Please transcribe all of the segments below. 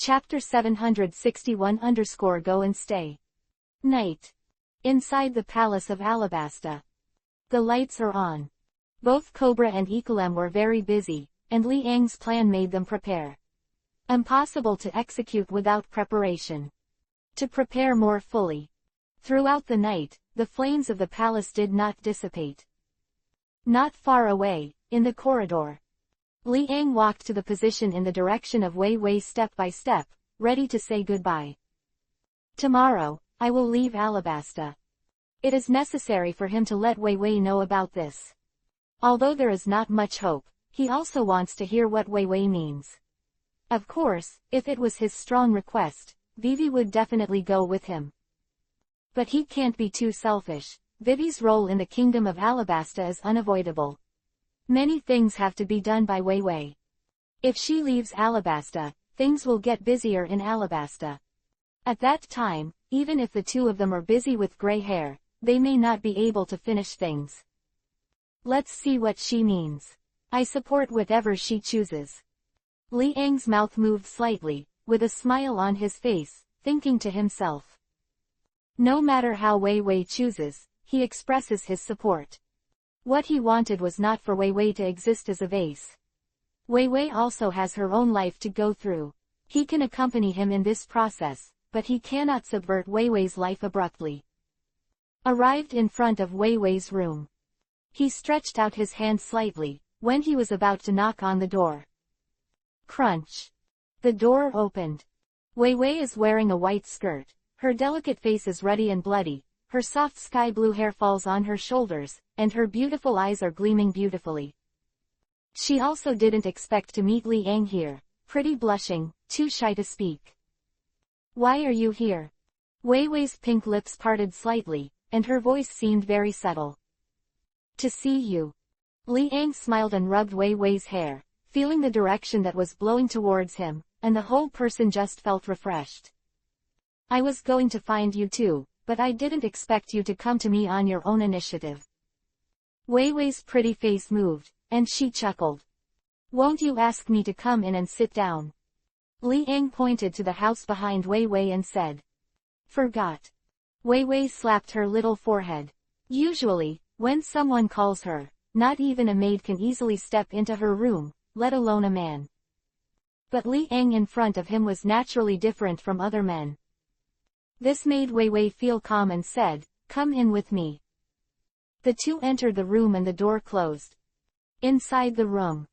Chapter 761 _ Go and Stay. Night. Inside the Palace of Alabasta. The lights are on. Both Cobra and Ecolem were very busy, and Li Ang's plan made them prepare. Impossible to execute without preparation. To prepare more fully. Throughout the night, the flames of the palace did not dissipate. Not far away, in the corridor, Li Ang walked to the position in the direction of Wei Wei step by step, ready to say goodbye. Tomorrow, I will leave Alabasta. It is necessary for him to let Wei Wei know about this. Although there is not much hope, he also wants to hear what Wei Wei means. Of course, if it was his strong request, Vivi would definitely go with him. But he can't be too selfish. Vivi's role in the kingdom of Alabasta is unavoidable. Many things have to be done by Wei Wei. If she leaves Alabasta, things will get busier in Alabasta. At that time, even if the two of them are busy with gray hair, they may not be able to finish things. Let's see what she means. I support whatever she chooses. Li Ang's mouth moved slightly, with a smile on his face, thinking to himself. No matter how Wei Wei chooses, he expresses his support. What he wanted was not for Wei Wei to exist as a vase. Wei Wei also has her own life to go through. He can accompany him in this process, but he cannot subvert Wei Wei's life abruptly. Arrived in front of Wei Wei's room. He stretched out his hand slightly, when he was about to knock on the door. Crunch. The door opened. Wei Wei is wearing a white skirt. Her delicate face is ruddy and bloody, her soft sky blue hair falls on her shoulders, and her beautiful eyes are gleaming beautifully. She also didn't expect to meet Li Ang here, pretty blushing, too shy to speak. Why are you here? Wei Wei's pink lips parted slightly, and her voice seemed very subtle. To see you. Li Ang smiled and rubbed Wei Wei's hair, feeling the direction that was blowing towards him, and the whole person just felt refreshed. I was going to find you too, but I didn't expect you to come to me on your own initiative. Wei Wei's pretty face moved, and she chuckled. Won't you ask me to come in and sit down? Li Ang pointed to the house behind Wei Wei and said. Forgot. Wei Wei slapped her little forehead. Usually, when someone calls her, not even a maid can easily step into her room, let alone a man. But Li Ang in front of him was naturally different from other men. This made Wei Wei feel calm and said, Come in with me. The two entered the room and the door closed. Inside the room,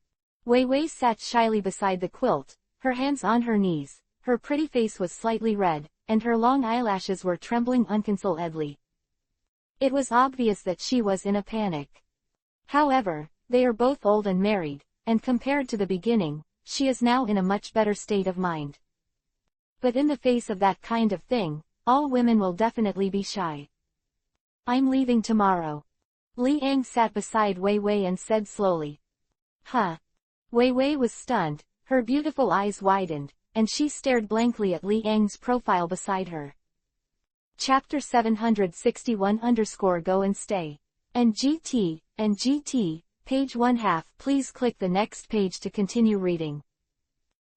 Wei Wei sat shyly beside the quilt, her hands on her knees, her pretty face was slightly red, and her long eyelashes were trembling uncontrollably. It was obvious that she was in a panic. However, they are both old and married, and compared to the beginning, she is now in a much better state of mind. But in the face of that kind of thing, all women will definitely be shy. I'm leaving tomorrow. Li Ang sat beside Wei Wei and said slowly. Huh? Wei Wei was stunned, her beautiful eyes widened, and she stared blankly at Li Ang's profile beside her. Chapter 761 _ Go and Stay. And GT, page 1/2. Please click the next page to continue reading.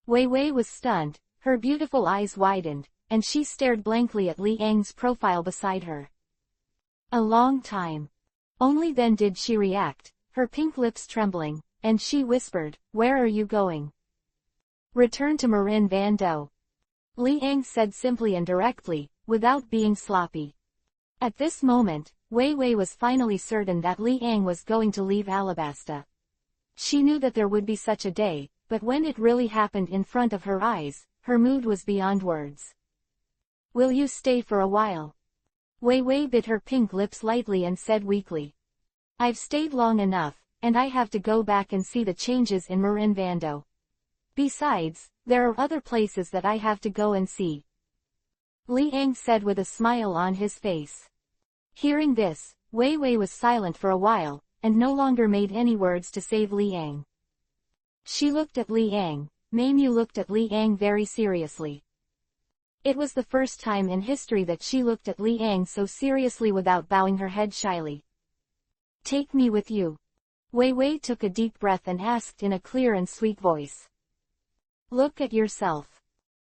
Wei Wei was stunned, her beautiful eyes widened, and she stared blankly at Li Ang's profile beside her. A long time. Only then did she react, her pink lips trembling, and she whispered, Where are you going? Return to Marin Van Do. Li Ang said simply and directly, without being sloppy. At this moment, Wei Wei was finally certain that Li Ang was going to leave Alabasta. She knew that there would be such a day, but when it really happened in front of her eyes, her mood was beyond words. Will you stay for a while? Wei Wei bit her pink lips lightly and said weakly. I've stayed long enough, and I have to go back and see the changes in Marin Van Do. Besides, there are other places that I have to go and see. Li Ang said with a smile on his face. Hearing this, Wei Wei was silent for a while, and no longer made any words to save Li Ang. She looked at Li Ang, Meimu looked at Li Ang very seriously. It was the first time in history that she looked at Li Ang so seriously without bowing her head shyly. Take me with you. Wei Wei took a deep breath and asked in a clear and sweet voice. Look at yourself.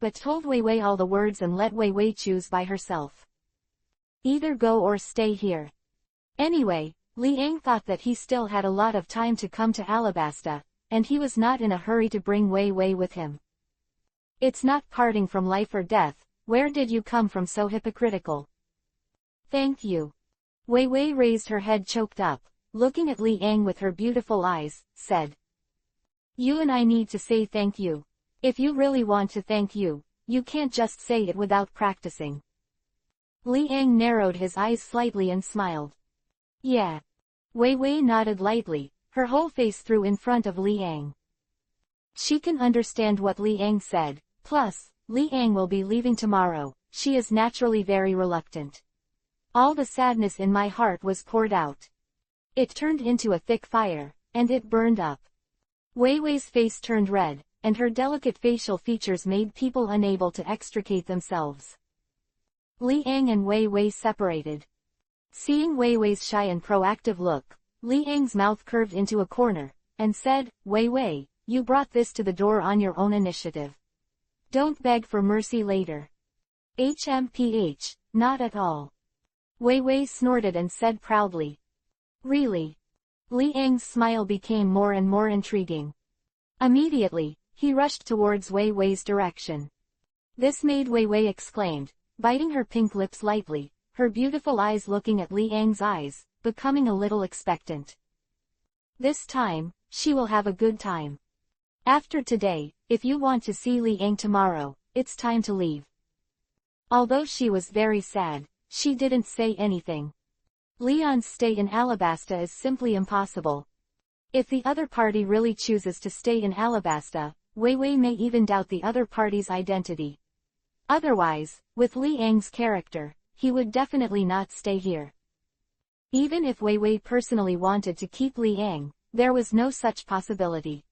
but told Wei Wei all the words and let Wei Wei choose by herself. Either go or stay here. Anyway, Li Ang thought that he still had a lot of time to come to Alabasta, and he was not in a hurry to bring Wei Wei with him. It's not parting from life or death. Where did you come from so hypocritical? Thank you. Wei Wei raised her head choked up, looking at Li Ang with her beautiful eyes, said. You and I need to say thank you. If you really want to thank you, you can't just say it without practicing. Li Ang narrowed his eyes slightly and smiled. Yeah. Wei Wei nodded lightly, her whole face through in front of Li Ang. She can understand what Li Ang said, plus, Li Ang will be leaving tomorrow, she is naturally very reluctant. All the sadness in my heart was poured out. It turned into a thick fire, and it burned up. Wei Wei's face turned red, and her delicate facial features made people unable to extricate themselves. Li Ang and Wei Wei separated. Seeing Wei Wei's shy and proactive look, Li Ang's mouth curved into a corner, and said, Wei Wei, you brought this to the door on your own initiative. Don't beg for mercy later. HMPH, not at all. Wei Wei snorted and said proudly. Really? Li Ang's smile became more and more intriguing. Immediately, he rushed towards Wei Wei's direction. This made Wei Wei exclaimed, biting her pink lips lightly, her beautiful eyes looking at Li Ang's eyes, becoming a little expectant. This time, she will have a good time. After today, if you want to see Li Ang tomorrow, it's time to leave. Although she was very sad, she didn't say anything. Leon's stay in Alabasta is simply impossible. If the other party really chooses to stay in Alabasta, Wei Wei may even doubt the other party's identity. Otherwise, with Li Ang's character, he would definitely not stay here. Even if Wei Wei personally wanted to keep Li Ang, there was no such possibility.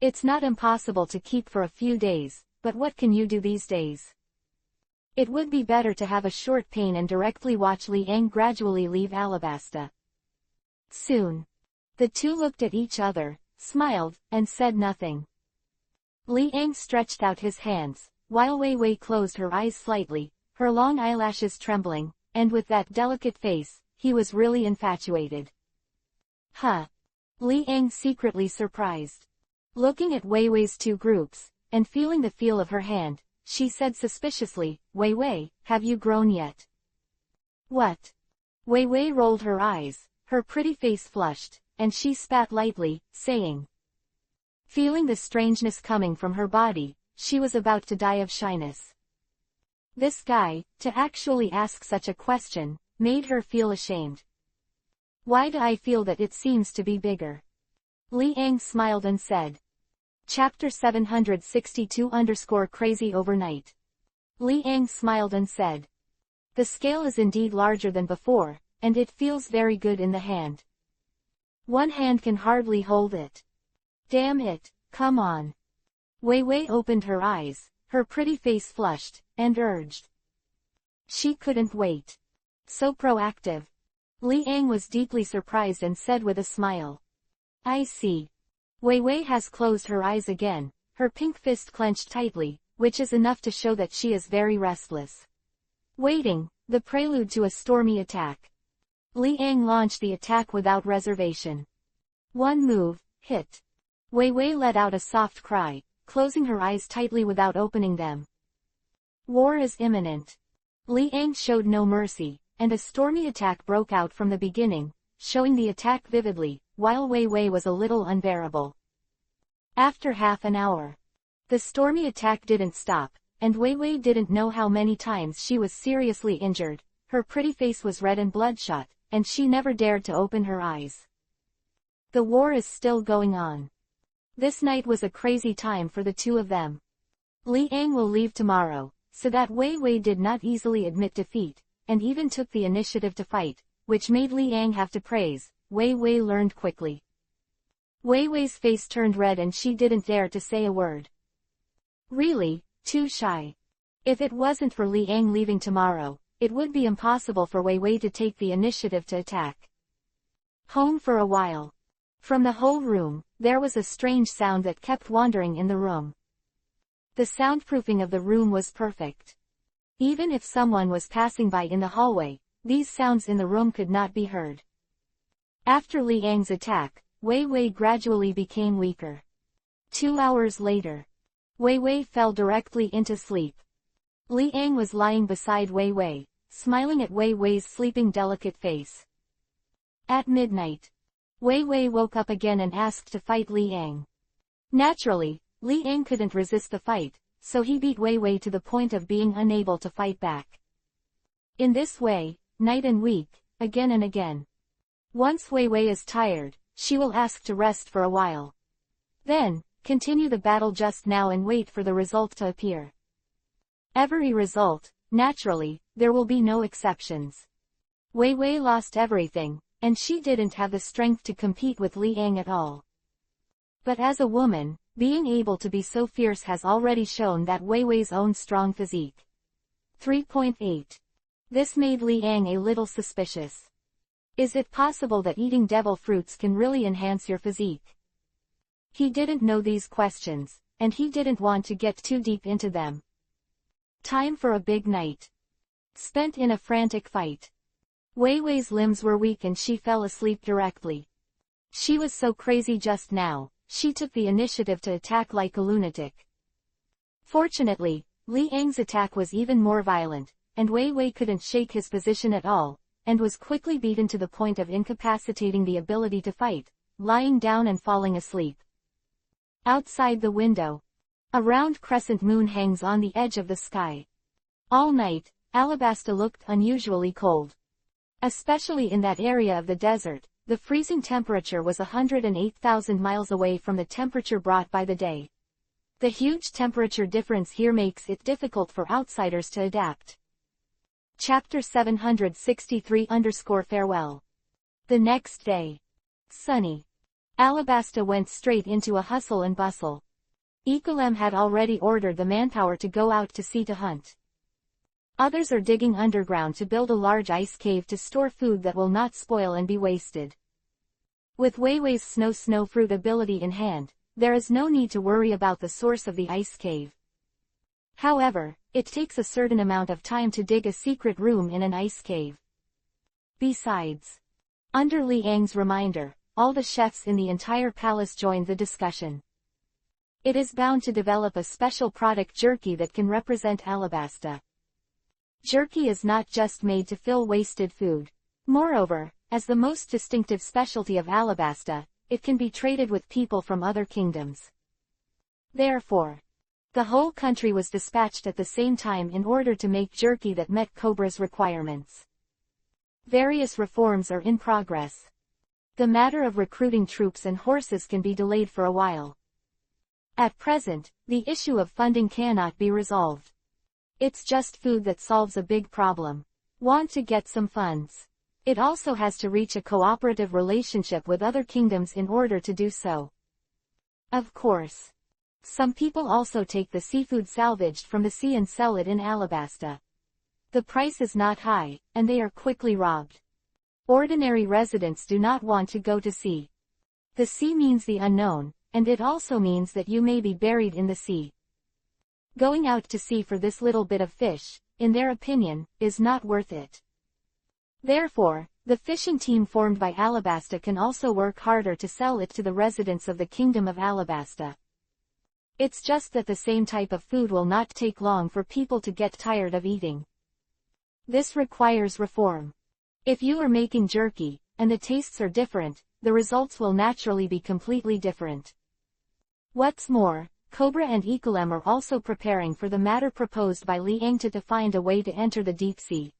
It's not impossible to keep for a few days, but what can you do these days? It would be better to have a short pain and directly watch Li Ang gradually leave Alabasta. Soon. The two looked at each other, smiled, and said nothing. Li Ang stretched out his hands, while Wei Wei closed her eyes slightly, her long eyelashes trembling, and with that delicate face, he was really infatuated. Huh. Li Ang secretly surprised. Looking at Wei Wei's two groups, and feeling the feel of her hand, she said suspiciously, Wei Wei, have you grown yet? What? Wei Wei rolled her eyes, her pretty face flushed, and she spat lightly, saying. Feeling the strangeness coming from her body, she was about to die of shyness. This guy, to actually ask such a question, made her feel ashamed. Why do I feel that it seems to be bigger? Li Ang smiled and said. Chapter 762-Crazy Overnight. Li Ang smiled and said. The scale is indeed larger than before, and it feels very good in the hand. One hand can hardly hold it. Damn it, come on. Wei Wei opened her eyes, her pretty face flushed, and urged. She couldn't wait. So proactive. Li Ang was deeply surprised and said with a smile. I see. Wei Wei has closed her eyes again, her pink fist clenched tightly, which is enough to show that she is very restless. Waiting, the prelude to a stormy attack. Li Ang launched the attack without reservation. One move, hit. Wei Wei let out a soft cry, closing her eyes tightly without opening them. War is imminent. Li Ang showed no mercy, and a stormy attack broke out from the beginning, showing the attack vividly, while Wei Wei was a little unbearable. After half an hour, the stormy attack didn't stop, and Wei Wei didn't know how many times she was seriously injured, her pretty face was red and bloodshot, and she never dared to open her eyes. The war is still going on. This night was a crazy time for the two of them. Li Ang will leave tomorrow, so that Wei Wei did not easily admit defeat, and even took the initiative to fight, which made Li Ang have to praise. Wei Wei learned quickly. Wei Wei's face turned red and she didn't dare to say a word. Really, too shy. If it wasn't for Li Ang leaving tomorrow, it would be impossible for Wei Wei to take the initiative to attack. Home for a while. From the whole room, there was a strange sound that kept wandering in the room. The soundproofing of the room was perfect. Even if someone was passing by in the hallway, these sounds in the room could not be heard. After Li Yang's attack, Wei Wei gradually became weaker. 2 hours later, Wei Wei fell directly into sleep. Li Yang was lying beside Wei Wei, smiling at Wei Wei's sleeping delicate face. At midnight, Wei Wei woke up again and asked to fight Li Yang. Naturally, Li Yang couldn't resist the fight, so he beat Wei Wei to the point of being unable to fight back. In this way, night and week, again and again. Once Wei Wei is tired, she will ask to rest for a while. Then, continue the battle just now and wait for the result to appear. Every result, naturally, there will be no exceptions. Wei Wei lost everything, and she didn't have the strength to compete with Li Yang at all. But as a woman, being able to be so fierce has already shown that Wei Wei's own strong physique. 3.8. This made Li Yang a little suspicious. Is it possible that eating devil fruits can really enhance your physique? He didn't know these questions, and he didn't want to get too deep into them. Time for a big night. Spent in a frantic fight. Wei Wei's limbs were weak and she fell asleep directly. She was so crazy just now, she took the initiative to attack like a lunatic. Fortunately, Li Yang's attack was even more violent, and Wei Wei couldn't shake his position at all, and was quickly beaten to the point of incapacitating the ability to fight, lying down and falling asleep. Outside the window, a round crescent moon hangs on the edge of the sky. All night, Alabasta looked unusually cold. Especially in that area of the desert, the freezing temperature was 108,000 miles away from the temperature brought by the day. The huge temperature difference here makes it difficult for outsiders to adapt. Chapter 763-Farewell. The next day. Sunny. Alabasta went straight into a hustle and bustle. EPUB had already ordered the manpower to go out to sea to hunt. Others are digging underground to build a large ice cave to store food that will not spoil and be wasted. With Wei Wei's snow fruit ability in hand, there is no need to worry about the source of the ice cave. However, it takes a certain amount of time to dig a secret room in an ice cave. Besides, under Li Yang's reminder, all the chefs in the entire palace joined the discussion. It is bound to develop a special product jerky that can represent Alabasta. Jerky is not just made to fill wasted food. Moreover, as the most distinctive specialty of Alabasta, it can be traded with people from other kingdoms. Therefore, the whole country was dispatched at the same time in order to make jerky that met Cobra's requirements. Various reforms are in progress. The matter of recruiting troops and horses can be delayed for a while. At present, the issue of funding cannot be resolved. It's just food that solves a big problem. Want to get some funds. It also has to reach a cooperative relationship with other kingdoms in order to do so. Of course. Some people also take the seafood salvaged from the sea and sell it in Alabasta. The price is not high, and they are quickly robbed. Ordinary residents do not want to go to sea. The sea means the unknown, and it also means that you may be buried in the sea. Going out to sea for this little bit of fish, in their opinion, is not worth it. Therefore, the fishing team formed by Alabasta can also work harder to sell it to the residents of the Kingdom of Alabasta. It's just that the same type of food will not take long for people to get tired of eating. This requires reform. If you are making jerky, and the tastes are different, the results will naturally be completely different. What's more, Cobra and EPUB are also preparing for the matter proposed by Li Yang to find a way to enter the deep sea.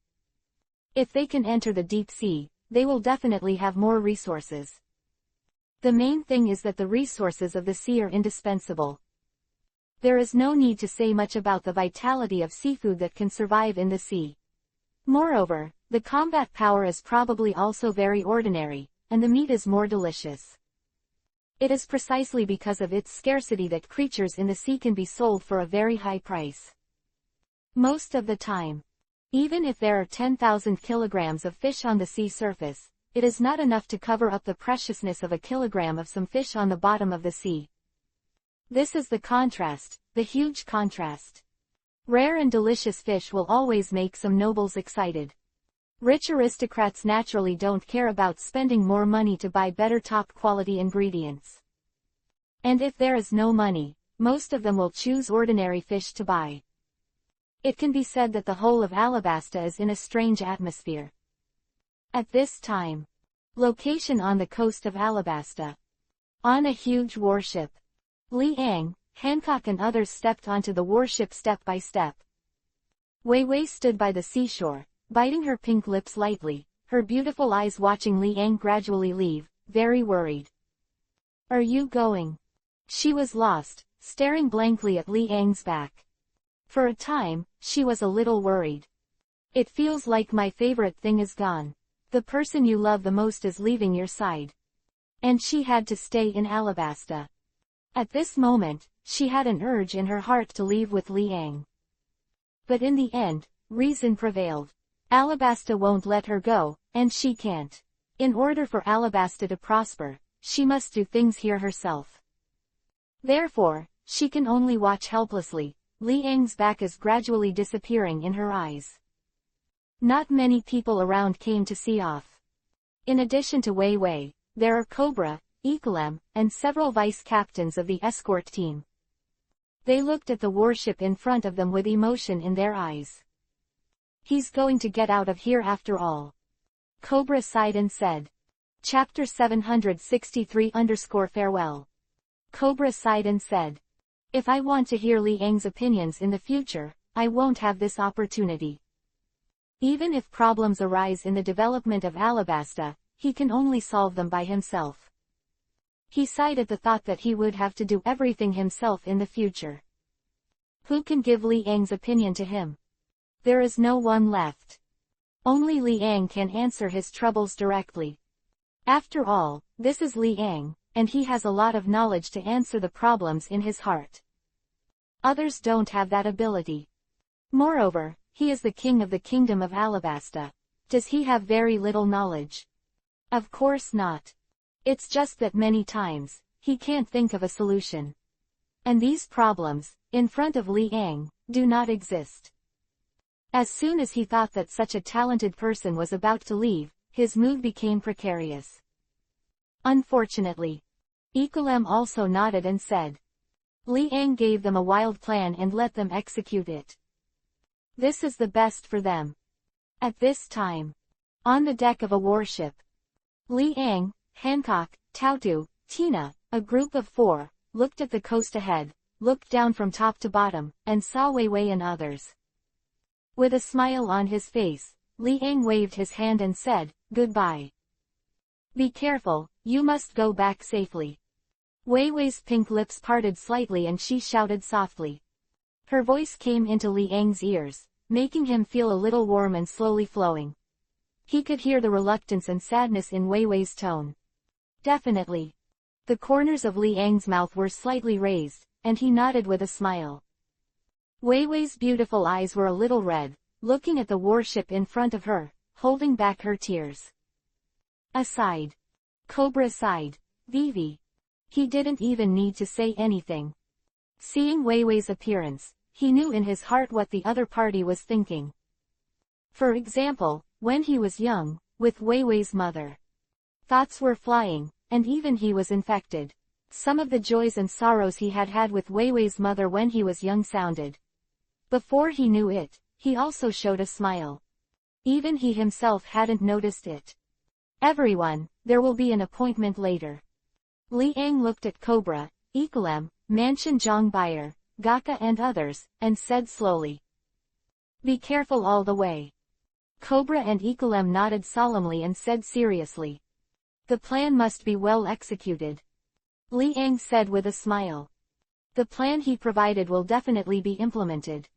If they can enter the deep sea, they will definitely have more resources. The main thing is that the resources of the sea are indispensable. There is no need to say much about the vitality of seafood that can survive in the sea. Moreover, the combat power is probably also very ordinary, and the meat is more delicious. It is precisely because of its scarcity that creatures in the sea can be sold for a very high price. Most of the time, even if there are 10,000 kilograms of fish on the sea surface, it is not enough to cover up the preciousness of a kilogram of some fish on the bottom of the sea. This is the contrast, the huge contrast. Rare and delicious fish will always make some nobles excited. Rich aristocrats naturally don't care about spending more money to buy better top-quality ingredients. And if there is no money, most of them will choose ordinary fish to buy. It can be said that the whole of Alabasta is in a strange atmosphere. At this time. Location on the coast of Alabasta. On a huge warship. Li Ang, Hancock and others stepped onto the warship step by step. Wei Wei stood by the seashore, biting her pink lips lightly, her beautiful eyes watching Li Ang gradually leave, very worried. Are you going? She was lost, staring blankly at Li Ang's back. For a time, she was a little worried. It feels like my favorite thing is gone. The person you love the most is leaving your side. And she had to stay in Alabasta. At this moment, she had an urge in her heart to leave with Li Ang. But in the end, reason prevailed. Alabasta won't let her go, and she can't. In order for Alabasta to prosper, she must do things here herself. Therefore, she can only watch helplessly. Li Ang's back is gradually disappearing in her eyes. Not many people around came to see off. In addition to Wei Wei, there are Cobra, Ecolem, and several vice-captains of the escort team. They looked at the warship in front of them with emotion in their eyes. He's going to get out of here after all. Cobra sighed and said. Chapter 763-farewell. Cobra sighed and said. If I want to hear Li Ang's opinions in the future, I won't have this opportunity. Even if problems arise in the development of Alabasta, he can only solve them by himself. He sighed at the thought that he would have to do everything himself in the future. Who can give Li Ang's opinion to him? There is no one left. Only Li Ang can answer his troubles directly. After all, this is Li Ang, and he has a lot of knowledge to answer the problems in his heart. Others don't have that ability. Moreover, he is the king of the kingdom of Alabasta. Does he have very little knowledge? Of course not. It's just that many times, he can't think of a solution. And these problems, in front of Li Ang, do not exist. As soon as he thought that such a talented person was about to leave, his mood became precarious. Unfortunately. Ecolem also nodded and said. Li Ang gave them a wild plan and let them execute it. This is the best for them. At this time. On the deck of a warship. Li Ang, Hancock, Tautu, Tina, a group of 4, looked at the coast ahead, looked down from top to bottom, and saw Wei Wei and others. With a smile on his face, Li Ang waved his hand and said, Goodbye. Be careful, you must go back safely. Wei Wei's pink lips parted slightly and she shouted softly. Her voice came into Li Ang's ears, making him feel a little warm and slowly flowing. He could hear the reluctance and sadness in Wei Wei's tone. Definitely. The corners of Li Ang's mouth were slightly raised, and he nodded with a smile. Wei Wei's beautiful eyes were a little red, looking at the warship in front of her, holding back her tears. Aside. Cobra sighed. Vivi. He didn't even need to say anything. Seeing Wei Wei's appearance, he knew in his heart what the other party was thinking. For example, when he was young, with Wei Wei's mother. Thoughts were flying, and even he was infected. Some of the joys and sorrows he had had with Wei Wei's mother when he was young sounded. Before he knew it, he also showed a smile. Even he himself hadn't noticed it. Everyone, there will be an appointment later. Li Ang looked at Cobra, Ecolem, Mansion Zhongbayer, Gaka and others, and said slowly. Be careful all the way. Cobra and Ecolem nodded solemnly and said seriously. The plan must be well executed. Li Ang said with a smile. The plan he provided will definitely be implemented.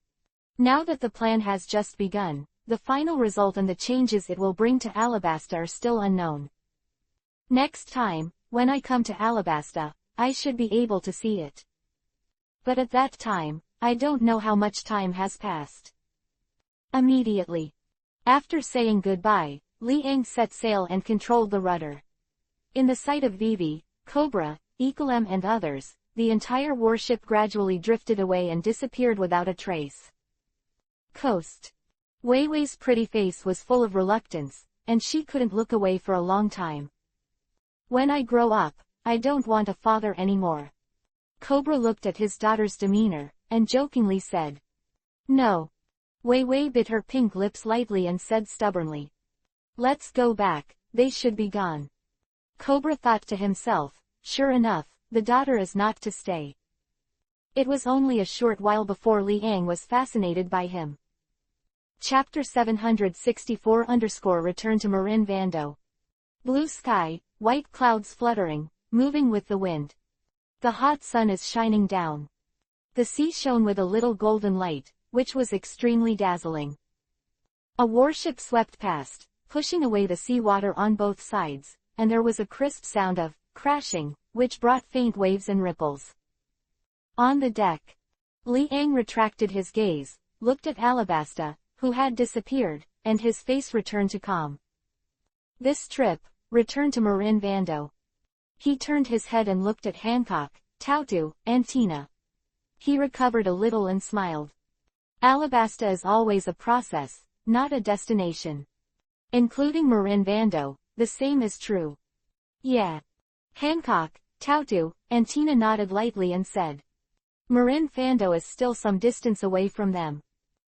Now that the plan has just begun, the final result and the changes it will bring to Alabasta are still unknown. Next time, when I come to Alabasta, I should be able to see it. But at that time, I don't know how much time has passed. Immediately. After saying goodbye, Li Ang set sail and controlled the rudder. In the sight of Vivi, Cobra, Ecolem and others, the entire warship gradually drifted away and disappeared without a trace. Coast. Wei Wei's pretty face was full of reluctance, and she couldn't look away for a long time. When I grow up, I don't want a father anymore. Cobra looked at his daughter's demeanor, and jokingly said. No. Wei Wei bit her pink lips lightly and said stubbornly. Let's go back, they should be gone. Cobra thought to himself, sure enough, the daughter is not to stay. It was only a short while before Liang was fascinated by him. Chapter 764 Return to Marin Vando. Blue sky, white clouds fluttering, moving with the wind. The hot sun is shining down. The sea shone with a little golden light, which was extremely dazzling. A warship swept past, pushing away the seawater on both sides, and there was a crisp sound of crashing, which brought faint waves and ripples. On the deck, Liang retracted his gaze, looked at Alabasta, who had disappeared, and his face returned to calm. This trip, return to Marin Vando. He turned his head and looked at Hancock, Tautu, and Tina. He recovered a little and smiled. Alabasta is always a process, not a destination. Including Marin Vando, the same is true. Yeah. Hancock, Tautu, and Tina nodded lightly and said. Marin Vando is still some distance away from them.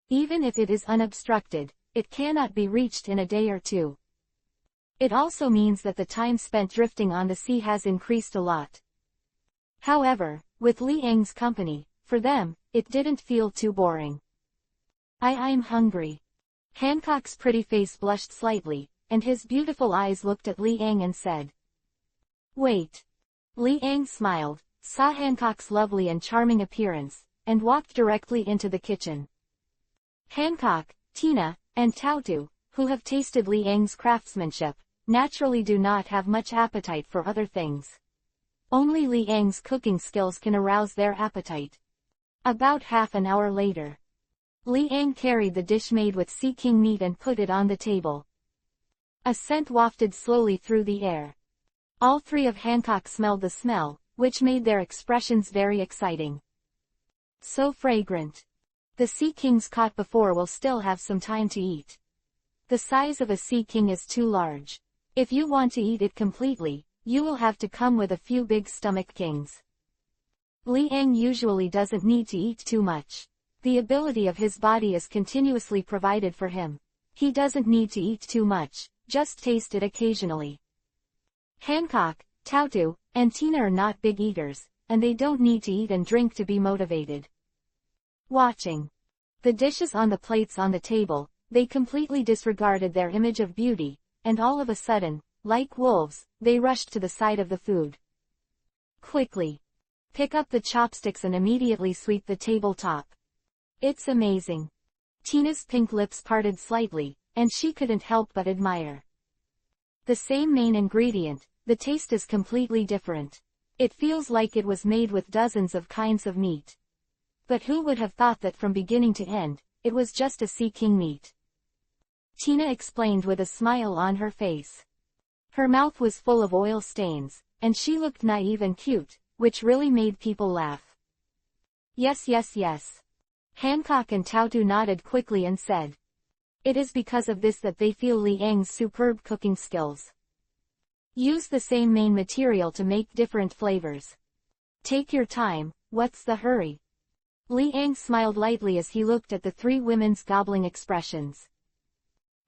Even if it is unobstructed, it cannot be reached in a day or two. It also means that the time spent drifting on the sea has increased a lot. However, with Liang's company, for them, it didn't feel too boring. I'm hungry. Hancock's pretty face blushed slightly, and his beautiful eyes looked at Liang and said. Wait. Liang smiled, saw Hancock's lovely and charming appearance, and walked directly into the kitchen. Hancock, Tina, and Tautu, who have tasted Liang's craftsmanship, naturally do not have much appetite for other things. Only Liang's cooking skills can arouse their appetite. About half an hour later, Liang carried the dish made with sea king meat and put it on the table. A scent wafted slowly through the air. All three of Hancock smelled the smell, which made their expressions very exciting. So fragrant. The sea kings caught before will still have some time to eat. The size of a sea king is too large. If you want to eat it completely, you will have to come with a few big stomach kings. Liang usually doesn't need to eat too much. The ability of his body is continuously provided for him. He doesn't need to eat too much, just taste it occasionally. Hancock, Tautu, and Tina are not big eaters, and they don't need to eat and drink to be motivated. Watching the dishes on the plates on the table, they completely disregarded their image of beauty, and all of a sudden, like wolves, they rushed to the side of the food. Quickly. Pick up the chopsticks and immediately sweep the tabletop. It's amazing. Tina's pink lips parted slightly, and she couldn't help but admire. The same main ingredient, the taste is completely different. It feels like it was made with dozens of kinds of meat. But who would have thought that from beginning to end, it was just a sea king meat? Tina explained with a smile on her face. Her mouth was full of oil stains, and she looked naive and cute, which really made people laugh. Yes. Hancock and Tautu nodded quickly and said. It is because of this that they feel Liang's superb cooking skills. Use the same main material to make different flavors. Take your time, what's the hurry? Liang smiled lightly as he looked at the three women's gobbling expressions.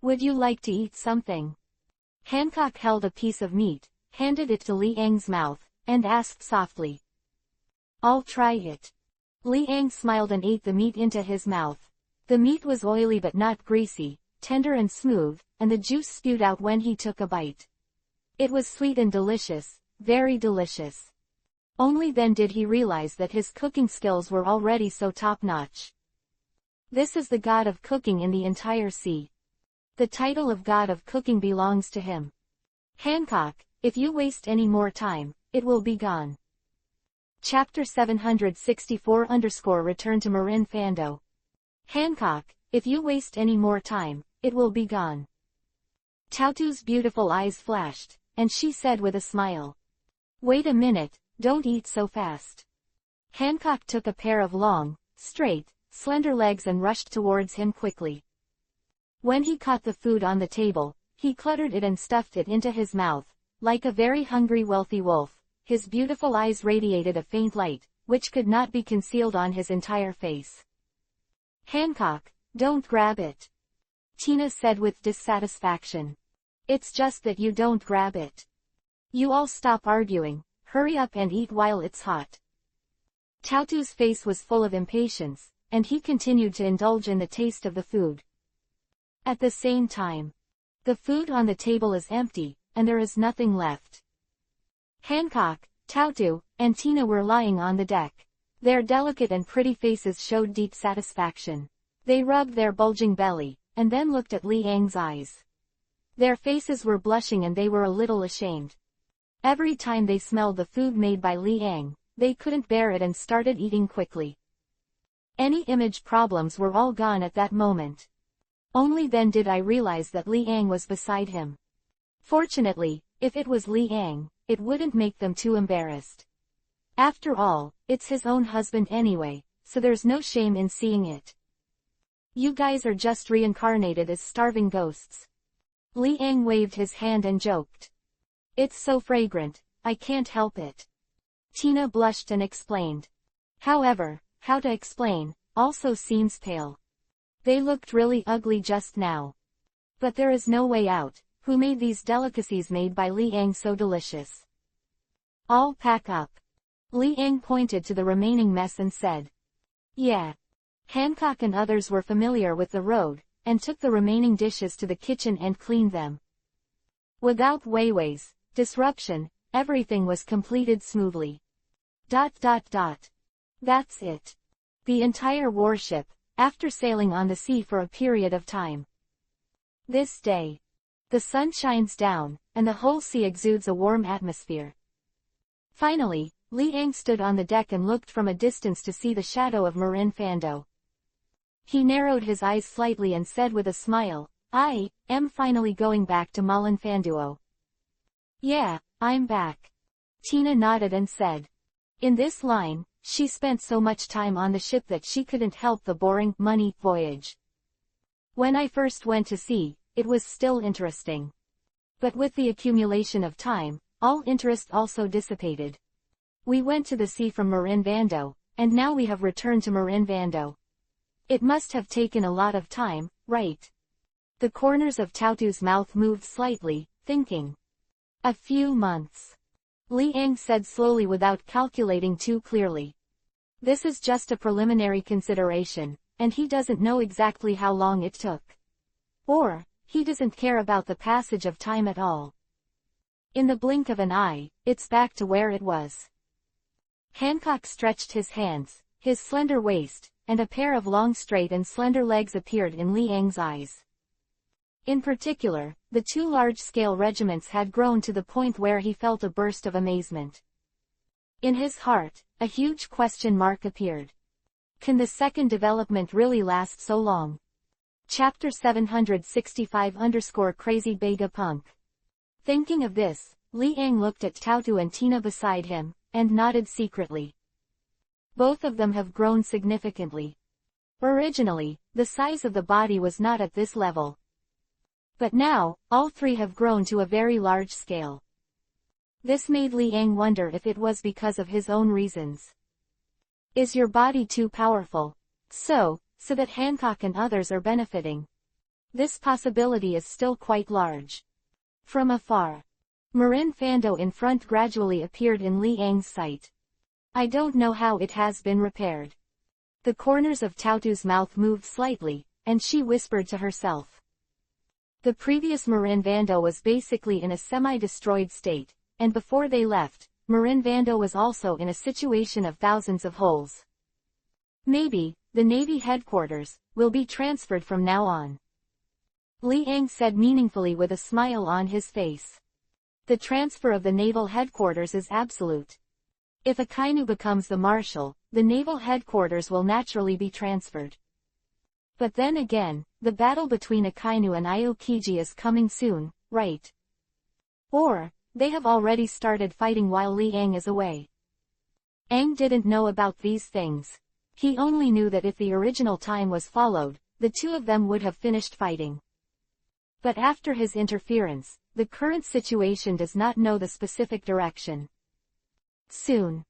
Would you like to eat something? Hancock held a piece of meat, handed it to Liang's mouth, and asked softly. I'll try it. Liang smiled and ate the meat into his mouth. The meat was oily but not greasy, tender and smooth, and the juice spewed out when he took a bite. It was sweet and delicious, very delicious. Only then did he realize that his cooking skills were already so top-notch. This is the god of cooking in the entire sea. The title of god of cooking belongs to him. Hancock, if you waste any more time, it will be gone. Chapter 764 Return to Marin Vando. Hancock, if you waste any more time, it will be gone. Tautu's beautiful eyes flashed, and she said with a smile. Wait a minute, don't eat so fast. Hancock took a pair of long, straight, slender legs and rushed towards him quickly. When he caught the food on the table, he cluttered it and stuffed it into his mouth, like a very hungry wealthy wolf. His beautiful eyes radiated a faint light, which could not be concealed on his entire face. "Hancock, don't grab it," Tina said with dissatisfaction. "It's just that you don't grab it. You all stop arguing, hurry up and eat while it's hot." Tautu's face was full of impatience, and he continued to indulge in the taste of the food. At the same time, the food on the table is empty, and there is nothing left. Hancock, Tautu, and Tina were lying on the deck. Their delicate and pretty faces showed deep satisfaction. They rubbed their bulging belly, and then looked at Li Yang's eyes. Their faces were blushing and they were a little ashamed. Every time they smelled the food made by Li Yang, they couldn't bear it and started eating quickly. Any image problems were all gone at that moment. Only then did I realize that Li Yang was beside him. Fortunately, if it was Li Yang, it wouldn't make them too embarrassed. After all, it's his own husband anyway, so there's no shame in seeing it. "You guys are just reincarnated as starving ghosts." Li Yang waved his hand and joked. "It's so fragrant, I can't help it." Tina blushed and explained. However, how to explain, also seems pale. They looked really ugly just now. But there is no way out. Who made these delicacies made by Li Yang so delicious? "All pack up." Li Yang pointed to the remaining mess and said. "Yeah." Hancock and others were familiar with the road, and took the remaining dishes to the kitchen and cleaned them. Without wayways, disruption, everything was completed smoothly. ... That's it. The entire warship, after sailing on the sea for a period of time. This day, the sun shines down, and the whole sea exudes a warm atmosphere. Finally, Li Yang stood on the deck and looked from a distance to see the shadow of Marin Fando. He narrowed his eyes slightly and said with a smile, "I am finally going back to Malin Fanduo." "Yeah, I'm back." Tina nodded and said. In this line, she spent so much time on the ship that she couldn't help the boring, money voyage. "When I first went to sea, it was still interesting. But with the accumulation of time, all interest also dissipated. We went to the sea from Marin Vando, and now we have returned to Marin Vando. It must have taken a lot of time, right?" The corners of Tautu's mouth moved slightly, thinking. "A few months," Li Yang said slowly without calculating too clearly. "This is just a preliminary consideration, and he doesn't know exactly how long it took. Or, he doesn't care about the passage of time at all. In the blink of an eye, it's back to where it was." Hancock stretched his hands, his slender waist, and a pair of long straight and slender legs appeared in Li Yang's eyes. In particular, the two large-scale regiments had grown to the point where he felt a burst of amazement. In his heart, a huge question mark appeared. Can the second development really last so long? Chapter 765 _ Beta Punk. Thinking of this, Li Yang looked at Tautu and Tina beside him, and nodded secretly. Both of them have grown significantly. Originally, the size of the body was not at this level. But now, all three have grown to a very large scale. This made Li Yang wonder if it was because of his own reasons. Is your body too powerful? So that Hancock and others are benefiting. This possibility is still quite large. From afar, Marin Fando in front gradually appeared in Li Yang's sight. I don't know how it has been repaired. The corners of Tautu's mouth moved slightly, and she whispered to herself. The previous Marin Vando was basically in a semi-destroyed state, and before they left, Marin Vando was also in a situation of thousands of holes. Maybe, the Navy headquarters, will be transferred from now on. Li Yang said meaningfully with a smile on his face. The transfer of the naval headquarters is absolute. If Akainu becomes the marshal, the naval headquarters will naturally be transferred. But then again, the battle between Akainu and Aokiji is coming soon, right? Or, they have already started fighting while Li Yang is away. Aang didn't know about these things. He only knew that if the original time was followed, the two of them would have finished fighting. But after his interference, the current situation does not know the specific direction. Soon,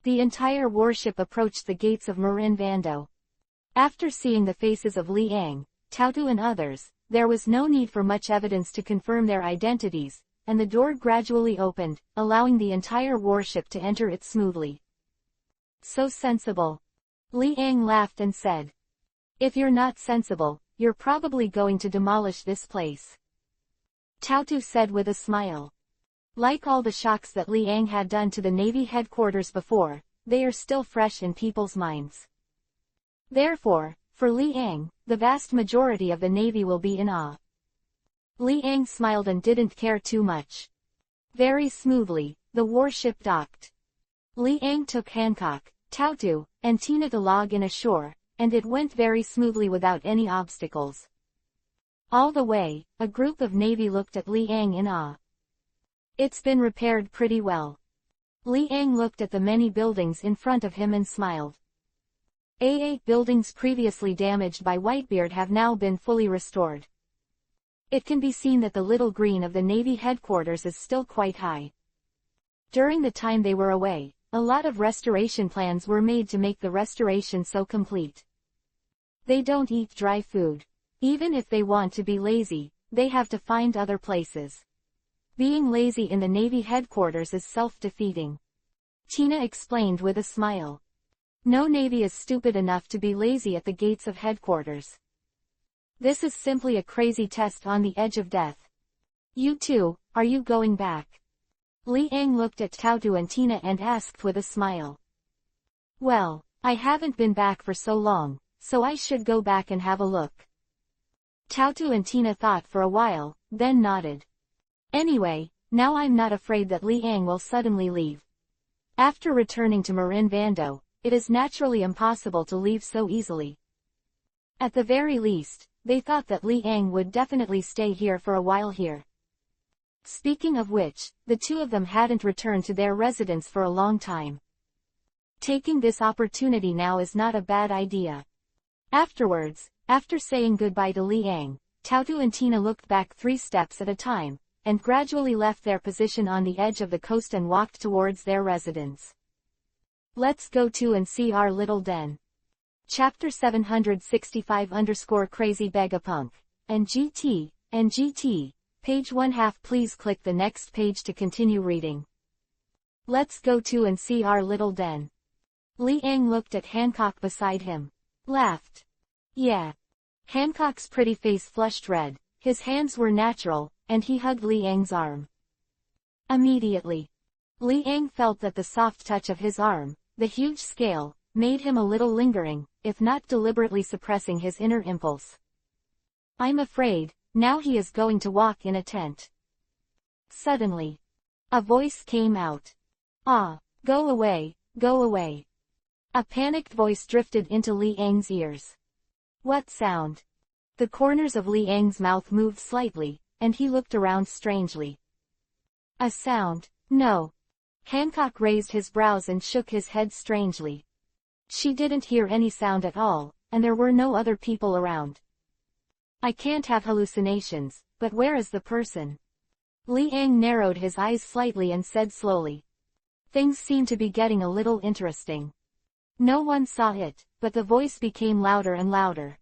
the entire warship approached the gates of Marin Vando. After seeing the faces of Li Ang, Tautu and others, there was no need for much evidence to confirm their identities, and the door gradually opened, allowing the entire warship to enter it smoothly. So sensible. Li Ang laughed and said. If you're not sensible, you're probably going to demolish this place. Tautu said with a smile. Like all the shocks that Li Ang had done to the Navy headquarters before, they are still fresh in people's minds. Therefore, for Li Ang, the vast majority of the Navy will be in awe. Li Ang smiled and didn't care too much. Very smoothly, the warship docked. Li Ang took Hancock, Tautu, and Tina to log in ashore, and it went very smoothly without any obstacles. All the way, a group of Navy looked at Li Ang in awe. It's been repaired pretty well. Li Ang looked at the many buildings in front of him and smiled. 8 buildings previously damaged by Whitebeard have now been fully restored. It can be seen that the little green of the Navy headquarters is still quite high. During the time they were away, a lot of restoration plans were made to make the restoration so complete. They don't eat dry food. Even if they want to be lazy, they have to find other places. Being lazy in the Navy headquarters is self-defeating. Tina explained with a smile. No Navy is stupid enough to be lazy at the gates of headquarters. This is simply a crazy test on the edge of death. You two, are you going back? Li Ang looked at Tautu and Tina and asked with a smile. Well, I haven't been back for so long, so I should go back and have a look. Tautu and Tina thought for a while, then nodded. Anyway, now I'm not afraid that Li Ang will suddenly leave. After returning to Marin Vando, it is naturally impossible to leave so easily. At the very least, they thought that Li Ang would definitely stay here for a while here. Speaking of which, the two of them hadn't returned to their residence for a long time. Taking this opportunity now is not a bad idea. Afterwards, after saying goodbye to Li Ang, Tautu and Tina looked back 3 steps at a time, and gradually left their position on the edge of the coast and walked towards their residence. Let's go to and see our little den. Chapter 765-Crazy Begapunk. NGT, page 1/2. Please click the next page to continue reading. Let's go to and see our little den. Li Ang looked at Hancock beside him. Laughed. Yeah. Hancock's pretty face flushed red, his hands were natural, and he hugged Li Ang's arm. Immediately, Li Ang felt that the soft touch of his arm, the huge scale, made him a little lingering, if not deliberately suppressing his inner impulse. I'm afraid, now he is going to walk in a tent. Suddenly, a voice came out. Ah, go away, go away. A panicked voice drifted into Li Ang's ears. What sound? The corners of Li Ang's mouth moved slightly, and he looked around strangely. A sound? No. Hancock raised his brows and shook his head strangely. She didn't hear any sound at all, and there were no other people around. I can't have hallucinations, but where is the person? Li Ang narrowed his eyes slightly and said slowly. Things seem to be getting a little interesting. No one saw it, but the voice became louder and louder.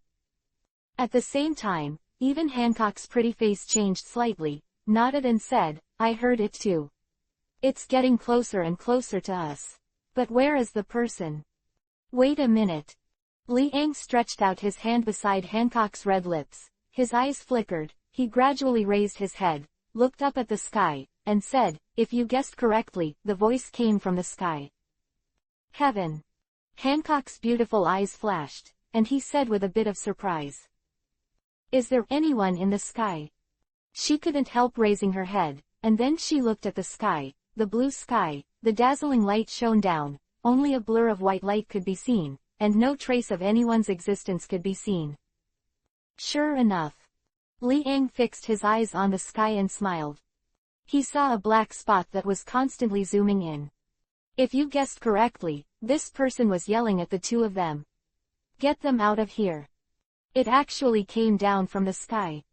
At the same time, even Hancock's pretty face changed slightly, nodded and said, I heard it too. It's getting closer and closer to us. But where is the person? Wait a minute. Li Ang stretched out his hand beside Hancock's red lips. His eyes flickered, he gradually raised his head, looked up at the sky, and said, if you guessed correctly, the voice came from the sky. Heaven. Hancock's beautiful eyes flashed, and he said with a bit of surprise. Is there anyone in the sky? She couldn't help raising her head, and then she looked at the sky, the blue sky, the dazzling light shone down, only a blur of white light could be seen, and no trace of anyone's existence could be seen. Sure enough. Li Ang fixed his eyes on the sky and smiled. He saw a black spot that was constantly zooming in. If you guessed correctly, this person was yelling at the two of them. Get them out of here. It actually came down from the sky.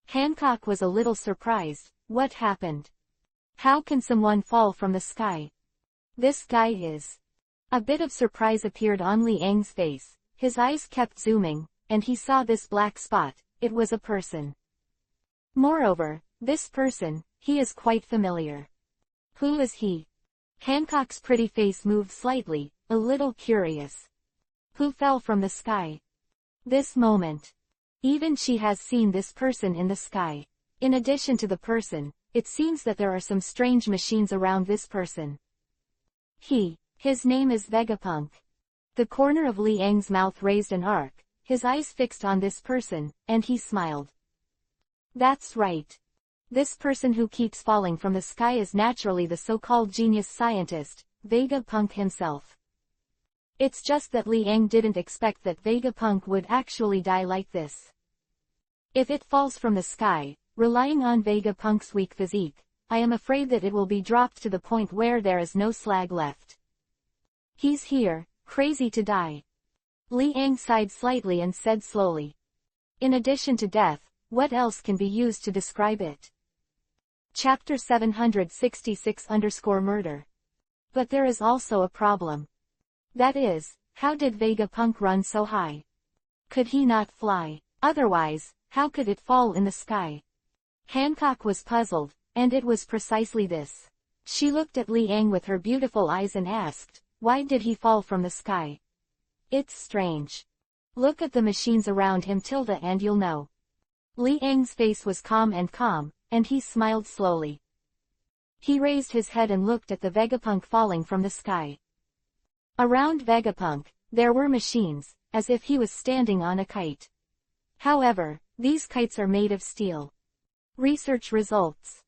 Hancock was a little surprised. What happened? How can someone fall from the sky? This guy is. A bit of surprise appeared on Li Ang's face. His eyes kept zooming, and he saw this black spot. It was a person. Moreover, this person, he is quite familiar. Who is he? Hancock's pretty face moved slightly, a little curious. Who fell from the sky? This moment. Even she has seen this person in the sky. In addition to the person, it seems that there are some strange machines around this person. His name is Vegapunk. The corner of Li Ang's mouth raised an arc, his eyes fixed on this person, and he smiled. That's right. This person who keeps falling from the sky is naturally the so-called genius scientist, Vegapunk himself. It's just that Li Ang didn't expect that Vegapunk would actually die like this. If it falls from the sky, relying on Vegapunk's weak physique, I am afraid that it will be dropped to the point where there is no slag left. He's here, crazy to die. Li Ang sighed slightly and said slowly. In addition to death, what else can be used to describe it? Chapter 766-Murder. But there is also a problem. That is, how did Vegapunk run so high? Could he not fly? Otherwise, how could it fall in the sky? Hancock was puzzled, and it was precisely this. She looked at Li Ang with her beautiful eyes and asked, why did he fall from the sky? It's strange. Look at the machines around him, and you'll know. Li Ang's face was calm, and he smiled slowly. He raised his head and looked at the Vegapunk falling from the sky. Around Vegapunk, there were machines, as if he was standing on a kite. However, these kites are made of steel. Research results.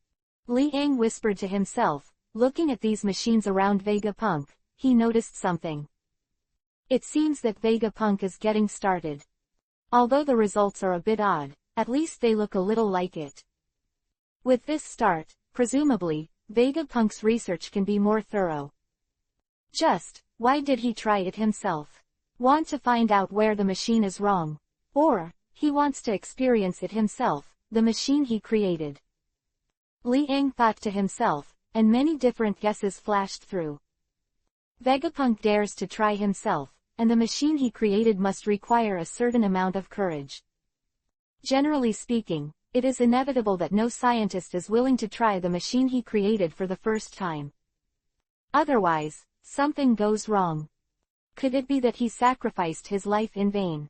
Li Ang whispered to himself, looking at these machines around Vegapunk, he noticed something. It seems that Vegapunk is getting started. Although the results are a bit odd, at least they look a little like it. With this start, presumably, Vegapunk's research can be more thorough. Just, why did he try it himself? Want to find out where the machine is wrong? Or, he wants to experience it himself, the machine he created? Li Ang thought to himself, and many different guesses flashed through. Vegapunk dares to try himself, and the machine he created must require a certain amount of courage. Generally speaking, it is inevitable that no scientist is willing to try the machine he created for the first time. Otherwise, something goes wrong. Could it be that he sacrificed his life in vain?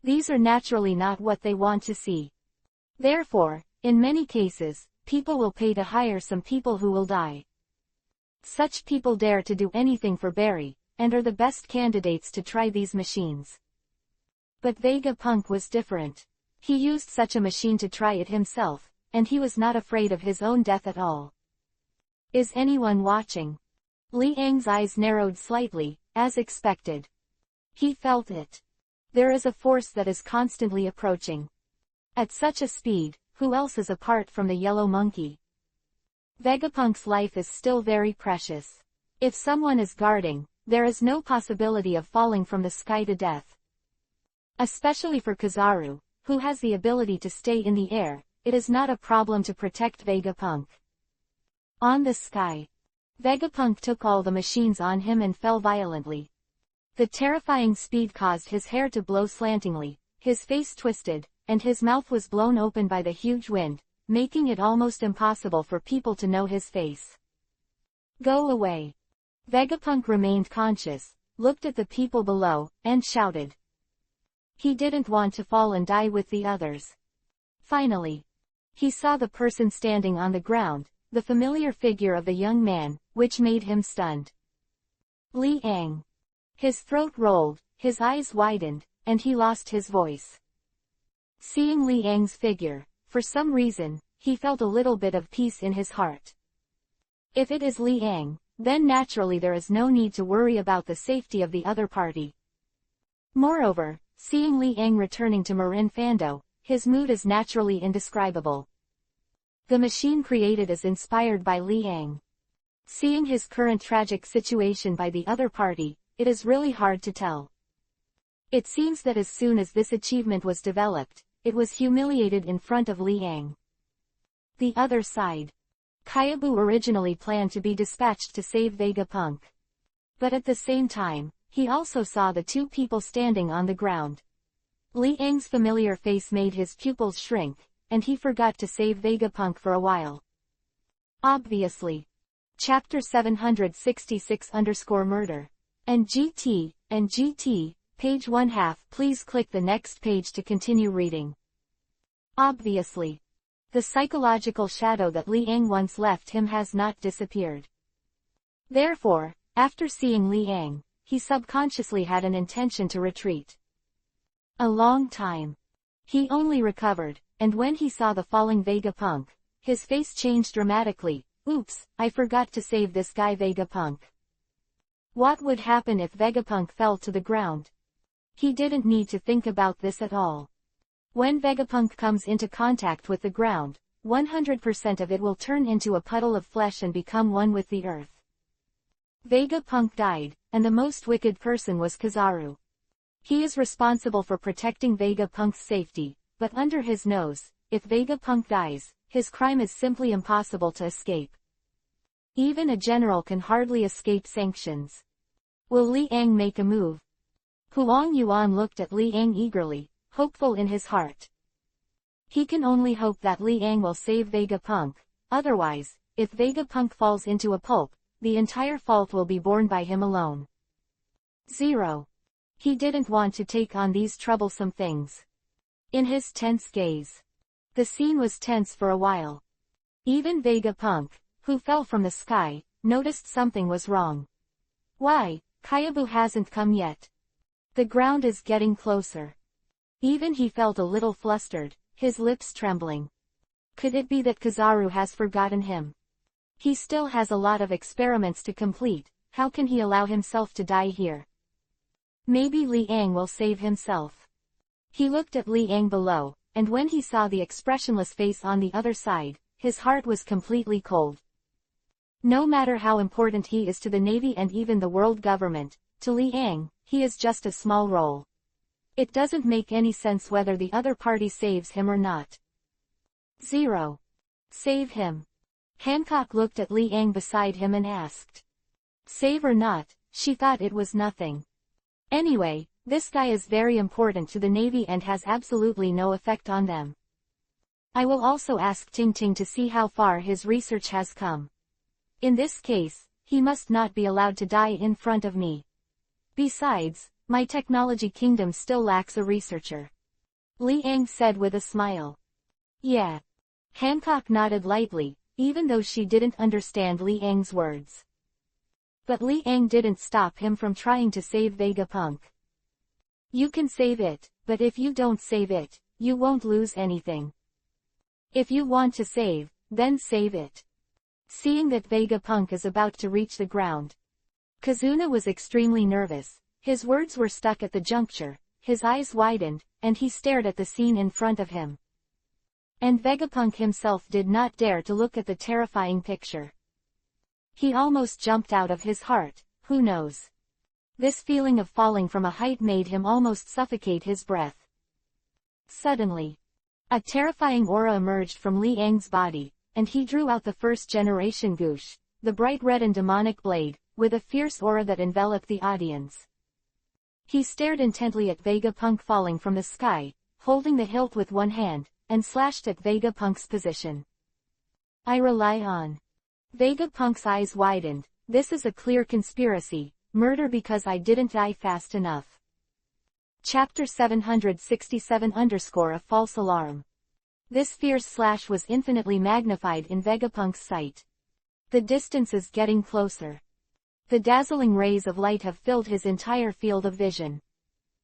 These are naturally not what they want to see. Therefore, in many cases, people will pay to hire some people who will die. Such people dare to do anything for Barry, and are the best candidates to try these machines. But Vegapunk was different. He used such a machine to try it himself, and he was not afraid of his own death at all. Is anyone watching? Li Ang's eyes narrowed slightly, as expected. He felt it. There is a force that is constantly approaching. At such a speed, who else is apart from the yellow monkey? Vegapunk's life is still very precious. If someone is guarding, there is no possibility of falling from the sky to death. Especially for Kizaru, who has the ability to stay in the air, it is not a problem to protect Vegapunk. On the sky. Vegapunk took all the machines on him and fell violently. The terrifying speed caused his hair to blow slantingly, his face twisted, and his mouth was blown open by the huge wind, making it almost impossible for people to know his face. Go away. Vegapunk remained conscious, looked at the people below, and shouted. He didn't want to fall and die with the others. Finally, he saw the person standing on the ground, the familiar figure of the young man, which made him stunned. Li Ang. His throat rolled, his eyes widened, and he lost his voice. Seeing Li Ang's figure, for some reason, he felt a little bit of peace in his heart. If it is Li Ang, then naturally there is no need to worry about the safety of the other party. Moreover, seeing Li Ang returning to Marin Fando, his mood is naturally indescribable. The machine created is inspired by Li Ang. Seeing his current tragic situation by the other party, it is really hard to tell. It seems that as soon as this achievement was developed, it was humiliated in front of Liang. The other side. Kyabu originally planned to be dispatched to save Vegapunk. But at the same time, he also saw the two people standing on the ground. Liang's familiar face made his pupils shrink, and he forgot to save Vegapunk for a while. Obviously. Chapter 766-Murder. And GT, page 1/2. Please click the next page to continue reading. Obviously. The psychological shadow that Liang once left him has not disappeared. Therefore, after seeing Liang, he subconsciously had an intention to retreat. A long time. He only recovered, and when he saw the falling Vegapunk, his face changed dramatically. Oops, I forgot to save this guy Vegapunk. What would happen if Vegapunk fell to the ground? He didn't need to think about this at all. When Vegapunk comes into contact with the ground, 100% of it will turn into a puddle of flesh and become one with the earth. Vegapunk died, and the most wicked person was Kizaru. He is responsible for protecting Vegapunk's safety, but under his nose, if Vegapunk dies, his crime is simply impossible to escape. Even a general can hardly escape sanctions. Will Liang make a move? Huang Yuan looked at Liang eagerly, hopeful in his heart. He can only hope that Liang will save Vegapunk, otherwise, if Vegapunk falls into a pulp, the entire fault will be borne by him alone. 0. He didn't want to take on these troublesome things. In his tense gaze. The scene was tense for a while. Even Vegapunk, who fell from the sky, noticed something was wrong. Why, Kyabu hasn't come yet. The ground is getting closer. Even he felt a little flustered, his lips trembling. Could it be that Kizaru has forgotten him? He still has a lot of experiments to complete, how can he allow himself to die here? Maybe Liang will save himself. He looked at Liang below, and when he saw the expressionless face on the other side, his heart was completely cold. No matter how important he is to the Navy and even the world government, to Liang, he is just a small role. It doesn't make any sense whether the other party saves him or not. 0. Save him. Hancock looked at Liang beside him and asked. Save or not, she thought it was nothing. Anyway, this guy is very important to the Navy and has absolutely no effect on them. I will also ask Ting Ting to see how far his research has come. In this case, he must not be allowed to die in front of me. Besides, my technology kingdom still lacks a researcher. Liang said with a smile. Yeah. Hancock nodded lightly, even though she didn't understand Liang's words. But Liang didn't stop him from trying to save Vegapunk. You can save it, but if you don't save it, you won't lose anything. If you want to save, then save it. Seeing that Vegapunk is about to reach the ground, Kazuna was extremely nervous, his words were stuck at the juncture, his eyes widened, and he stared at the scene in front of him. And Vegapunk himself did not dare to look at the terrifying picture. He almost jumped out of his heart, who knows? This feeling of falling from a height made him almost suffocate his breath. Suddenly, a terrifying aura emerged from Liang's body, and he drew out the first-generation Gush, the bright red and demonic blade, with a fierce aura that enveloped the audience. He stared intently at Vegapunk falling from the sky, holding the hilt with one hand, and slashed at Vegapunk's position. I rely on. Vegapunk's eyes widened, this is a clear conspiracy, murder because I didn't die fast enough. Chapter 767 _ A false alarm. This fierce slash was infinitely magnified in Vegapunk's sight. The distance is getting closer. The dazzling rays of light have filled his entire field of vision.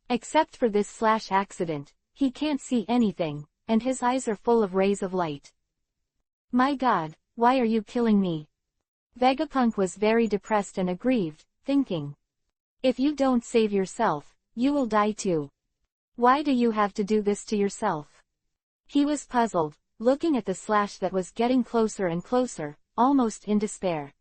Except for this slash accident, he can't see anything, and his eyes are full of rays of light. My God, why are you killing me? Vegapunk was very depressed and aggrieved, thinking. If you don't save yourself, you will die too. Why do you have to do this to yourself? He was puzzled, looking at the slash that was getting closer and closer, almost in despair.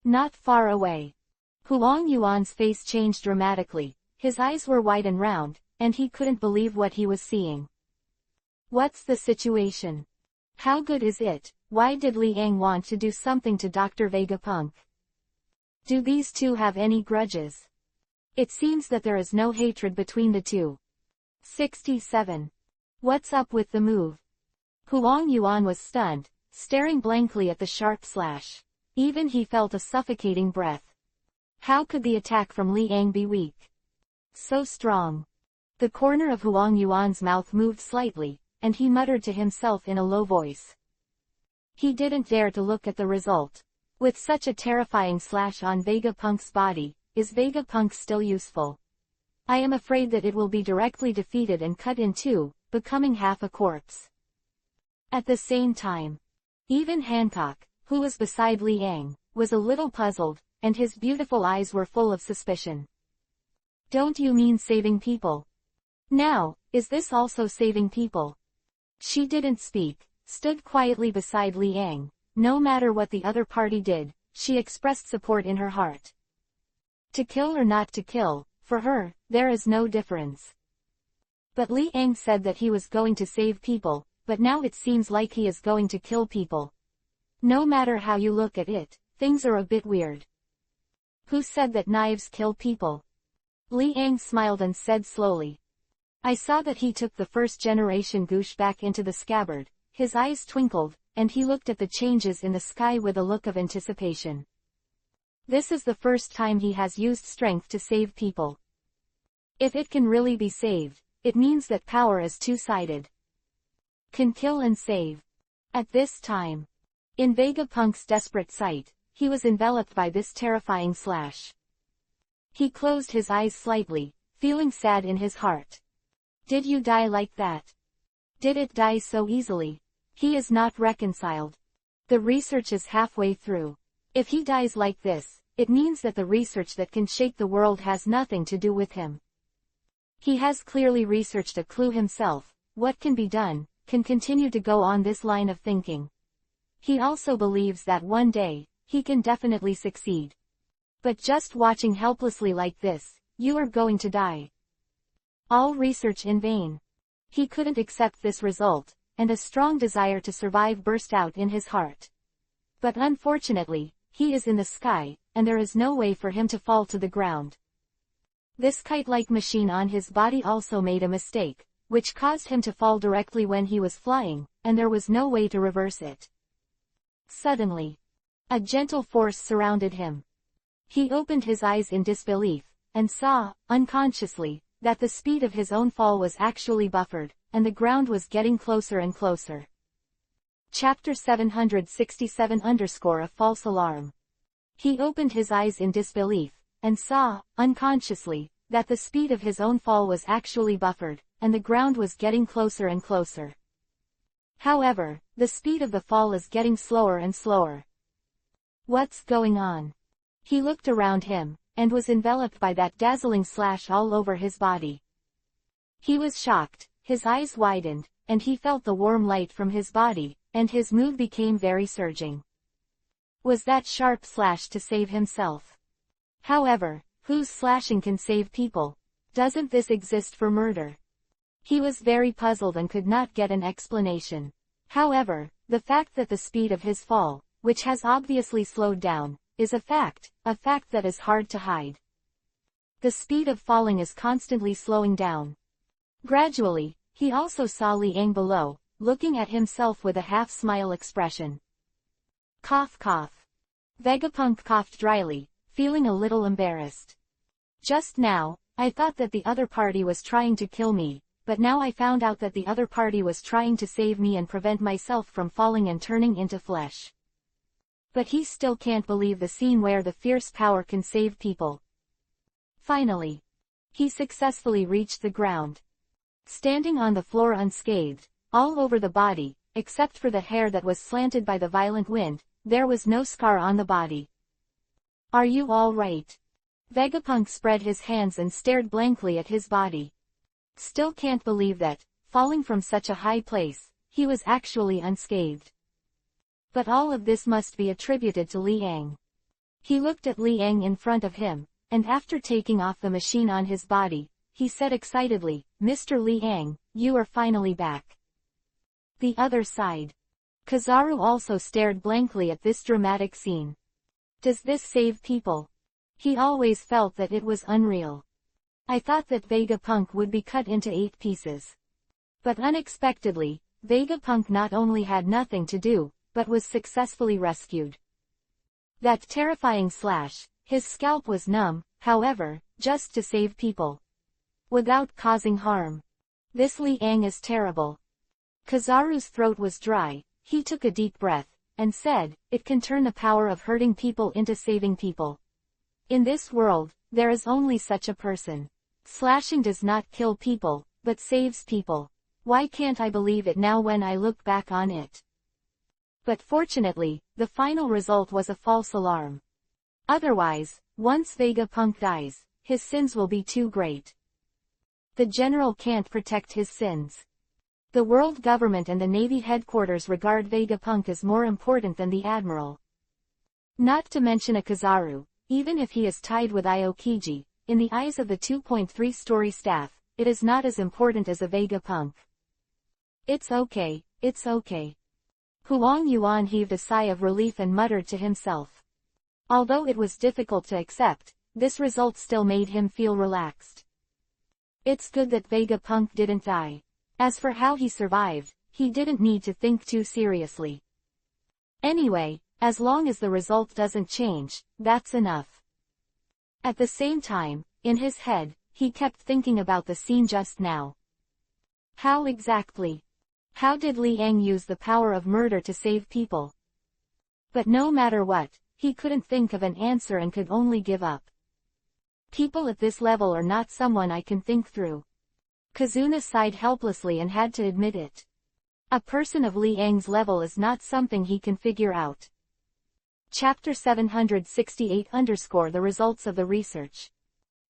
Not far away. Huang Yuan's face changed dramatically, his eyes were wide and round, and he couldn't believe what he was seeing. What's the situation? How good is it? Why did Liang want to do something to Dr. Vegapunk? Do these two have any grudges? It seems that there is no hatred between the two. 67. What's up with the move? Huang Yuan was stunned, staring blankly at the sharp slash. Even he felt a suffocating breath. How could the attack from Liang be weak? So strong. The corner of Huang Yuan's mouth moved slightly, and he muttered to himself in a low voice. He didn't dare to look at the result. With such a terrifying slash on Vegapunk's body, is Vegapunk still useful? I am afraid that it will be directly defeated and cut in two, becoming half a corpse. At the same time, even Hancock, who was beside Liang, was a little puzzled, and his beautiful eyes were full of suspicion. Don't you mean saving people? Now, is this also saving people? She didn't speak, stood quietly beside Liang. No matter what the other party did, she expressed support in her heart. To kill or not to kill, for her, there is no difference. But Liang said that he was going to save people, but now it seems like he is going to kill people. No matter how you look at it, things are a bit weird. Who said that knives kill people? Liang smiled and said slowly. I saw that he took the first-generation goosh back into the scabbard. His eyes twinkled, and he looked at the changes in the sky with a look of anticipation. This is the first time he has used strength to save people. If it can really be saved, it means that power is two-sided. Can kill and save. At this time, in Vegapunk's desperate sight, he was enveloped by this terrifying slash. He closed his eyes slightly, feeling sad in his heart. Did you die like that? Did it die so easily? He is not reconciled. The research is halfway through. If he dies like this, it means that the research that can shake the world has nothing to do with him. He has clearly researched a clue himself. What can be done, can continue to go on this line of thinking. He also believes that one day, he can definitely succeed. But just watching helplessly like this, you are going to die. All research in vain. He couldn't accept this result, and a strong desire to survive burst out in his heart. But unfortunately, he is in the sky, and there is no way for him to fall to the ground. This kite-like machine on his body also made a mistake, which caused him to fall directly when he was flying, and there was no way to reverse it. Suddenly, a gentle force surrounded him. He opened his eyes in disbelief, and saw, unconsciously, that the speed of his own fall was actually buffered, and the ground was getting closer and closer. Chapter 767 A false alarm. He opened his eyes in disbelief, and saw, unconsciously, that the speed of his own fall was actually buffered, and the ground was getting closer and closer. However, the speed of the fall is getting slower and slower. What's going on? He looked around him, and was enveloped by that dazzling slash all over his body. He was shocked, his eyes widened, and he felt the warm light from his body, and his mood became very surging. Was that sharp slash to save himself? However, whose slashing can save people? Doesn't this exist for murder? He was very puzzled and could not get an explanation. However, the fact that the speed of his fall, which has obviously slowed down, is a fact that is hard to hide. The speed of falling is constantly slowing down. Gradually, he also saw Liang below, looking at himself with a half-smile expression. Cough cough. Vegapunk coughed dryly, feeling a little embarrassed. Just now, I thought that the other party was trying to kill me, but now I found out that the other party was trying to save me and prevent myself from falling and turning into flesh. But he still can't believe the scene where the fierce power can save people. Finally, he successfully reached the ground. Standing on the floor unscathed, all over the body, except for the hair that was slanted by the violent wind, there was no scar on the body. Are you all right? Vegapunk spread his hands and stared blankly at his body. Still can't believe that, falling from such a high place, he was actually unscathed. But all of this must be attributed to Liang. He looked at Liang in front of him, and after taking off the machine on his body, he said excitedly, "Mr. Liang, you are finally back." The other side. Kizaru also stared blankly at this dramatic scene. Does this save people? He always felt that it was unreal. I thought that Vegapunk would be cut into 8 pieces. But unexpectedly, Vegapunk not only had nothing to do, but was successfully rescued. That terrifying slash, his scalp was numb, however, just to save people. Without causing harm. This Liang is terrible. Kizaru's throat was dry, he took a deep breath, and said, "It can turn the power of hurting people into saving people. In this world, there is only such a person. Slashing does not kill people, but saves people. Why can't I believe it now when I look back on it?" But fortunately, the final result was a false alarm. Otherwise, once Vegapunk dies, his sins will be too great. The general can't protect his sins. The world government and the Navy headquarters regard Vegapunk as more important than the admiral. Not to mention a Kizaru, even if he is tied with Aokiji, in the eyes of the 2.3-story staff, it is not as important as a Vegapunk. It's okay, it's okay. Huang Yuan heaved a sigh of relief and muttered to himself. Although it was difficult to accept, this result still made him feel relaxed. It's good that Vegapunk didn't die. As for how he survived, he didn't need to think too seriously. Anyway, as long as the result doesn't change, that's enough. At the same time, in his head, he kept thinking about the scene just now. How exactly? How did Liang use the power of murder to save people? But no matter what, he couldn't think of an answer and could only give up. People at this level are not someone I can think through. Kazuna sighed helplessly and had to admit it. A person of Liang's level is not something he can figure out. Chapter 768 _ The results of the research.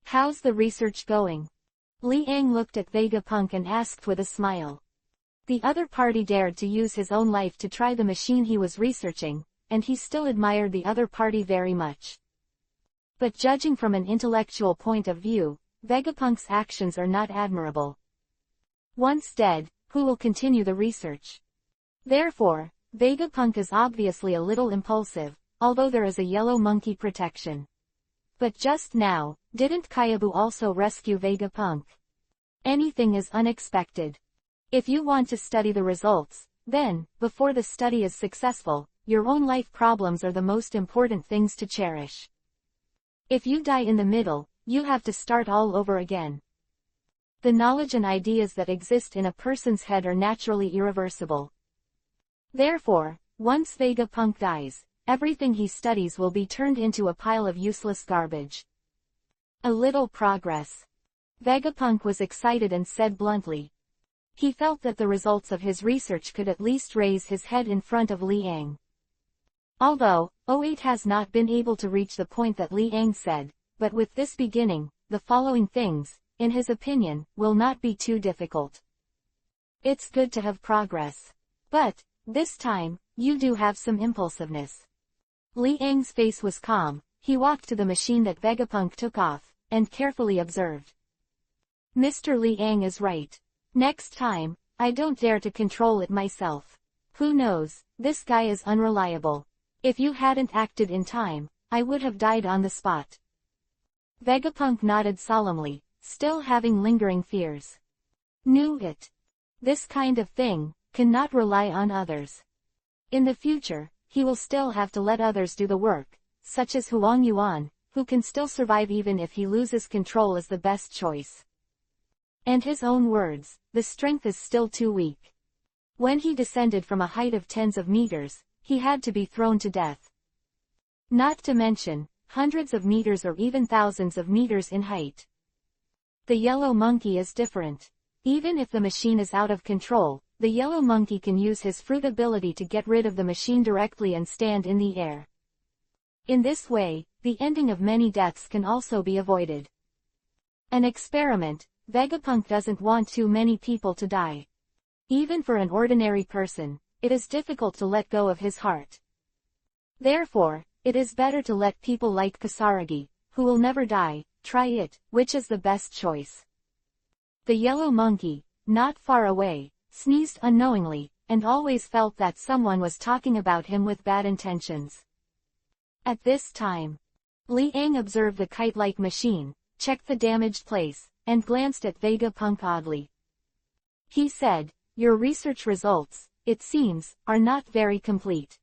How's the research going? Liang looked at Vegapunk and asked with a smile. The other party dared to use his own life to try the machine he was researching, and he still admired the other party very much. But judging from an intellectual point of view, Vegapunk's actions are not admirable. Once dead, who will continue the research? Therefore, Vegapunk is obviously a little impulsive, although there is a yellow monkey protection. But just now, didn't Kyabu also rescue Vegapunk? Anything is unexpected. If you want to study the results, then, before the study is successful, your own life problems are the most important things to cherish. If you die in the middle, you have to start all over again. The knowledge and ideas that exist in a person's head are naturally irreversible. Therefore, once Vegapunk dies, everything he studies will be turned into a pile of useless garbage. A little progress. Vegapunk was excited and said bluntly. He felt that the results of his research could at least raise his head in front of Liang. Although, 08 has not been able to reach the point that Liang said, but with this beginning, the following things, in his opinion, will not be too difficult. It's good to have progress. But, this time, you do have some impulsiveness. Liang's face was calm, he walked to the machine that Vegapunk took off, and carefully observed. Mr. Liang is right. Next time, I don't dare to control it myself. Who knows, this guy is unreliable. If you hadn't acted in time, I would have died on the spot. Vegapunk nodded solemnly, still having lingering fears. Knew it. This kind of thing, cannot rely on others. In the future, he will still have to let others do the work, such as Huang Yuan, who can still survive even if he loses control is the best choice. And his own words, the strength is still too weak. When he descended from a height of tens of meters, he had to be thrown to death. Not to mention, hundreds of meters or even thousands of meters in height. The yellow monkey is different. Even if the machine is out of control, the yellow monkey can use his fruit ability to get rid of the machine directly and stand in the air. In this way, the ending of many deaths can also be avoided. An experiment. Vegapunk doesn't want too many people to die. Even for an ordinary person, it is difficult to let go of his heart. Therefore, It is better to let people like Kasaragi, who will never die, try it, which is the best choice. The yellow monkey, not far away, sneezed unknowingly, and always felt that someone was talking about him with bad intentions. At this time, Li Ang observed the kite-like machine, checked the damaged place, and glanced at Vegapunk oddly. He said, "Your research results, it seems, are not very complete.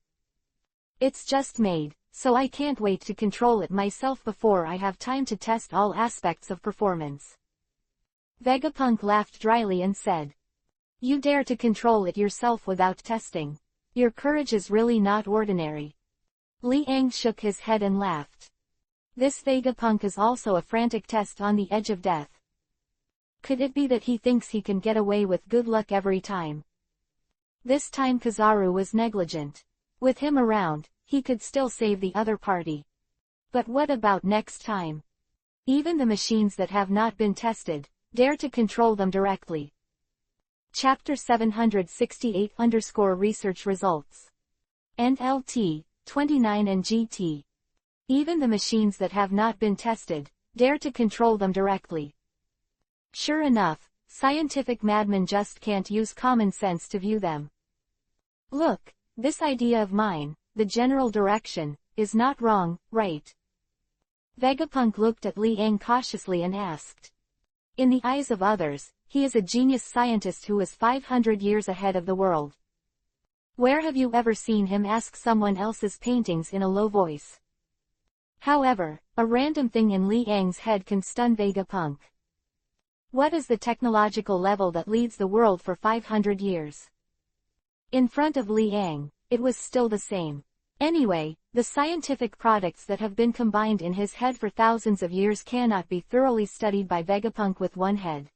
It's just made, so I can't wait to control it myself before I have time to test all aspects of performance." Vegapunk laughed dryly and said, "You dare to control it yourself without testing. Your courage is really not ordinary." Li Ang shook his head and laughed. This Vegapunk is also a frantic test on the edge of death. Could it be that he thinks he can get away with good luck every time? This time Kizaru was negligent. With him around, he could still save the other party. But what about next time? Even the machines that have not been tested dare to control them directly. Chapter 768_Research Results. NLT, 29 and GT. Even the machines that have not been tested dare to control them directly. Sure enough, scientific madmen just can't use common sense to view them. Look, this idea of mine, the general direction, is not wrong, right? Vegapunk looked at Li Ang cautiously and asked. In the eyes of others, he is a genius scientist who is 500 years ahead of the world. Where have you ever seen him ask someone else's paintings in a low voice? However, a random thing in Li Ang's head can stun Vegapunk. What is the technological level that leads the world for 500 years? In front of Li Ang, it was still the same. Anyway, the scientific products that have been combined in his head for thousands of years cannot be thoroughly studied by Vegapunk with one head.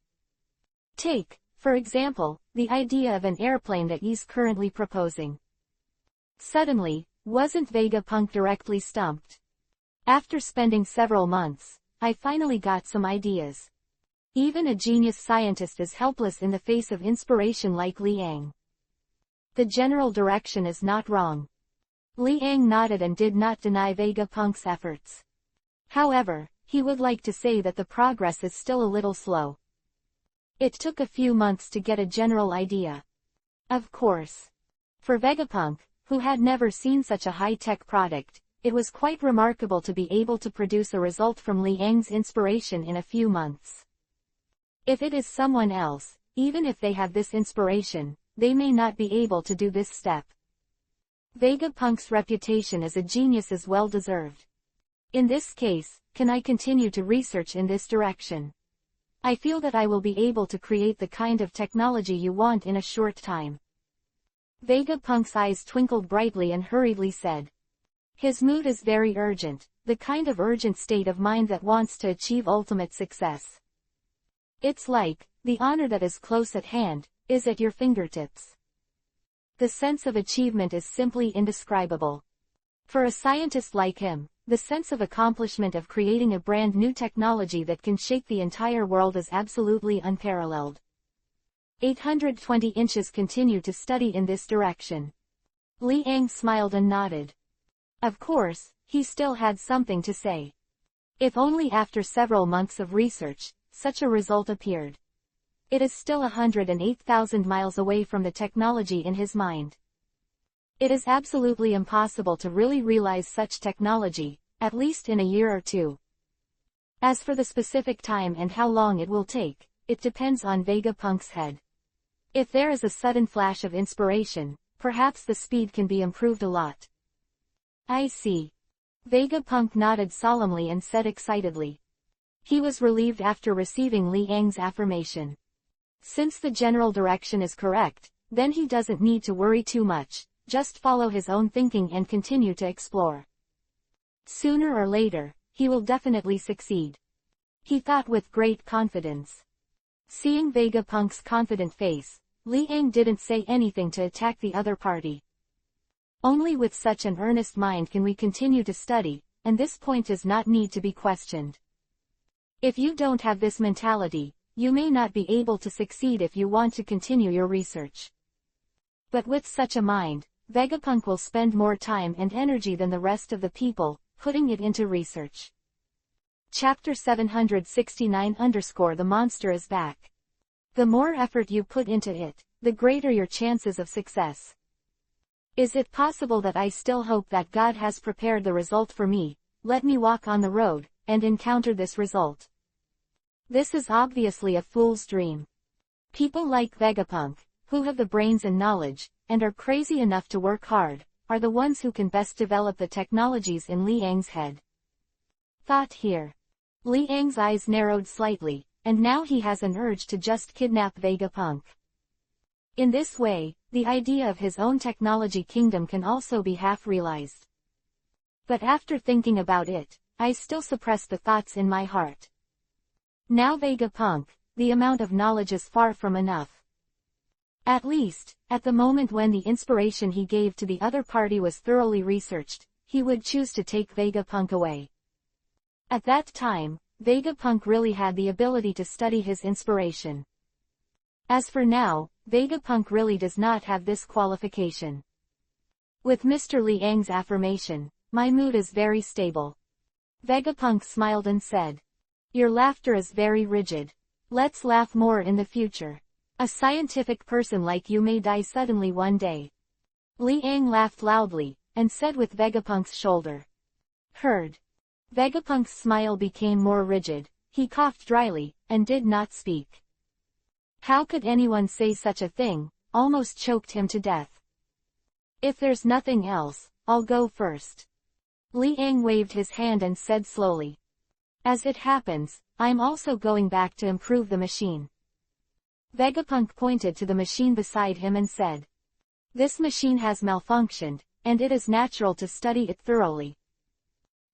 Take, for example, the idea of an airplane that he's currently proposing. Suddenly, wasn't Vegapunk directly stumped? After spending several months, I finally got some ideas. Even a genius scientist is helpless in the face of inspiration like Li Ang. The general direction is not wrong. Li Ang nodded and did not deny Vegapunk's efforts. However, he would like to say that the progress is still a little slow. It took a few months to get a general idea. Of course. For Vegapunk, who had never seen such a high-tech product, it was quite remarkable to be able to produce a result from Li Ang's inspiration in a few months. If it is someone else, even if they have this inspiration, they may not be able to do this step. Vegapunk's reputation as a genius is well deserved. In this case, can I continue to research in this direction? I feel that I will be able to create the kind of technology you want in a short time. Vegapunk's eyes twinkled brightly and hurriedly said. His mood is very urgent, the kind of urgent state of mind that wants to achieve ultimate success. It's like, the honor that is close at hand, is at your fingertips. The sense of achievement is simply indescribable. For a scientist like him, the sense of accomplishment of creating a brand new technology that can shake the entire world is absolutely unparalleled. 820 inches continue to study in this direction. Li Ang smiled and nodded. Of course, he still had something to say. If only after several months of research, such a result appeared. It is still 108,000 miles away from the technology in his mind. It is absolutely impossible to really realize such technology, at least in a year or two. As for the specific time and how long it will take, it depends on Vegapunk's head. If there is a sudden flash of inspiration, perhaps the speed can be improved a lot. I see. Vegapunk nodded solemnly and said excitedly. He was relieved after receiving Li Ang's affirmation. Since the general direction is correct, then he doesn't need to worry too much, just follow his own thinking and continue to explore. Sooner or later, he will definitely succeed. He thought with great confidence. Seeing Vegapunk's confident face, Li Ang didn't say anything to attack the other party. Only with such an earnest mind can we continue to study, and this point does not need to be questioned. If you don't have this mentality, you may not be able to succeed if you want to continue your research. But with such a mind, Vegapunk will spend more time and energy than the rest of the people, putting it into research. Chapter 769 The monster is back. The more effort you put into it, the greater your chances of success. Is it possible that I still hope that God has prepared the result for me? Let me walk on the road, and encounter this result. This is obviously a fool's dream. People like Vegapunk, who have the brains and knowledge, and are crazy enough to work hard, are the ones who can best develop the technologies in Liang's head. Thought here. Liang's eyes narrowed slightly, and now he has an urge to just kidnap Vegapunk. In this way, the idea of his own technology kingdom can also be half-realized. But after thinking about it, I still suppress the thoughts in my heart. Now Vegapunk, the amount of knowledge is far from enough. At least, at the moment when the inspiration he gave to the other party was thoroughly researched, he would choose to take Vegapunk away. At that time, Vegapunk really had the ability to study his inspiration. As for now, Vegapunk really does not have this qualification. With Mr. Liang's affirmation, my mood is very stable. Vegapunk smiled and said, "Your laughter is very rigid. Let's laugh more in the future. A scientific person like you may die suddenly one day." Liang laughed loudly, and said with Vegapunk's shoulder. "Heard." Vegapunk's smile became more rigid, he coughed dryly, and did not speak. How could anyone say such a thing? Almost choked him to death. "If there's nothing else, I'll go first." Liang waved his hand and said slowly. "As it happens, I'm also going back to improve the machine." Vegapunk pointed to the machine beside him and said, "This machine has malfunctioned, and it is natural to study it thoroughly.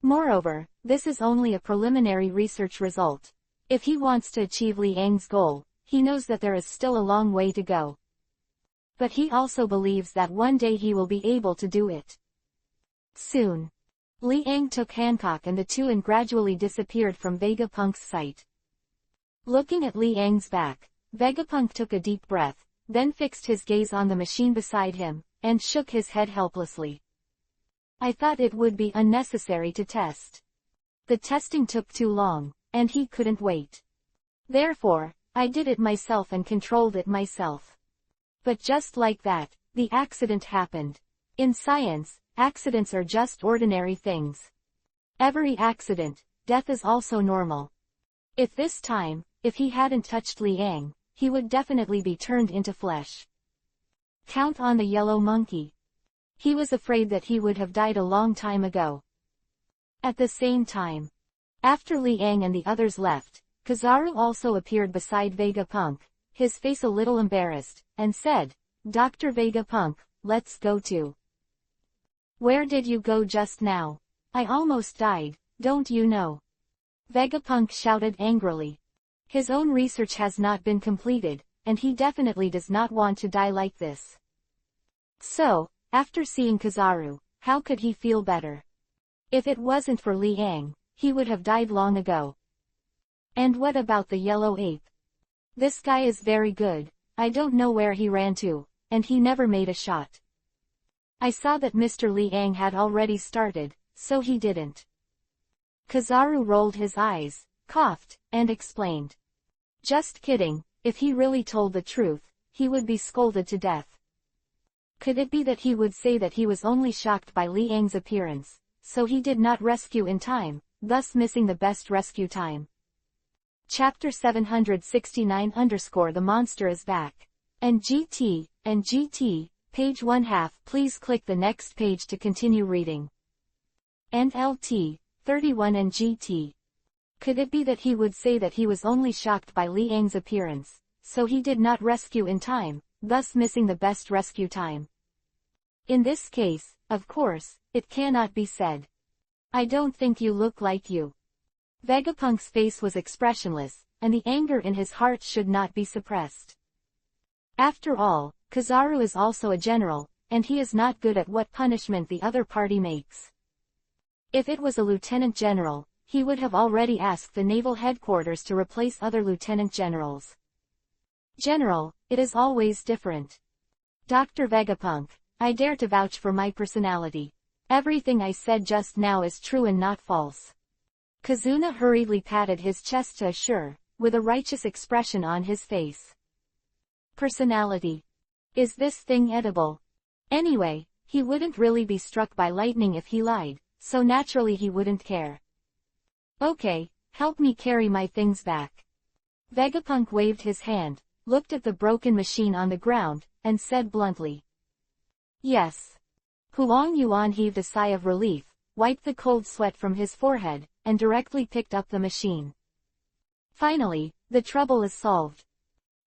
Moreover, this is only a preliminary research result. If he wants to achieve Liang's goal, he knows that there is still a long way to go. But he also believes that one day he will be able to do it. Soon." Liang took Hancock and the two and gradually disappeared from Vegapunk's sight. Looking at Liang's back, Vegapunk took a deep breath, then fixed his gaze on the machine beside him, and shook his head helplessly. "I thought it would be unnecessary to test. The testing took too long, and he couldn't wait. Therefore, I did it myself and controlled it myself." But just like that, the accident happened. In science, accidents are just ordinary things. Every accident, death is also normal. If this time, if he hadn't touched Liang, he would definitely be turned into flesh. Count on the yellow monkey. He was afraid that he would have died a long time ago. At the same time, after Liang and the others left, Kizaru also appeared beside Vegapunk, his face a little embarrassed, and said, "Dr. Vegapunk, let's go too." "Where did you go just now? I almost died, don't you know?" Vegapunk shouted angrily. His own research has not been completed, and he definitely does not want to die like this. So, after seeing Kizaru, how could he feel better? If it wasn't for Liang, he would have died long ago. And what about the yellow ape? This guy is very good, I don't know where he ran to, and he never made a shot. I saw that Mr. Liang had already started, so he didn't. Kizaru rolled his eyes, coughed, and explained. Just kidding, if he really told the truth, he would be scolded to death. Could it be that he would say that he was only shocked by Liang's appearance, so he did not rescue in time, thus missing the best rescue time? Chapter 769 The monster is back. And GT, page 1/2. Please click the next page to continue reading. And LT, 31 and GT. Could it be that he would say that he was only shocked by Liang's appearance, so he did not rescue in time, thus missing the best rescue time? In this case, of course, it cannot be said. I don't think you look like you. Vegapunk's face was expressionless, and the anger in his heart should not be suppressed. After all, Kizaru is also a general, and he is not good at what punishment the other party makes. If it was a lieutenant general, he would have already asked the naval headquarters to replace other lieutenant generals. General, it is always different. Dr. Vegapunk, I dare to vouch for my personality. Everything I said just now is true and not false. Kazuna hurriedly patted his chest to assure, with a righteous expression on his face. Personality. Is this thing edible? Anyway, he wouldn't really be struck by lightning if he lied, so naturally he wouldn't care. Okay, help me carry my things back. Vegapunk waved his hand, looked at the broken machine on the ground, and said bluntly. Yes. Huang Yuan heaved a sigh of relief, wiped the cold sweat from his forehead, and directly picked up the machine. Finally, the trouble is solved.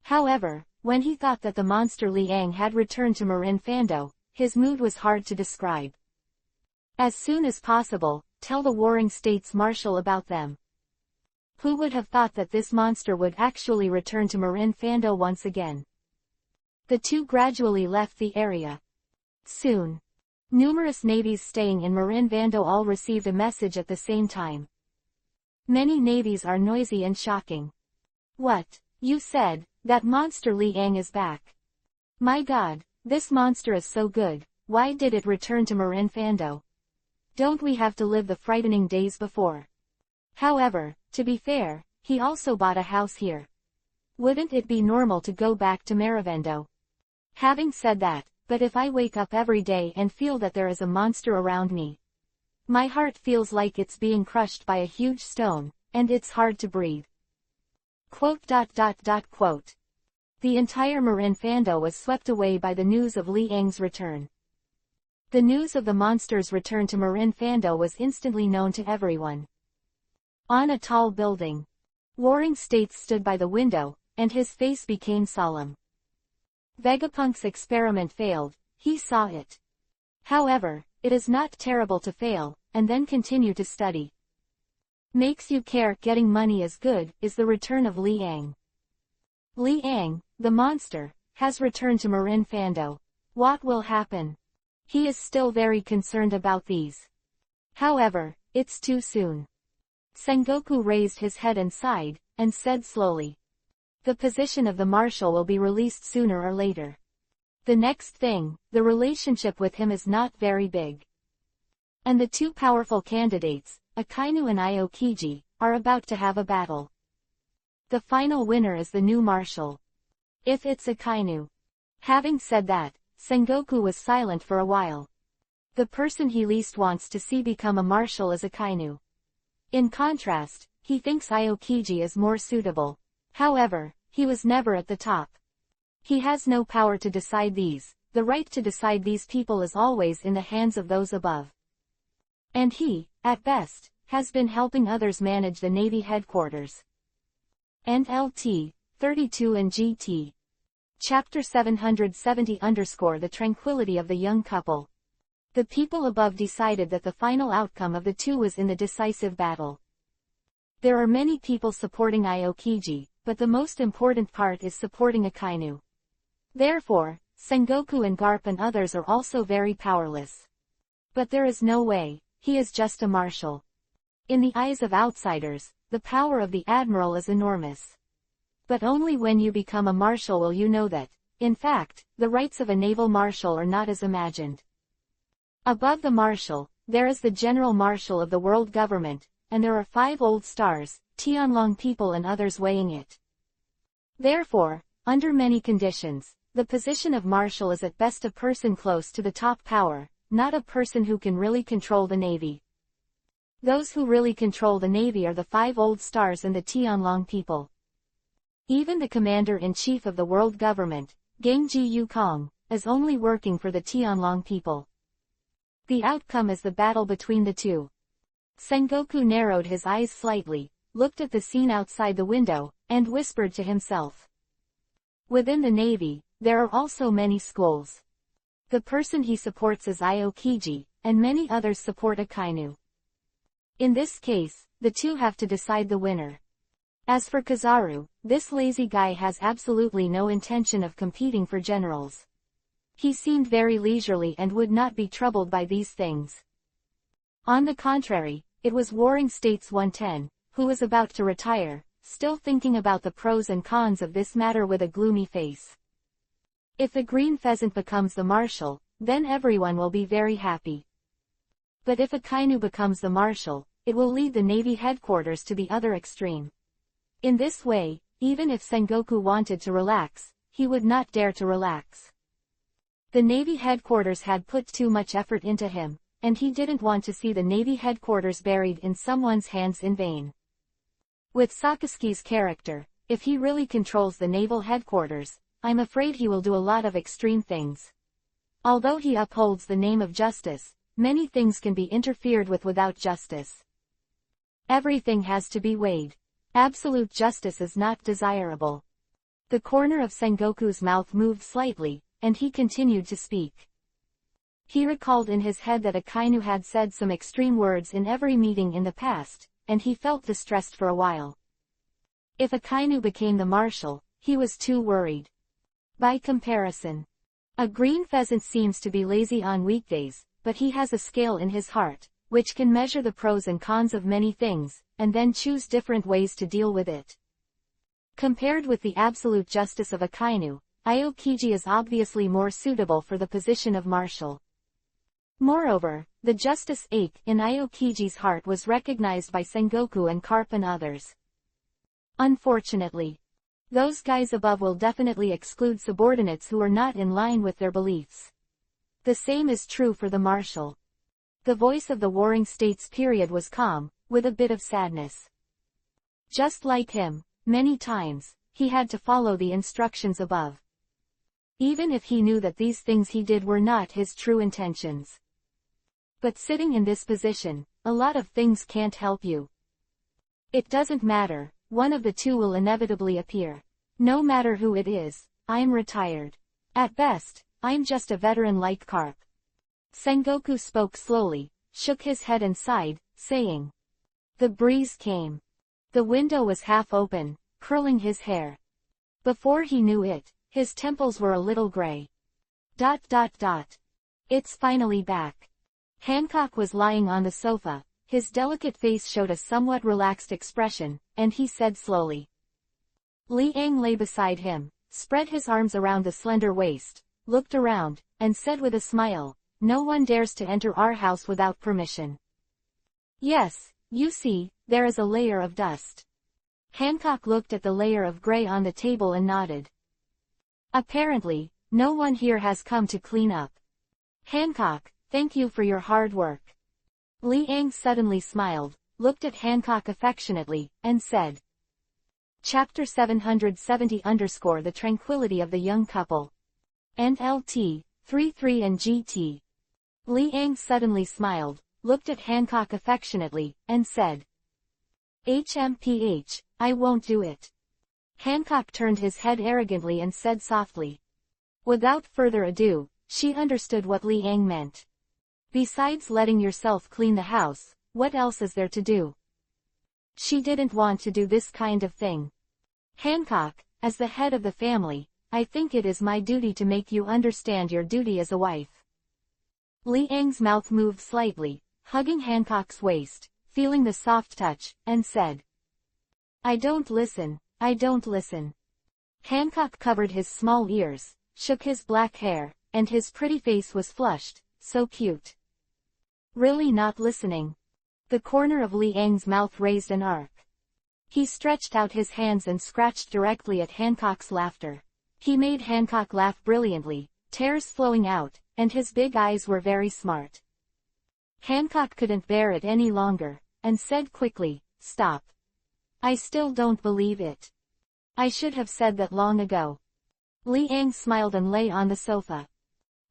However, when he thought that the monster Liang had returned to Marin Fando, his mood was hard to describe. As soon as possible, tell the Warring States Marshal about them. Who would have thought that this monster would actually return to Marin Fando once again? The two gradually left the area. Soon, numerous navies staying in Marin Fando all received a message at the same time. Many navies are noisy and shocking. What? You said, that monster Liang is back. My god, this monster is so good, why did it return to Marin Fando? Don't we have to live the frightening days before? However, to be fair, he also bought a house here. Wouldn't it be normal to go back to Maravendo? Having said that, but if I wake up every day and feel that there is a monster around me, my heart feels like it's being crushed by a huge stone, and it's hard to breathe. Quote. The entire Marin Fando was swept away by the news of Liang's return. The news of the monster's return to Marin Fando was instantly known to everyone. On a tall building, Warring States stood by the window, and his face became solemn. Vegapunk's experiment failed, he saw it. However, it is not terrible to fail, and then continue to study. Makes you care. Getting money is good, is the return of Liang. Liang, the monster, has returned to Marin Fando. What will happen? He is still very concerned about these. However, it's too soon. Sengoku raised his head and sighed, and said slowly. The position of the marshal will be released sooner or later. The next thing, the relationship with him is not very big. And the two powerful candidates, Akainu and Aokiji, are about to have a battle. The final winner is the new marshal. If it's Akainu. Having said that, Sengoku was silent for a while. The person he least wants to see become a marshal is Akainu. In contrast, he thinks Aokiji is more suitable. However, he was never at the top. He has no power to decide these. The right to decide these people is always in the hands of those above. And he, at best, has been helping others manage the Navy headquarters. NLT, 32 and GT. Chapter 770 _ The tranquility of the young couple. The people above decided that the final outcome of the two was in the decisive battle. There are many people supporting Aokiji, but the most important part is supporting Akainu. Therefore, Sengoku and Garp and others are also very powerless. But there is no way, he is just a marshal. In the eyes of outsiders, the power of the admiral is enormous. But only when you become a marshal will you know that, in fact, the rights of a naval marshal are not as imagined. Above the marshal, there is the general marshal of the world government, and there are 5 old stars, Tianlong people and others weighing it. Therefore, under many conditions, the position of marshal is at best a person close to the top power, not a person who can really control the navy. Those who really control the navy are the 5 old stars and the Tianlong people. Even the commander-in-chief of the world government, Gangji Yukong, is only working for the Tianlong people. The outcome is the battle between the two. Sengoku narrowed his eyes slightly, looked at the scene outside the window, and whispered to himself. Within the navy, there are also many schools. The person he supports is Aokiji, and many others support Akainu. In this case, the two have to decide the winner. As for Kizaru, this lazy guy has absolutely no intention of competing for generals. He seemed very leisurely and would not be troubled by these things. On the contrary, it was Warring States 110, who was about to retire, still thinking about the pros and cons of this matter with a gloomy face. If the green pheasant becomes the marshal, then everyone will be very happy. But if Akainu becomes the marshal, it will lead the Navy headquarters to the other extreme. In this way, even if Sengoku wanted to relax, he would not dare to relax. The Navy headquarters had put too much effort into him, and he didn't want to see the Navy headquarters buried in someone's hands in vain. With Sakisuke's character, if he really controls the naval headquarters, I'm afraid he will do a lot of extreme things. Although he upholds the name of justice, many things can be interfered with without justice. Everything has to be weighed. Absolute justice is not desirable. The corner of Sengoku's mouth moved slightly, and he continued to speak. He recalled in his head that Akainu had said some extreme words in every meeting in the past, and he felt distressed for a while. If Akainu became the marshal, he was too worried. By comparison, a green pheasant seems to be lazy on weekdays, but he has a scale in his heart, which can measure the pros and cons of many things, and then choose different ways to deal with it. Compared with the absolute justice of Akainu, Aokiji is obviously more suitable for the position of marshal. Moreover, the justice ache in Aokiji's heart was recognized by Sengoku and Carp and others. Unfortunately, those guys above will definitely exclude subordinates who are not in line with their beliefs. The same is true for the marshal. The voice of the Warring States period was calm, with a bit of sadness. Just like him, many times, he had to follow the instructions above. Even if he knew that these things he did were not his true intentions. But sitting in this position, a lot of things can't help you. It doesn't matter, one of the two will inevitably appear. No matter who it is, I'm retired. At best, I'm just a veteran like Carp. Sengoku spoke slowly, shook his head and sighed, saying. The breeze came. The window was half open, curling his hair. Before he knew it, his temples were a little gray. ... It's finally back. Hancock was lying on the sofa, his delicate face showed a somewhat relaxed expression, and he said slowly. Liang lay beside him, spread his arms around the slender waist, looked around, and said with a smile, no one dares to enter our house without permission. Yes, you see, there is a layer of dust. Hancock looked at the layer of gray on the table and nodded. Apparently, no one here has come to clean up. Hancock, thank you for your hard work. Liang suddenly smiled, looked at Hancock affectionately, and said. Chapter 770 _ The Tranquility of the Young Couple. NLT, 33 and GT. Liang suddenly smiled, looked at Hancock affectionately, and said. HMPH, I won't do it. Hancock turned his head arrogantly and said softly. Without further ado, she understood what Liang meant. Besides letting yourself clean the house, what else is there to do? She didn't want to do this kind of thing. Hancock, as the head of the family, I think it is my duty to make you understand your duty as a wife. Liang's mouth moved slightly, hugging Hancock's waist, feeling the soft touch, and said. I don't listen. Hancock covered his small ears, shook his black hair, and his pretty face was flushed, so cute. Really not listening? The corner of Liang's mouth raised an arc. He stretched out his hands and scratched directly at Hancock's laughter. He made Hancock laugh brilliantly, tears flowing out, and his big eyes were very smart. Hancock couldn't bear it any longer, and said quickly, Stop. I still don't believe it. I should have said that long ago. Liang smiled and lay on the sofa.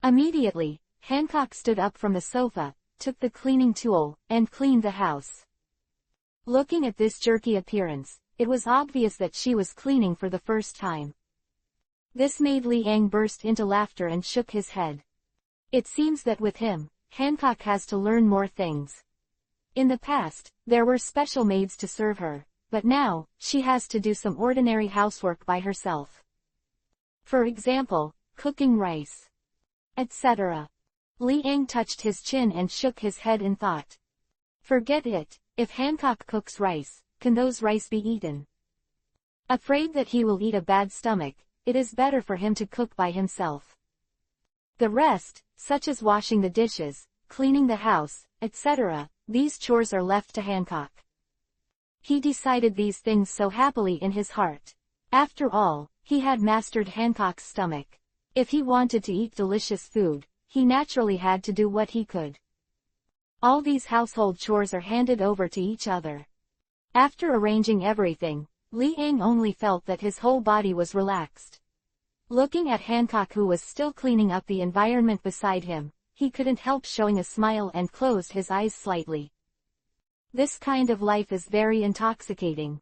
Immediately, Hancock stood up from the sofa, took the cleaning tool, and cleaned the house. Looking at this jerky appearance, it was obvious that she was cleaning for the first time. This made Liang burst into laughter and shook his head. It seems that with him, Hancock has to learn more things. In the past, there were special maids to serve her, but now, she has to do some ordinary housework by herself. For example, cooking rice, etc. Liang touched his chin and shook his head in thought. Forget it, if Hancock cooks rice, can those rice be eaten? Afraid that he will eat a bad stomach, it is better for him to cook by himself. The rest, such as washing the dishes, cleaning the house, etc., these chores are left to Hancock. He decided these things so happily in his heart. After all, he had mastered Hancock's stomach. If he wanted to eat delicious food, he naturally had to do what he could. All these household chores are handed over to each other. After arranging everything, Li Ang only felt that his whole body was relaxed. Looking at Hancock, who was still cleaning up the environment beside him, he couldn't help showing a smile and closed his eyes slightly. This kind of life is very intoxicating.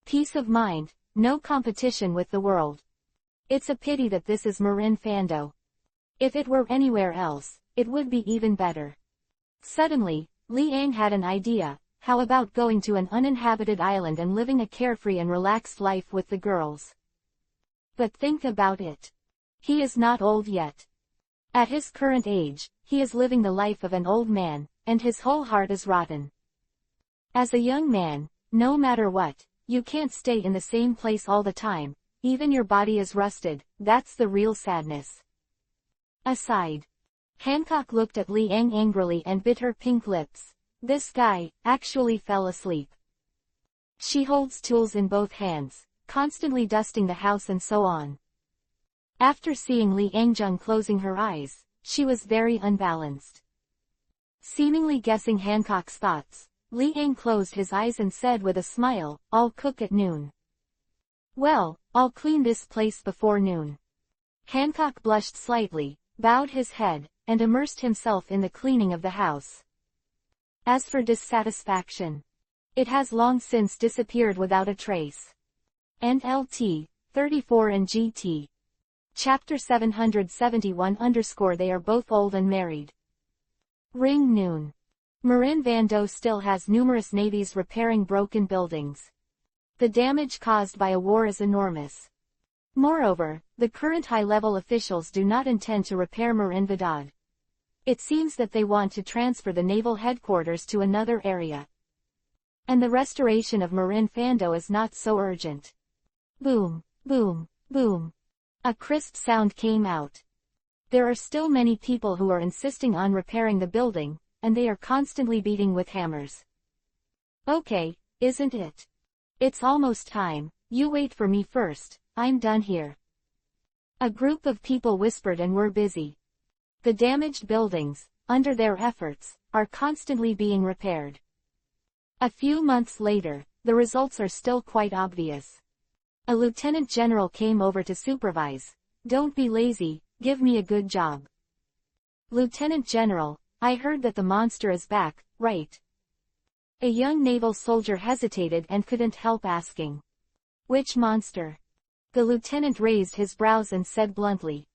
Peace of mind, no competition with the world. It's a pity that this is Marin Fando. If it were anywhere else, it would be even better. Suddenly, Li Ang had an idea. How about going to an uninhabited island and living a carefree and relaxed life with the girls? But think about it. He is not old yet. At his current age, he is living the life of an old man, and his whole heart is rotten. As a young man, no matter what, you can't stay in the same place all the time, even your body is rusted, that's the real sadness. Aside. Hancock looked at Li Ang angrily and bit her pink lips. This guy, actually fell asleep. She holds tools in both hands, constantly dusting the house and so on. After seeing Li Angjung closing her eyes, she was very unbalanced. Seemingly guessing Hancock's thoughts, Li Ang closed his eyes and said with a smile, "I'll cook at noon." "Well, I'll clean this place before noon." Hancock blushed slightly, bowed his head, and immersed himself in the cleaning of the house. As for dissatisfaction, it has long since disappeared without a trace. NLT, 34 and GT. Chapter 771 _ they are both old and married. Ring noon. Marin Vando still has numerous navies repairing broken buildings. The damage caused by a war is enormous. Moreover, the current high-level officials do not intend to repair Marin Vidad. It seems that they want to transfer the naval headquarters to another area. And the restoration of Marin Fando is not so urgent. Boom, boom, boom. A crisp sound came out. There are still many people who are insisting on repairing the building, and they are constantly beating with hammers. Okay, isn't it? It's almost time, you wait for me first, I'm done here. A group of people whispered and were busy. The damaged buildings, under their efforts, are constantly being repaired. A few months later, the results are still quite obvious. A lieutenant general came over to supervise. "Don't be lazy, give me a good job." "Lieutenant General, I heard that the monster is back, right?" A young naval soldier hesitated and couldn't help asking. "Which monster?" The lieutenant raised his brows and said bluntly.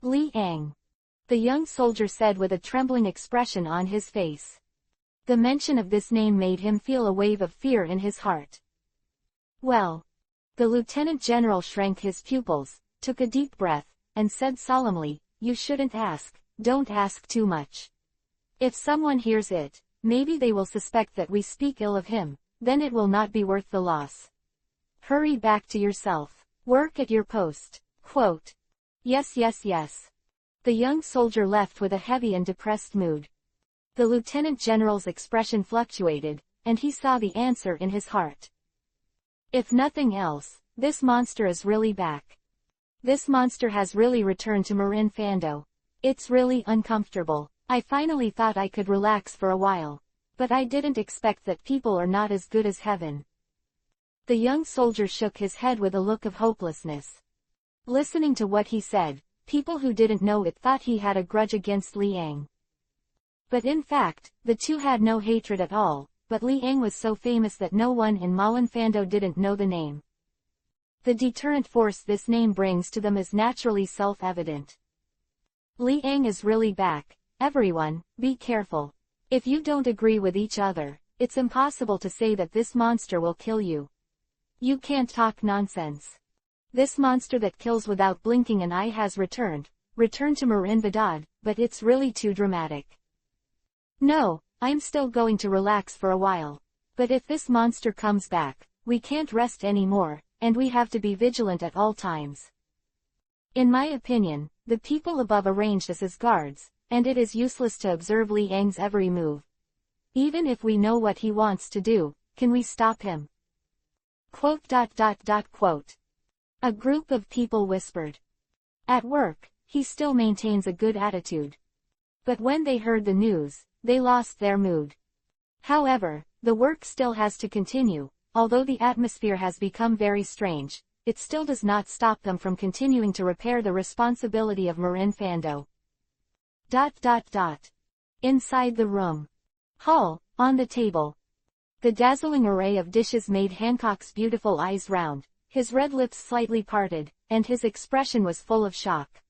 "Li Ang." The young soldier said with a trembling expression on his face. The mention of this name made him feel a wave of fear in his heart. "Well." The lieutenant general shrank his pupils, took a deep breath, and said solemnly, "You shouldn't ask, don't ask too much. If someone hears it, maybe they will suspect that we speak ill of him, then it will not be worth the loss. Hurry back to yourself. Work at your post." Quote. "Yes, yes, yes." The young soldier left with a heavy and depressed mood. The lieutenant general's expression fluctuated, and he saw the answer in his heart. If nothing else, this monster is really back. This monster has really returned to Marin Fando. It's really uncomfortable. I finally thought I could relax for a while. But I didn't expect that people are not as good as heaven. The young soldier shook his head with a look of hopelessness. Listening to what he said, people who didn't know it thought he had a grudge against Li Ang. But in fact, the two had no hatred at all, but Li Ang was so famous that no one in Marin Fando didn't know the name. The deterrent force this name brings to them is naturally self-evident. Li Ang is really back. Everyone, be careful. If you don't agree with each other, it's impossible to say that this monster will kill you. You can't talk nonsense. This monster that kills without blinking an eye has returned to Marin Vidad, but it's really too dramatic. No, I'm still going to relax for a while. But if this monster comes back, we can't rest anymore, and we have to be vigilant at all times. In my opinion, The people above arranged us as guards, and it is useless to observe Li Yang's every move. Even if we know what he wants to do, can we stop him? Quote. A group of people whispered. At work, he still maintains a good attitude. But when they heard the news, they lost their mood. However, the work still has to continue. Although the atmosphere has become very strange, it still does not stop them from continuing to repair the responsibility of Marin Fando. Inside the room. Hall, on the table. The dazzling array of dishes made Hancock's beautiful eyes round, his red lips slightly parted, and his expression was full of shock.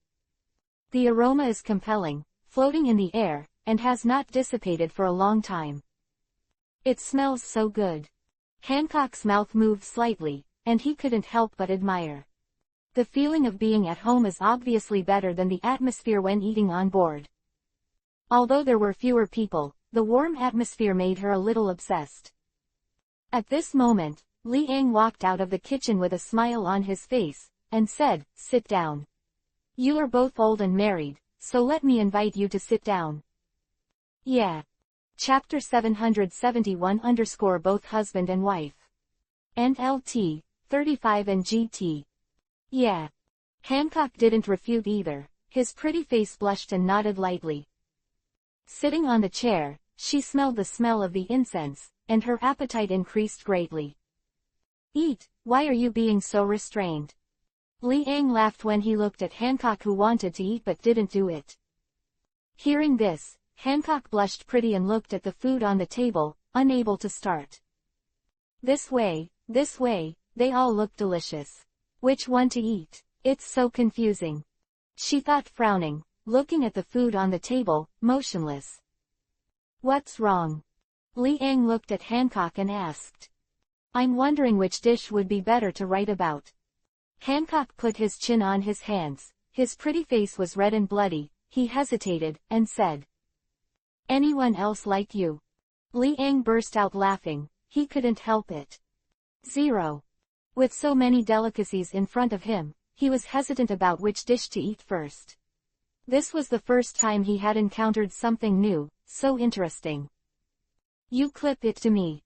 The aroma is compelling, floating in the air, and has not dissipated for a long time. It smells so good. Hancock's mouth moved slightly, and he couldn't help but admire. The feeling of being at home is obviously better than the atmosphere when eating on board. Although there were fewer people, the warm atmosphere made her a little obsessed. At this moment, Li Yang walked out of the kitchen with a smile on his face, and said, "Sit down. You are both old and married, so let me invite you to sit down." Yeah. Chapter 771 both husband and wife. And LT, 35 and GT. Yeah. Hancock didn't refute either, his pretty face blushed and nodded lightly. Sitting on the chair, she smelled the smell of the incense, and her appetite increased greatly. "Eat, why are you being so restrained?" Li Yang laughed when he looked at Hancock, who wanted to eat but didn't do it. Hearing this, Hancock blushed pretty and looked at the food on the table, unable to start. This way, they all look delicious. Which one to eat? It's so confusing. She thought, frowning, looking at the food on the table, motionless. What's wrong? Li Yang looked at Hancock and asked. I'm wondering which dish would be better to write about. Hancock put his chin on his hands, his pretty face was red and bloody, he hesitated, and said. Anyone else like you? Li Yang burst out laughing, he couldn't help it. 0. With so many delicacies in front of him, he was hesitant about which dish to eat first. This was the first time he had encountered something new, so interesting. You clip it to me.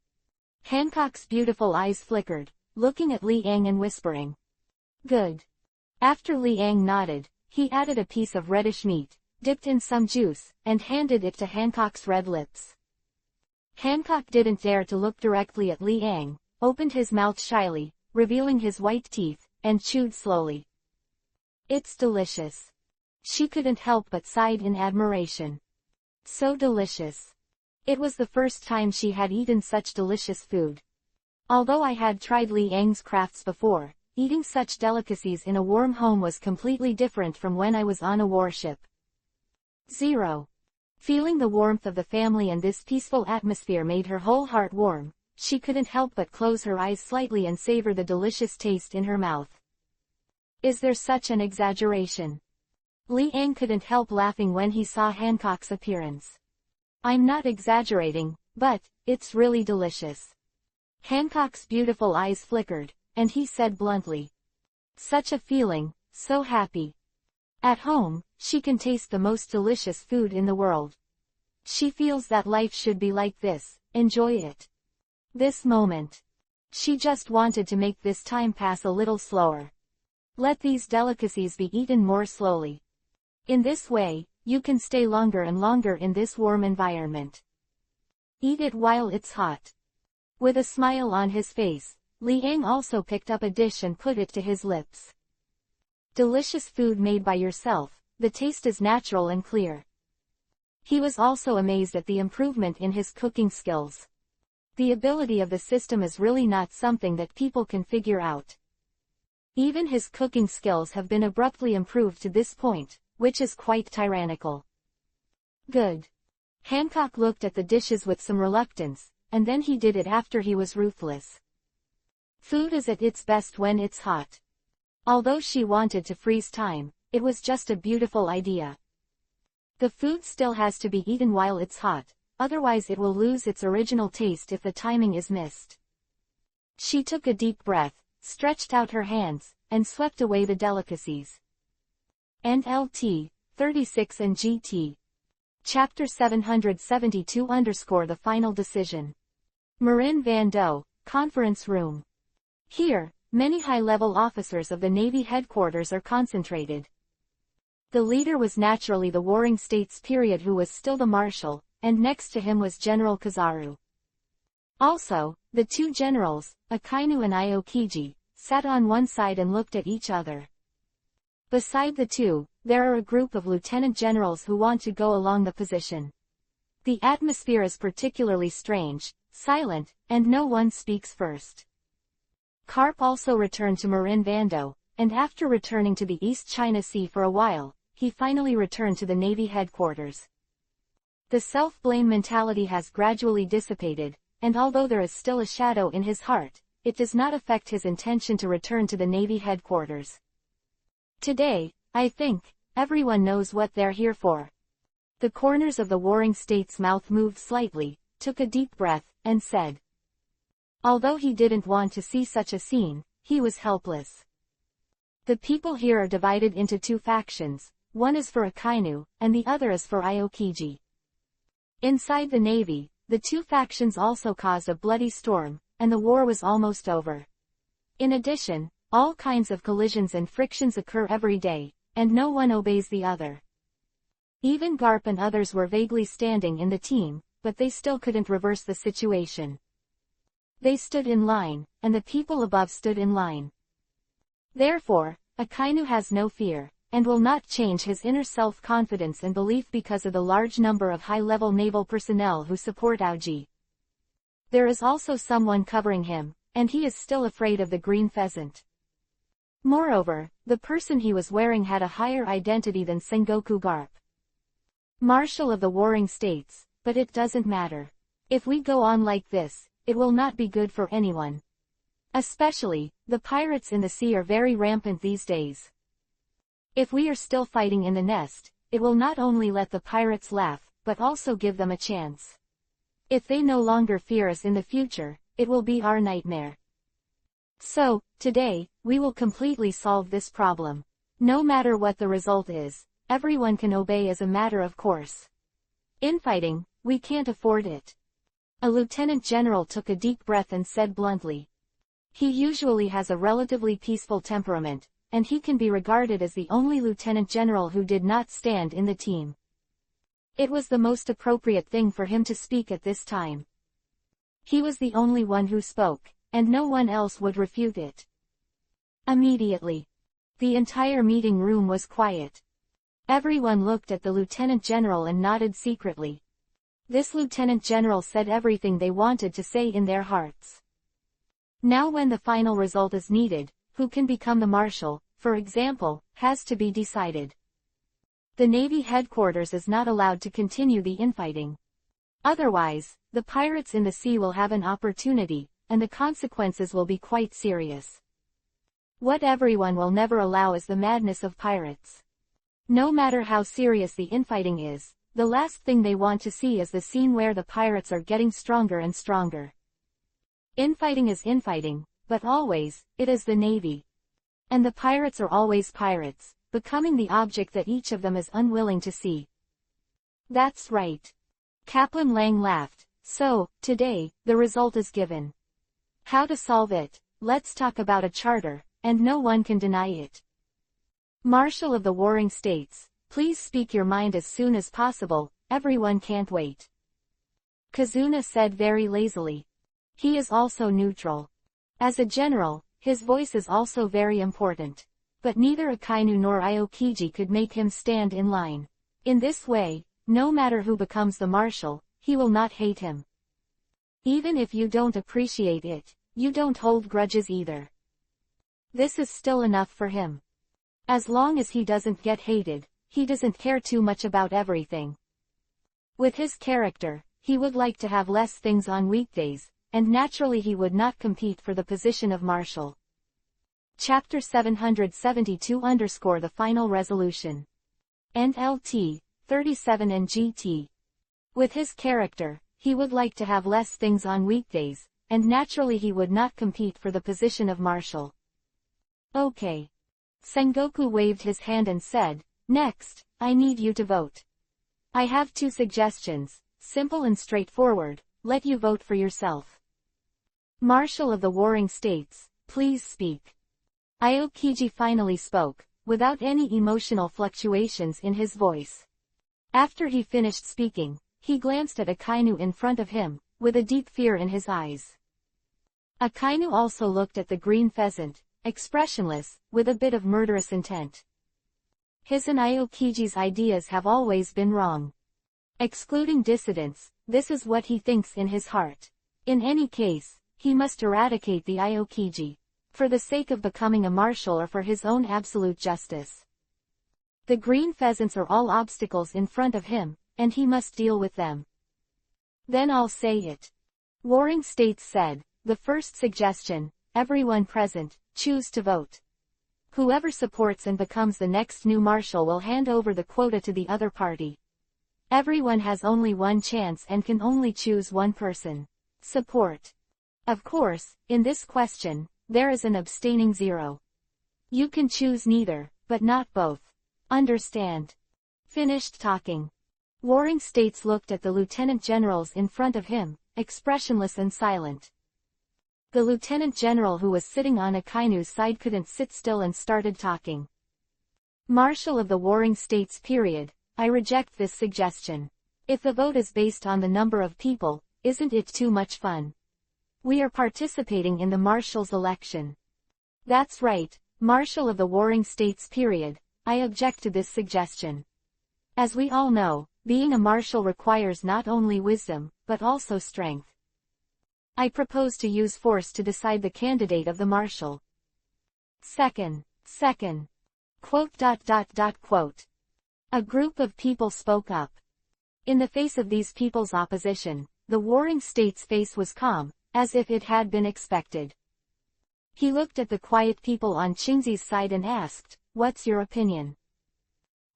Hancock's beautiful eyes flickered, looking at Li Yang and whispering. Good. After Li Yang nodded, he added a piece of reddish meat, dipped in some juice, and handed it to Hancock's red lips. Hancock didn't dare to look directly at Li Yang, opened his mouth shyly, revealing his white teeth, and chewed slowly. It's delicious. She couldn't help but sighed in admiration. So delicious. It was the first time she had eaten such delicious food. Although I had tried Li Yang's crafts before, eating such delicacies in a warm home was completely different from when I was on a warship. 0. Feeling the warmth of the family and this peaceful atmosphere made her whole heart warm, she couldn't help but close her eyes slightly and savor the delicious taste in her mouth. Is there such an exaggeration? Li Yang couldn't help laughing when he saw Hancock's appearance. I'm not exaggerating, but, it's really delicious. Hancock's beautiful eyes flickered, and he said bluntly. Such a feeling, so happy. At home, she can taste the most delicious food in the world. She feels that life should be like this, enjoy it. This moment. She just wanted to make this time pass a little slower. Let these delicacies be eaten more slowly. In this way, you can stay longer and longer in this warm environment. Eat it while it's hot. With a smile on his face, Li Yang also picked up a dish and put it to his lips. Delicious food made by yourself, the taste is natural and clear. He was also amazed at the improvement in his cooking skills. The ability of the system is really not something that people can figure out. Even his cooking skills have been abruptly improved to this point, which is quite tyrannical. Good. Hancock looked at the dishes with some reluctance, and then he did it after he was ruthless. Food is at its best when it's hot. Although she wanted to freeze time, it was just a beautiful idea. The food still has to be eaten while it's hot, otherwise it will lose its original taste if the timing is missed. She took a deep breath, stretched out her hands, and swept away the delicacies. and LT, 36 and GT. Chapter 772 _ The Final Decision. Marin Van Doe, Conference Room. Here, many high-level officers of the Navy headquarters are concentrated. The leader was naturally the Warring States period, who was still the Marshal, and next to him was General Kizaru. Also, the two generals, Akainu and Aokiji, sat on one side and looked at each other. Beside the two, there are a group of lieutenant generals who want to go along the position. The atmosphere is particularly strange, silent, and no one speaks first. Karp also returned to Marin Van Doe, and after returning to the East China Sea for a while, he finally returned to the Navy headquarters. The self-blame mentality has gradually dissipated, and although there is still a shadow in his heart, it does not affect his intention to return to the Navy headquarters. Today, I think, everyone knows what they're here for. The corners of the Warring States' mouth moved slightly, took a deep breath, and said. Although he didn't want to see such a scene, he was helpless. The people here are divided into two factions, one is for Akainu, and the other is for Aokiji. Inside the Navy, the two factions also caused a bloody storm, and the war was almost over. In addition, all kinds of collisions and frictions occur every day, and no one obeys the other. Even Garp and others were vaguely standing in the team, but they still couldn't reverse the situation. They stood in line, and the people above stood in line. Therefore, Akainu has no fear, and will not change his inner self-confidence and belief because of the large number of high-level naval personnel who support Aoji. There is also someone covering him, and he is still afraid of the green pheasant. Moreover, the person he was wearing had a higher identity than Sengoku Garp. Marshal of the Warring States, but it doesn't matter. If we go on like this, it will not be good for anyone. Especially, the pirates in the sea are very rampant these days. If we are still fighting in the nest, it will not only let the pirates laugh, but also give them a chance. If they no longer fear us in the future, it will be our nightmare. So, today, we will completely solve this problem. No matter what the result is, everyone can obey as a matter of course. Infighting, we can't afford it. A lieutenant general took a deep breath and said bluntly. He usually has a relatively peaceful temperament, and he can be regarded as the only lieutenant general who did not stand in the team. It was the most appropriate thing for him to speak at this time. He was the only one who spoke, and no one else would refute it. Immediately, the entire meeting room was quiet. Everyone looked at the lieutenant general and nodded secretly. This lieutenant general said everything they wanted to say in their hearts. Now when the final result is needed, who can become the marshal, for example, has to be decided. The Navy headquarters is not allowed to continue the infighting. Otherwise, the pirates in the sea will have an opportunity, and the consequences will be quite serious. What everyone will never allow is the madness of pirates. No matter how serious the infighting is, the last thing they want to see is the scene where the pirates are getting stronger and stronger. Infighting is infighting, but always, it is the Navy. And the pirates are always pirates, becoming the object that each of them is unwilling to see. That's right. Kaplan Lang laughed. So, today, the result is given. How to solve it? Let's talk about a charter, and no one can deny it. Marshal of the Warring States, please speak your mind as soon as possible, everyone can't wait. Kazuna said very lazily. He is also neutral. As a general, his voice is also very important. But neither Akainu nor Aokiji could make him stand in line. In this way, no matter who becomes the marshal, he will not hate him. Even if you don't appreciate it, you don't hold grudges either. This is still enough for him. As long as he doesn't get hated, he doesn't care too much about everything. With his character, he would like to have less things on weekdays, and naturally he would not compete for the position of marshal. Chapter 772 _ The Final Resolution. And LT, 37 and GT. With his character, he would like to have less things on weekdays, and naturally he would not compete for the position of marshal. Okay. Sengoku waved his hand and said, Next, I need you to vote. I have 2 suggestions, simple and straightforward, let you vote for yourself. Marshal of the Warring States, please speak. Aokiji finally spoke, without any emotional fluctuations in his voice. After he finished speaking, he glanced at Akainu in front of him, with a deep fear in his eyes. Akainu also looked at the green pheasant, expressionless, with a bit of murderous intent. His and Aokiji's ideas have always been wrong. Excluding dissidents, this is what he thinks in his heart. In any case, he must eradicate the Aokiji, for the sake of becoming a marshal or for his own absolute justice. The green pheasants are all obstacles in front of him, and he must deal with them. Then I'll say it. Warring States said, the first suggestion, everyone present, choose to vote. Whoever supports and becomes the next new marshal will hand over the quota to the other party. Everyone has only one chance and can only choose one person. Support. Of course, in this question, there is an abstaining 0. You can choose neither, but not both. Understand? Finished talking. Warring States looked at the lieutenant generals in front of him, expressionless and silent. The lieutenant general who was sitting on Akainu's side couldn't sit still and started talking. Marshal of the Warring States period, I reject this suggestion. If the vote is based on the number of people, isn't it too much fun? We are participating in the marshal's election. That's right, Marshal of the Warring States period, I object to this suggestion. As we all know, being a marshal requires not only wisdom, but also strength. I propose to use force to decide the candidate of the marshal. Second. Quote. A group of people spoke up. In the face of these people's opposition, the Warring States' face was calm, as if it had been expected. He looked at the quiet people on Qingzi's side and asked, what's your opinion?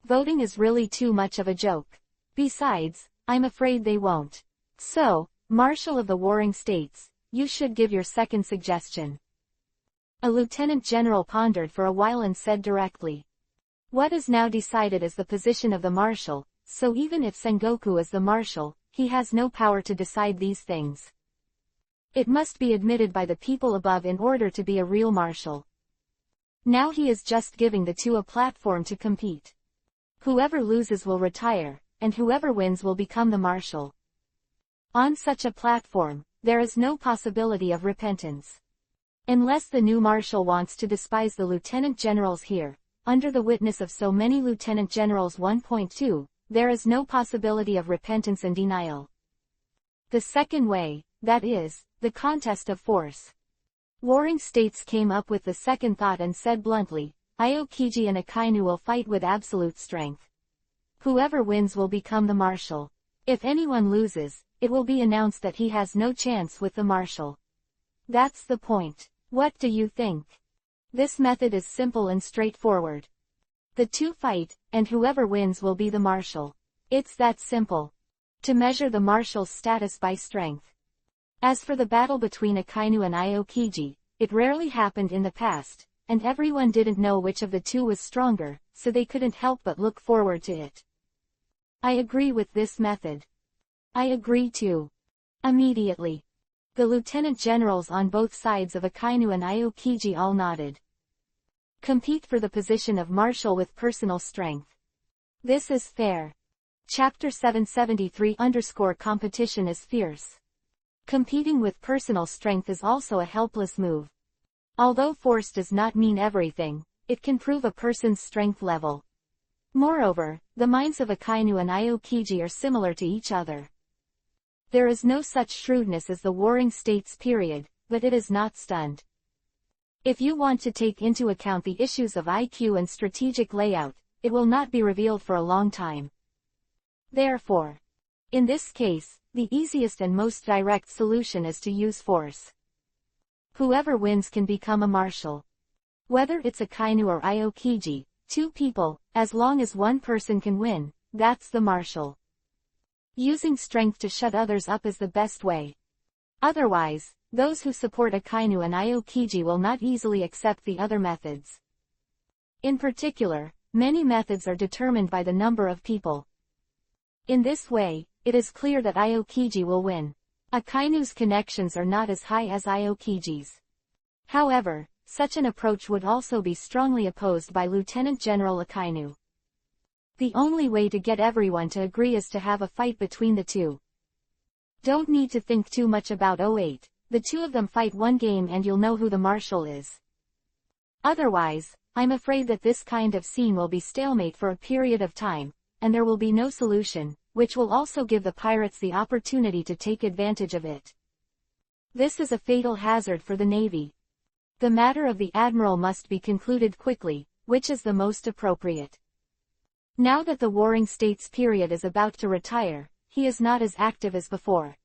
Voting is really too much of a joke. Besides, I'm afraid they won't. So, Marshal of the Warring States, you should give your second suggestion. A lieutenant general pondered for a while and said directly. What is now decided is the position of the marshal, so even if Sengoku is the marshal, he has no power to decide these things. It must be admitted by the people above in order to be a real marshal. Now he is just giving the 2 a platform to compete. Whoever loses will retire, and whoever wins will become the marshal. On such a platform, there is no possibility of repentance. Unless the new marshal wants to despise the lieutenant generals here, under the witness of so many lieutenant generals 1.2, there is no possibility of repentance and denial. The second way, that is, the contest of force. Warring States came up with the second thought and said bluntly, Aokiji and Akainu will fight with absolute strength. Whoever wins will become the marshal. If anyone loses, it will be announced that he has no chance with the marshal. That's the point. What do you think? This method is simple and straightforward. The 2 fight, and whoever wins will be the marshal. It's that simple. To measure the marshal's status by strength. As for the battle between Akainu and Aokiji, it rarely happened in the past, and everyone didn't know which of the 2 was stronger, so they couldn't help but look forward to it. I agree with this method. I agree too. Immediately. The lieutenant generals on both sides of Akainu and Aokiji all nodded. Compete for the position of marshal with personal strength. This is fair. Chapter 773 _ competition is fierce. Competing with personal strength is also a helpless move. Although force does not mean everything, it can prove a person's strength level. Moreover, the minds of Akainu and Aokiji are similar to each other. There is no such shrewdness as the Warring States period, but it is not stunned. If you want to take into account the issues of IQ and strategic layout, it will not be revealed for a long time. Therefore, in this case, the easiest and most direct solution is to use force. Whoever wins can become a marshal. Whether it's Akainu or Aokiji, 2 people, as long as one person can win, that's the marshal. Using strength to shut others up is the best way. Otherwise, those who support Akainu and Aokiji will not easily accept the other methods. In particular, many methods are determined by the number of people. In this way, it is clear that Aokiji will win. Akainu's connections are not as high as Aokiji's. However, such an approach would also be strongly opposed by Lieutenant General Akainu. The only way to get everyone to agree is to have a fight between the two. Don't need to think too much about 08, the two of them fight one game and you'll know who the marshal is. Otherwise, I'm afraid that this kind of scene will be stalemate for a period of time, and there will be no solution, which will also give the pirates the opportunity to take advantage of it. This is a fatal hazard for the Navy. The matter of the Admiral must be concluded quickly, which is the most appropriate. Now that the Warring States period is about to retire, he is not as active as before.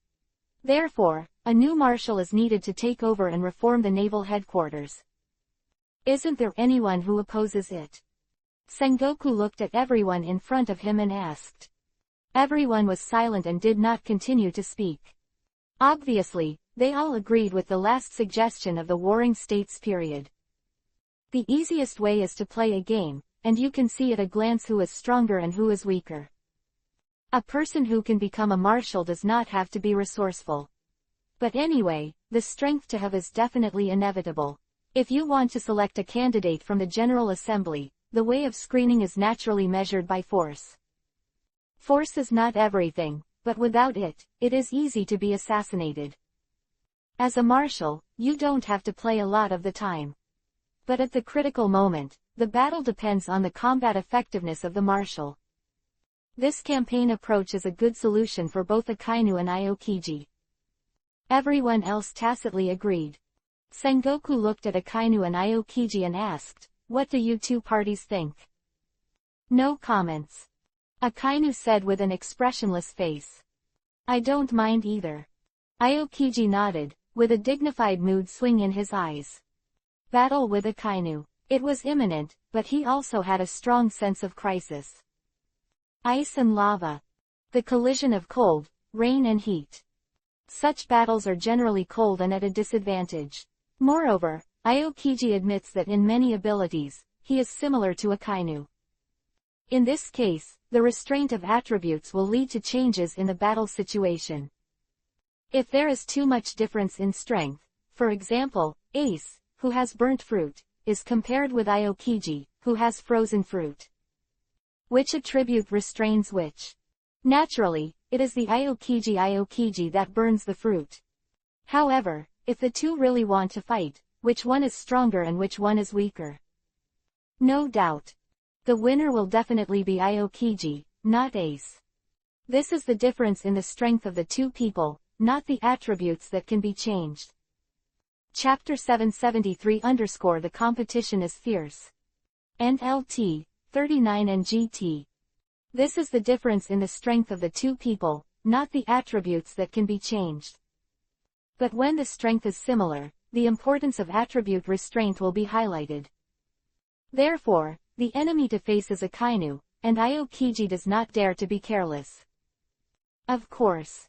Therefore, a new marshal is needed to take over and reform the naval headquarters. Isn't there anyone who opposes it? Sengoku looked at everyone in front of him and asked. Everyone was silent and did not continue to speak. Obviously, they all agreed with the last suggestion of the Warring States period. The easiest way is to play a game, and you can see at a glance who is stronger and who is weaker. A person who can become a marshal does not have to be resourceful. But anyway, the strength to have is definitely inevitable. If you want to select a candidate from the General Assembly, the way of screening is naturally measured by force. Force is not everything, but without it, it is easy to be assassinated. As a marshal, you don't have to play a lot of the time. But at the critical moment, the battle depends on the combat effectiveness of the marshal. This campaign approach is a good solution for both Akainu and Aokiji. Everyone else tacitly agreed. Sengoku looked at Akainu and Aokiji and asked, "What do you two parties think?" No comments. Akainu said with an expressionless face. "I don't mind either." Aokiji nodded, with a dignified mood swing in his eyes. Battle with Akainu. It was imminent, but he also had a strong sense of crisis. Ice and lava. The collision of cold, rain and heat. Such battles are generally cold and at a disadvantage. Moreover, Aokiji admits that in many abilities, he is similar to Akainu. In this case, the restraint of attributes will lead to changes in the battle situation. If there is too much difference in strength, for example, Ace, who has burnt fruit, is compared with Aokiji, who has frozen fruit. Which attribute restrains which? Naturally, it is the Aokiji that burns the fruit. However, if the two really want to fight, which one is stronger and which one is weaker? No doubt. The winner will definitely be Aokiji, not Ace. This is the difference in the strength of the two people, not the attributes that can be changed. Chapter 773 _ The competition is fierce. NLT, 39 and GT. This is the difference in the strength of the two people, not the attributes that can be changed. But when the strength is similar, the importance of attribute restraint will be highlighted. Therefore, the enemy to face is Akainu, and Aokiji does not dare to be careless. Of course.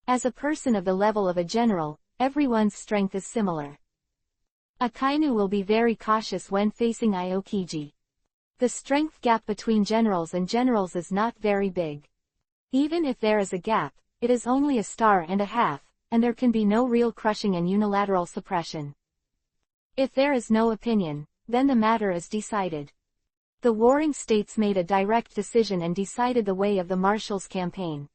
As a person of the level of a general, everyone's strength is similar. Akainu will be very cautious when facing Aokiji. The strength gap between generals and generals is not very big. Even if there is a gap, it is only a star and a half, and there can be no real crushing and unilateral suppression. If there is no opinion, then the matter is decided. The Warring States made a direct decision and decided the way of the Marshal's campaign.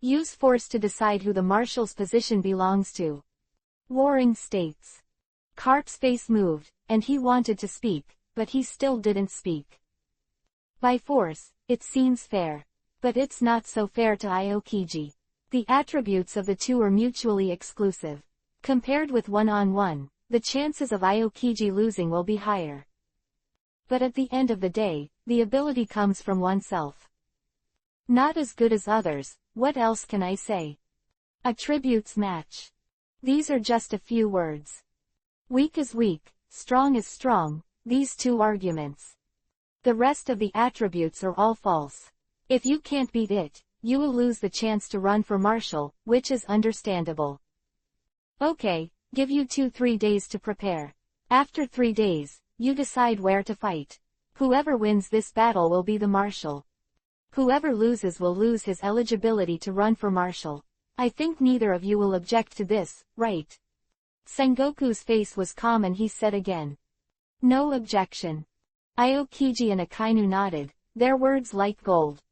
Use force to decide who the Marshal's position belongs to. Warring States. Karp's face moved, and he wanted to speak, but he still didn't speak. By force, it seems fair. But it's not so fair to Aokiji. The attributes of the two are mutually exclusive. Compared with one-on-one, the chances of Aokiji losing will be higher. But at the end of the day, the ability comes from oneself. Not as good as others, what else can I say? Attributes match. These are just a few words. Weak is weak, strong is strong, these two arguments. The rest of the attributes are all false. If you can't beat it, you will lose the chance to run for marshal, which is understandable. Okay, give you 2-3 days to prepare. After 3 days, you decide where to fight. Whoever wins this battle will be the marshal. Whoever loses will lose his eligibility to run for marshal. I think neither of you will object to this, right? Sengoku's face was calm and he said again. No objection. Aokiji and Akainu nodded, their words like gold.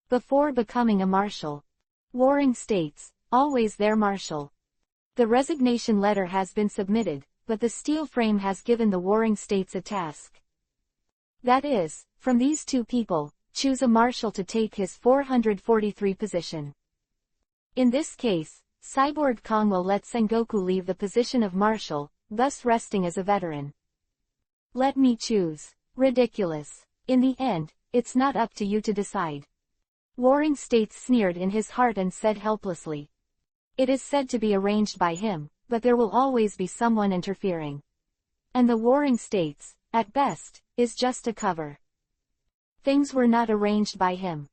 Before becoming a marshal. Warring states, always their marshal. The resignation letter has been submitted, but the steel frame has given the warring states a task. That is, from these two people, choose a marshal to take his 443 position. In this case, Cyborg Kong will let Sengoku leave the position of marshal, thus resting as a veteran. Let me choose. Ridiculous. In the end, it's not up to you to decide. Warring States sneered in his heart and said helplessly. It is said to be arranged by him, but there will always be someone interfering. And the Warring States, at best, is just a cover. Things were not arranged by him.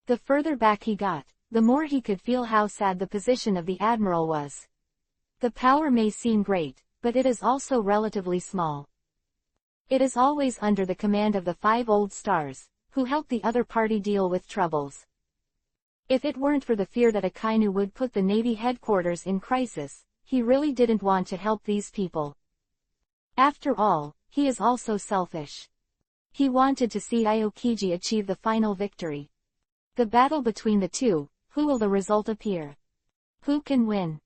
The further back he got, the more he could feel how sad the position of the admiral was. The power may seem great, but it is also relatively small. It is always under the command of the 5 old stars, who help the other party deal with troubles. If it weren't for the fear that Akainu would put the Navy headquarters in crisis, he really didn't want to help these people. After all, he is also selfish. He wanted to see Aokiji achieve the final victory. The battle between the two, who will the result appear? Who can win?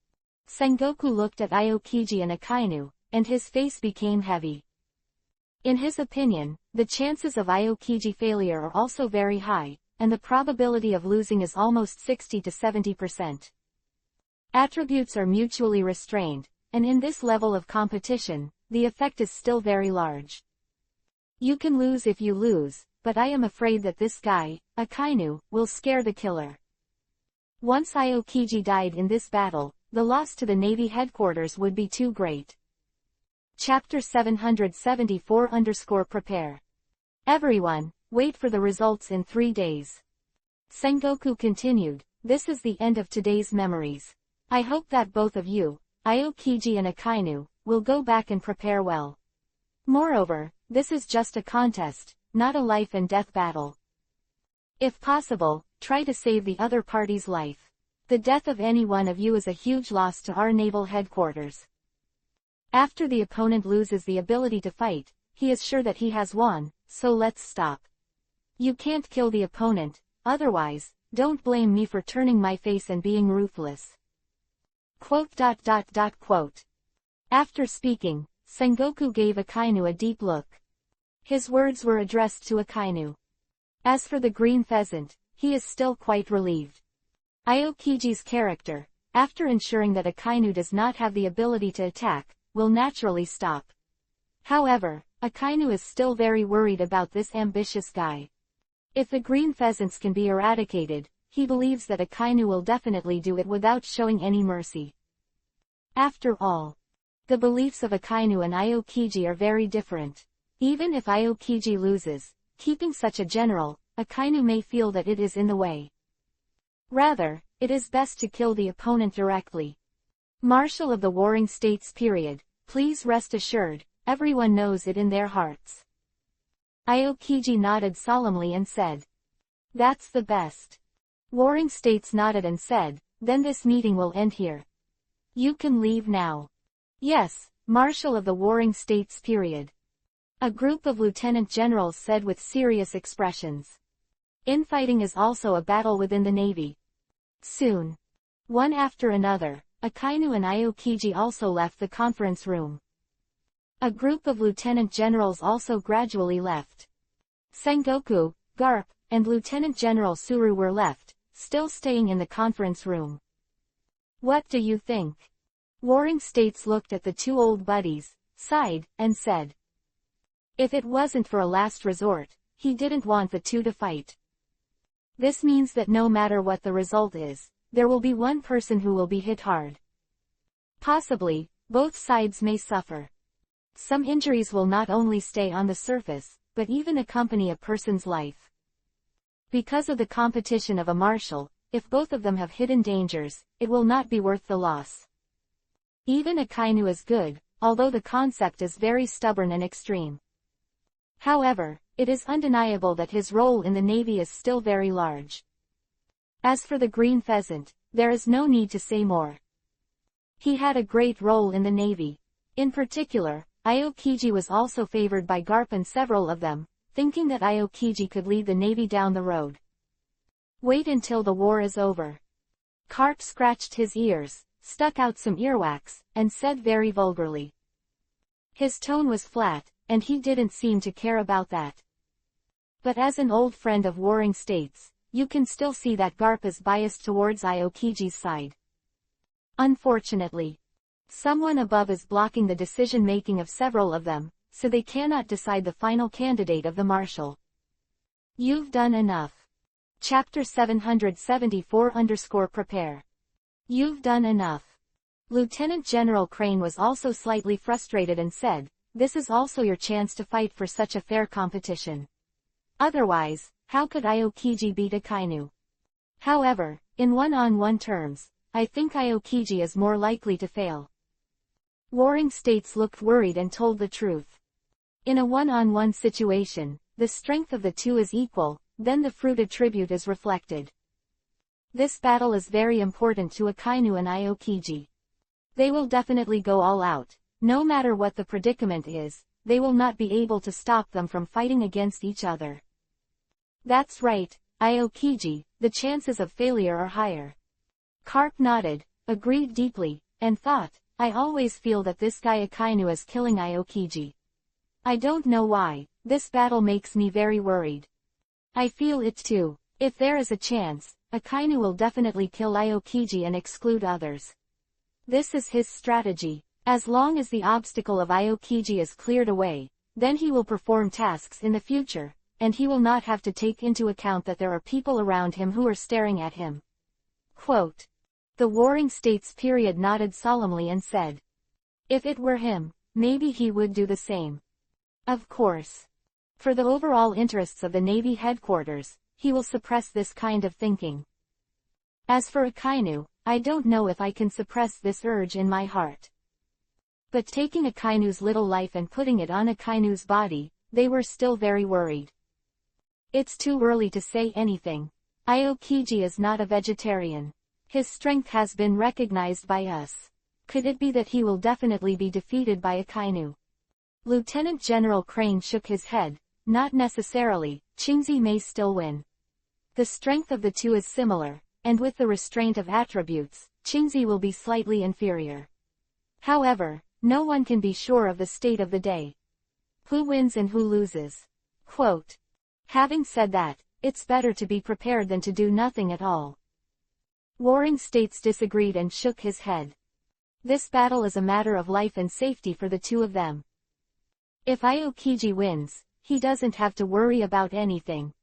Sengoku looked at Aokiji and Akainu, and his face became heavy. In his opinion, the chances of Aokiji failure are also very high, and the probability of losing is almost 60 to 70%. Attributes are mutually restrained, and in this level of competition, the effect is still very large. You can lose if you lose, but I am afraid that this guy, Akainu, will scare the killer. Once Aokiji died in this battle, the loss to the Navy headquarters would be too great. Chapter 774-Prepare. Everyone, wait for the results in 3 days. Sengoku continued, this is the end of today's memories. I hope that both of you, Aokiji and Akainu, will go back and prepare well. Moreover, this is just a contest, not a life and death battle. If possible, try to save the other party's life. The death of any one of you is a huge loss to our naval headquarters. After the opponent loses the ability to fight, he is sure that he has won, so let's stop. You can't kill the opponent, otherwise, don't blame me for turning my face and being ruthless. Quote. After speaking, Sengoku gave Akainu a deep look. His words were addressed to Akainu. As for the green pheasant, he is still quite relieved. Aokiji's character, after ensuring that Akainu does not have the ability to attack, will naturally stop. However, Akainu is still very worried about this ambitious guy. If the green pheasants can be eradicated, he believes that Akainu will definitely do it without showing any mercy. After all, the beliefs of Akainu and Aokiji are very different. Even if Aokiji loses, keeping such a general, Akainu may feel that it is in the way. Rather, it is best to kill the opponent directly. Marshal of the Warring States period, please rest assured, everyone knows it in their hearts. Aokiji nodded solemnly and said. That's the best. Warring States nodded and said, then this meeting will end here. You can leave now. Yes, Marshal of the Warring States period. A group of lieutenant generals said with serious expressions. Infighting is also a battle within the Navy. Soon. One after another, Akainu and Aokiji also left the conference room. A group of lieutenant generals also gradually left. Sengoku, Garp, and Lieutenant General Suru were left, still staying in the conference room. What do you think? Warring States looked at the two old buddies, sighed, and said. If it wasn't for a last resort, he didn't want the two to fight. This means that no matter what the result is, there will be one person who will be hit hard. Possibly, both sides may suffer. Some injuries will not only stay on the surface, but even accompany a person's life. Because of the competition of a marshal, if both of them have hidden dangers, it will not be worth the loss. Even Akainu is good, although the concept is very stubborn and extreme. However, it is undeniable that his role in the Navy is still very large. As for the green pheasant, there is no need to say more. He had a great role in the Navy. In particular, Aokiji was also favored by Garp and several of them, thinking that Aokiji could lead the Navy down the road. Wait until the war is over. Garp scratched his ears, stuck out some earwax, and said very vulgarly. His tone was flat, and he didn't seem to care about that. But as an old friend of warring states, you can still see that Garp is biased towards Aokiji's side. Unfortunately, someone above is blocking the decision-making of several of them, so they cannot decide the final candidate of the marshal. You've done enough. Chapter 774-prepare. You've done enough. Lieutenant General Crane was also slightly frustrated and said, this is also your chance to fight for such a fair competition. Otherwise, how could Aokiji beat Akainu? However, in one-on-one terms, I think Aokiji is more likely to fail. Warring states looked worried and told the truth. In a one-on-one situation, the strength of the two is equal, then the fruit attribute is reflected. This battle is very important to Akainu and Aokiji. They will definitely go all out, no matter what the predicament is, they will not be able to stop them from fighting against each other. That's right, Aokiji, the chances of failure are higher. Garp nodded, agreed deeply, and thought, I always feel that this guy Akainu is killing Aokiji. I don't know why, this battle makes me very worried. I feel it too. If there is a chance, Akainu will definitely kill Aokiji and exclude others. This is his strategy. As long as the obstacle of Aokiji is cleared away, then he will perform tasks in the future, and he will not have to take into account that there are people around him who are staring at him. Quote. The warring states period nodded solemnly and said, if it were him, maybe he would do the same. Of course. For the overall interests of the Navy headquarters, he will suppress this kind of thinking. As for Akainu, I don't know if I can suppress this urge in my heart. But taking Akainu's little life and putting it on Akainu's body, they were still very worried. It's too early to say anything. Aokiji is not a vegetarian. His strength has been recognized by us. Could it be that he will definitely be defeated by Akainu? Lieutenant General Crane shook his head. Not necessarily, Chingzi may still win. The strength of the two is similar, and with the restraint of attributes, Chingzi will be slightly inferior. However, no one can be sure of the state of the day. Who wins and who loses? Quote. Having said that, it's better to be prepared than to do nothing at all. Warring states disagreed and shook his head. This battle is a matter of life and safety for the two of them. If Aokiji wins, he doesn't have to worry about anything.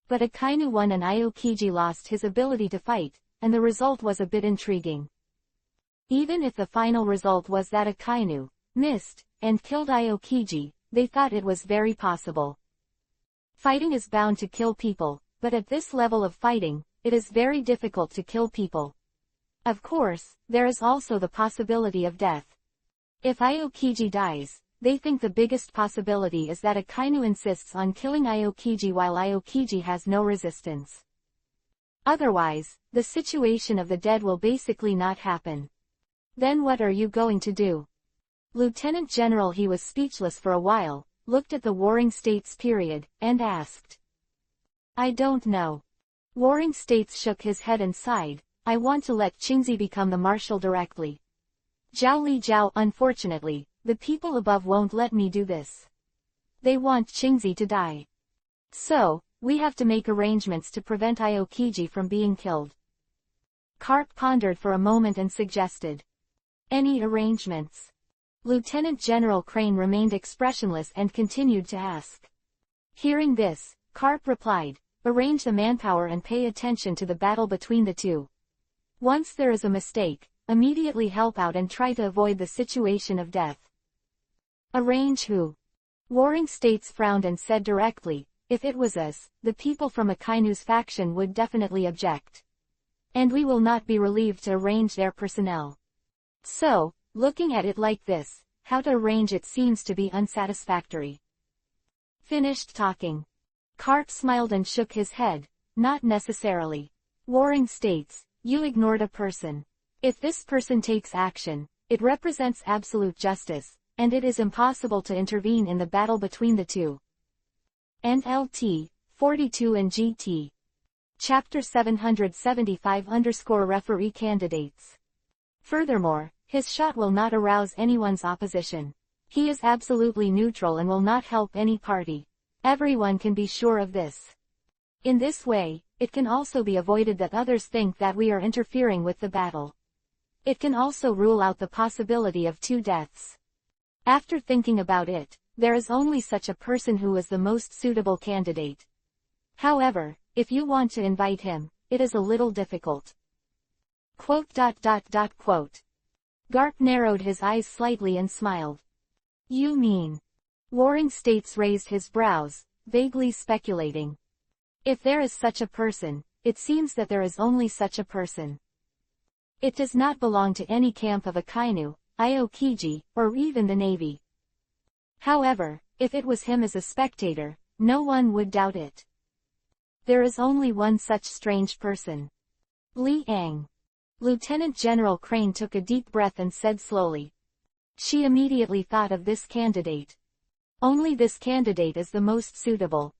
But Akainu won and Aokiji lost his ability to fight, and the result was a bit intriguing. Even if the final result was that Akainu missed and killed Aokiji, they thought it was very possible. Fighting is bound to kill people, but at this level of fighting, it is very difficult to kill people. Of course, there is also the possibility of death. If Aokiji dies, they think the biggest possibility is that Akainu insists on killing Aokiji while Aokiji has no resistance. Otherwise, the situation of the dead will basically not happen. Then what are you going to do? Lieutenant General he was speechless for a while, looked at the warring states period, and asked. I don't know. Warring states shook his head and sighed, I want to let Chingzi become the marshal directly. Zhao Li Zhao, unfortunately, the people above won't let me do this. They want Chingzi to die. So, we have to make arrangements to prevent Aokiji from being killed. Garp pondered for a moment and suggested. Any arrangements? Lieutenant General Crane remained expressionless and continued to ask. Hearing this, Garp replied, arrange the manpower and pay attention to the battle between the two. Once there is a mistake, immediately help out and try to avoid the situation of death. Arrange who? Warring states frowned and said directly, if it was us, the people from Akainu's faction would definitely object. And we will not be relieved to arrange their personnel. So, looking at it like this, how to arrange it seems to be unsatisfactory. Finished talking. Karp smiled and shook his head. Not necessarily. Warring states, you ignored a person. If this person takes action, it represents absolute justice, and it is impossible to intervene in the battle between the two. NLT, 42 and GT. Chapter 775_referee candidates. Furthermore, his shot will not arouse anyone's opposition. He is absolutely neutral and will not help any party. Everyone can be sure of this. In this way, it can also be avoided that others think that we are interfering with the battle. It can also rule out the possibility of 2 deaths. After thinking about it, there is only such a person who is the most suitable candidate. However, if you want to invite him, it is a little difficult. Quote. Garp narrowed his eyes slightly and smiled. You mean? Warring States raised his brows, vaguely speculating. If there is such a person, it seems that there is only such a person. It does not belong to any camp of Akainu, Aokiji, or even the Navy. However, if it was him as a spectator, no one would doubt it. There is only one such strange person. Li Ang. Lieutenant General Crane took a deep breath and said slowly. She immediately thought of this candidate. Only this candidate is the most suitable.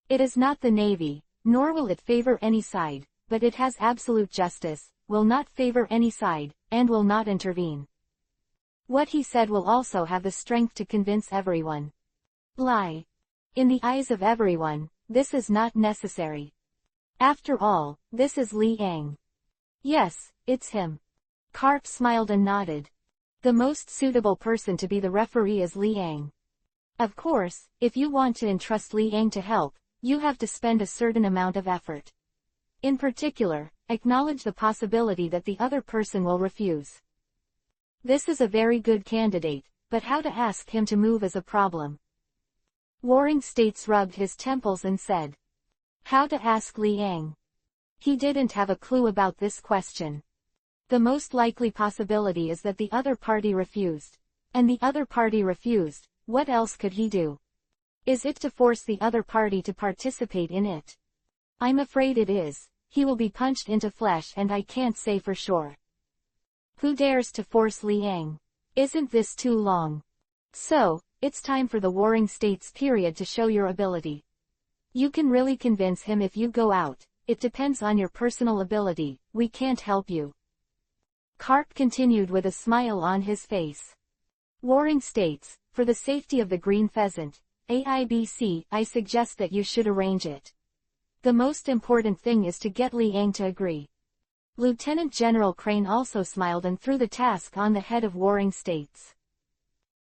It is not the Navy, nor will it favor any side, but it has absolute justice, will not favor any side, and will not intervene. What he said will also have the strength to convince everyone. Lie. In the eyes of everyone, this is not necessary. After all, this is Li Ang. Yes, it's him. Karp smiled and nodded. The most suitable person to be the referee is Li Ang. Of course, if you want to entrust Li Ang to help, you have to spend a certain amount of effort. In particular, acknowledge the possibility that the other person will refuse. This is a very good candidate, but how to ask him to move is a problem. Warring States rubbed his temples and said. How to ask Li Ang? He didn't have a clue about this question. The most likely possibility is that the other party refused. And the other party refused, what else could he do? Is it to force the other party to participate in it? I'm afraid it is. He will be punched into flesh and I can't say for sure. Who dares to force Li Ang? Isn't this too long? So, it's time for the Warring States period to show your ability. You can really convince him if you go out, it depends on your personal ability, we can't help you. Karp continued with a smile on his face. Warring States, for the safety of the Green Pheasant, AIBC, I suggest that you should arrange it. The most important thing is to get Li Ang to agree. Lieutenant General Crane also smiled and threw the task on the head of Warring States.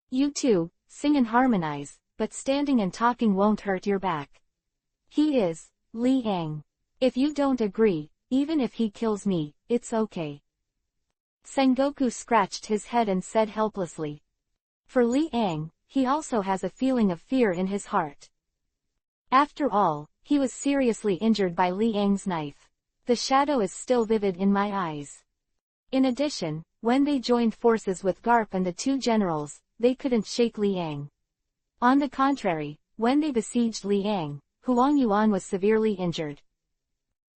You two, sing and harmonize, but standing and talking won't hurt your back. He is, Li Ang. If you don't agree, even if he kills me, it's okay. Sengoku scratched his head and said helplessly. For Li Ang, he also has a feeling of fear in his heart. After all, he was seriously injured by Li Ang's knife. The shadow is still vivid in my eyes. In addition, when they joined forces with Garp and the 2 generals, they couldn't shake Li Ang. On the contrary, when they besieged Li Ang, Huang Yuan was severely injured.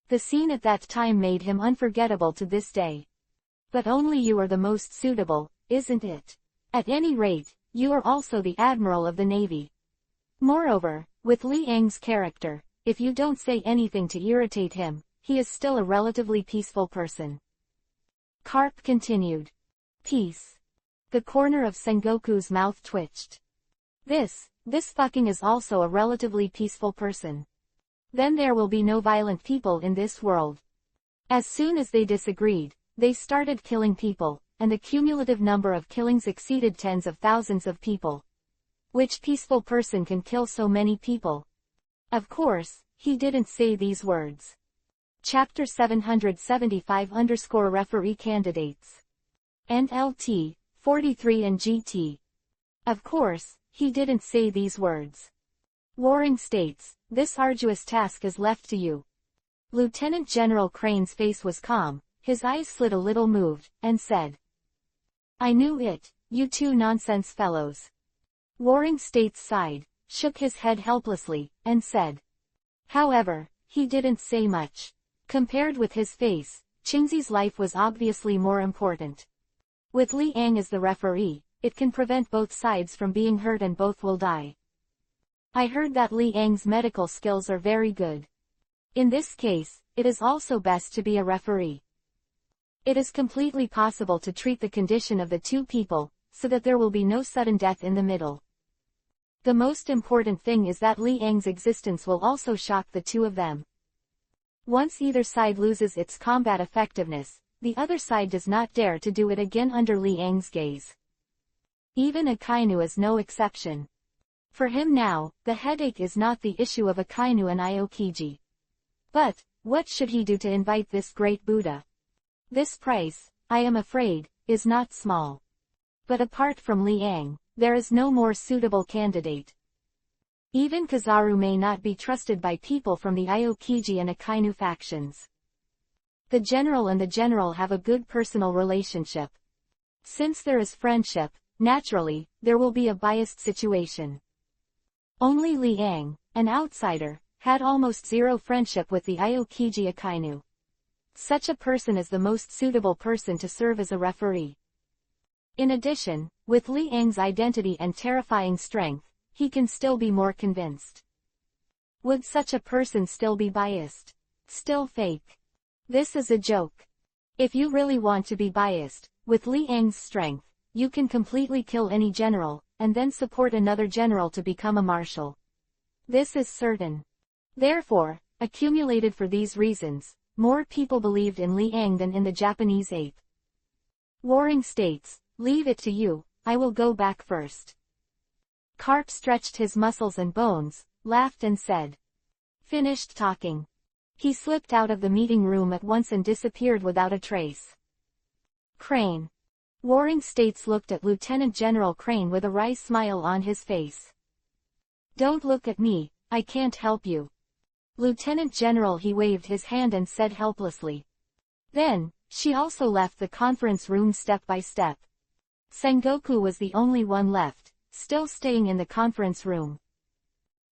The scene at that time made him unforgettable to this day. But only you are the most suitable, isn't it? At any rate, you are also the Admiral of the Navy. Moreover, with Li Ang's character, if you don't say anything to irritate him, he is still a relatively peaceful person. Karp continued. Peace. The corner of Sengoku's mouth twitched. This fucking is also a relatively peaceful person. Then there will be no violent people in this world. As soon as they disagreed, they started killing people, and the cumulative number of killings exceeded tens of thousands of people. Which peaceful person can kill so many people? Of course, he didn't say these words. Chapter 775_referee candidates. NLT, 43 and GT. Of course, he didn't say these words. Warring States, this arduous task is left to you. Lieutenant General Crane's face was calm, his eyes slid a little moved, and said. I knew it, you 2 nonsense fellows. Warring States sighed. shook his head helplessly, and said. However, he didn't say much. Compared with his face, Qingzi's life was obviously more important. With Li Ang as the referee, it can prevent both sides from being hurt and both will die. I heard that Li Ang's medical skills are very good. In this case, it is also best to be a referee. It is completely possible to treat the condition of the two people, so that there will be no sudden death in the middle. The most important thing is that Li Ang's existence will also shock the two of them. Once either side loses its combat effectiveness, the other side does not dare to do it again under Li Ang's gaze. Even Akainu is no exception. For him now, the headache is not the issue of Akainu and Aokiji. But, what should he do to invite this great Buddha? This price, I am afraid, is not small. But apart from Li Ang, there is no more suitable candidate. Even Kizaru may not be trusted by people from the Aokiji and Akainu factions. The general and the general have a good personal relationship. Since there is friendship, naturally, there will be a biased situation. Only Li Ang, an outsider, had almost zero friendship with the Aokiji Akainu. Such a person is the most suitable person to serve as a referee. In addition, with Li Ang's identity and terrifying strength, he can still be more convinced. Would such a person still be biased? Still fake? This is a joke. If you really want to be biased, with Li Ang's strength, you can completely kill any general, and then support another general to become a marshal. This is certain. Therefore, accumulated for these reasons, more people believed in Li Ang than in the Japanese ape. Warring states, leave it to you, I will go back first. Carp stretched his muscles and bones, laughed and said. Finished talking. He slipped out of the meeting room at once and disappeared without a trace. Crane. Warring States looked at Lieutenant General Crane with a wry smile on his face. Don't look at me, I can't help you. Lieutenant General, he waved his hand and said helplessly. Then, she also left the conference room step by step. Sengoku was the only one left, still staying in the conference room.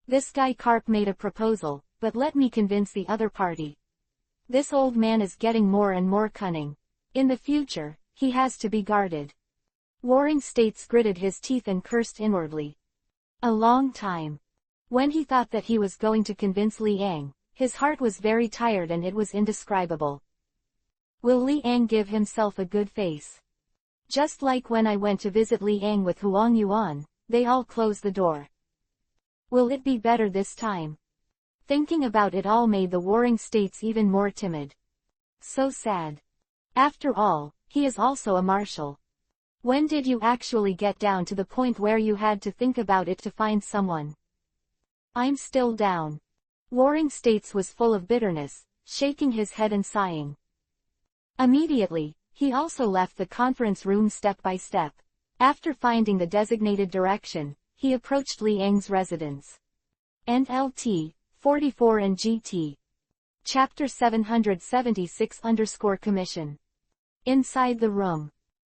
This guy Carp made a proposal, but let me convince the other party. This old man is getting more and more cunning. In the future, he has to be guarded. Warring States gritted his teeth and cursed inwardly. A long time. When he thought that he was going to convince Li Ang, his heart was very tired and it was indescribable. Will Li Ang give himself a good face? Just like when I went to visit Li Ang with Huang Yuan, they all closed the door. Will it be better this time? Thinking about it all made the Warring States even more timid. So sad. After all, he is also a marshal. When did you actually get down to the point where you had to think about it to find someone? I'm still down. Warring States was full of bitterness, shaking his head and sighing. Immediately, he also left the conference room step by step. After finding the designated direction, he approached Li Ang's residence. NLT 44 and GT. Chapter 776 _ Inside the room.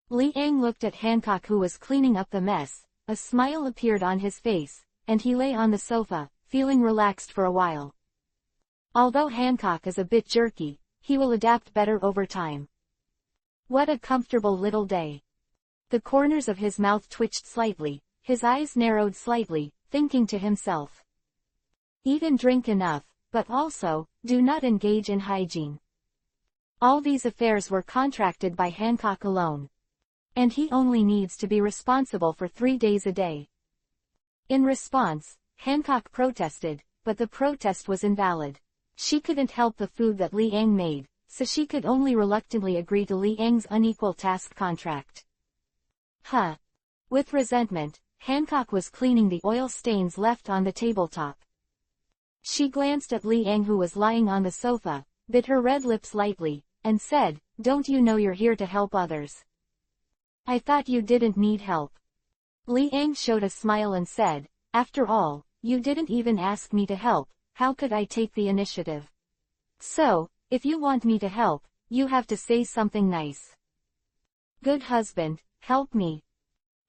Li Ang looked at Hancock, who was cleaning up the mess. A smile appeared on his face, and he lay on the sofa, feeling relaxed for a while. Although Hancock is a bit jerky, he will adapt better over time. What a comfortable little day. The corners of his mouth twitched slightly, his eyes narrowed slightly, thinking to himself. Eat and drink enough, but also, do not engage in hygiene. All these affairs were contracted by Hancock alone. And he only needs to be responsible for 3 days a day. In response, Hancock protested, but the protest was invalid. She couldn't help the food that Li Ang made, so she could only reluctantly agree to Li Ang's unequal task contract. With resentment, Hancock was cleaning the oil stains left on the tabletop. She glanced at Li Ang, who was lying on the sofa, bit her red lips lightly, and said, "Don't you know you're here to help others? I thought you didn't need help." Li Ang showed a smile and said, "After all, you didn't even ask me to help, how could I take the initiative? So, if you want me to help, you have to say something nice. Good husband, help me."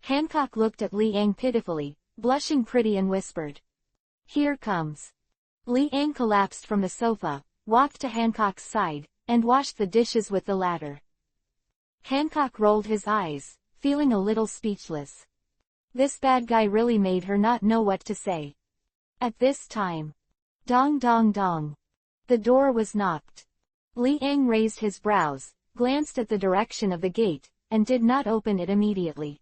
Hancock looked at Li Ang pitifully, blushing pretty, and whispered, Here comes. Li Ang collapsed from the sofa, walked to Hancock's side, and washed the dishes with the latter. Hancock rolled his eyes, feeling a little speechless. This bad guy really made her not know what to say. At this time. Dong dong dong. The door was knocked. Li Ang raised his brows, glanced at the direction of the gate, and did not open it immediately.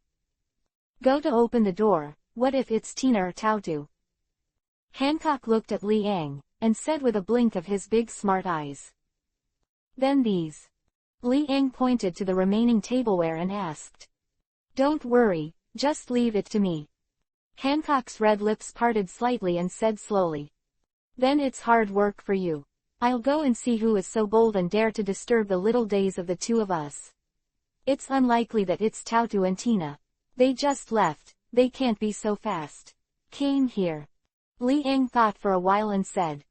Go to open the door, what if it's Tina or Tautu? Hancock looked at Li Ang, and said with a blink of his big smart eyes. Then these. Li Ang pointed to the remaining tableware and asked. Don't worry, just leave it to me. Hancock's red lips parted slightly and said slowly. Then it's hard work for you. I'll go and see who is so bold and dare to disturb the little days of the two of us. It's unlikely that it's Tautu and Tina. They just left, they can't be so fast. Came here. Li Ang thought for a while and said.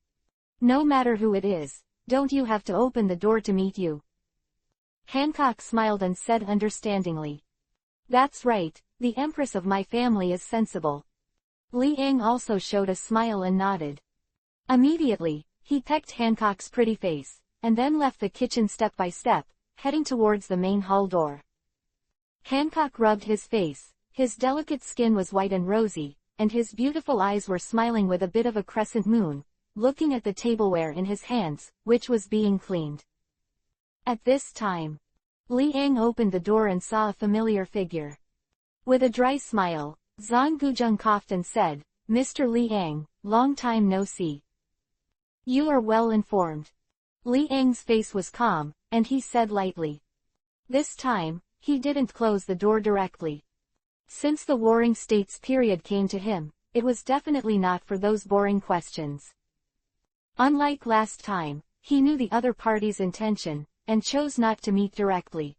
No matter who it is, don't you have to open the door to meet you? Hancock smiled and said understandingly. That's right, the empress of my family is sensible. Li Ang also showed a smile and nodded. Immediately, he pecked Hancock's pretty face, and then left the kitchen step by step, heading towards the main hall door. Hancock rubbed his face, his delicate skin was white and rosy, and his beautiful eyes were smiling with a bit of a crescent moon, looking at the tableware in his hands, which was being cleaned. At this time, Li Ang opened the door and saw a familiar figure. With a dry smile, Zhang Guzheng coughed and said, Mr. Li Ang, long time no see. You are well informed. Li Ang's face was calm, and he said lightly. This time, he didn't close the door directly. Since the Warring States period came to him, it was definitely not for those boring questions. Unlike last time, he knew the other party's intention, and chose not to meet directly.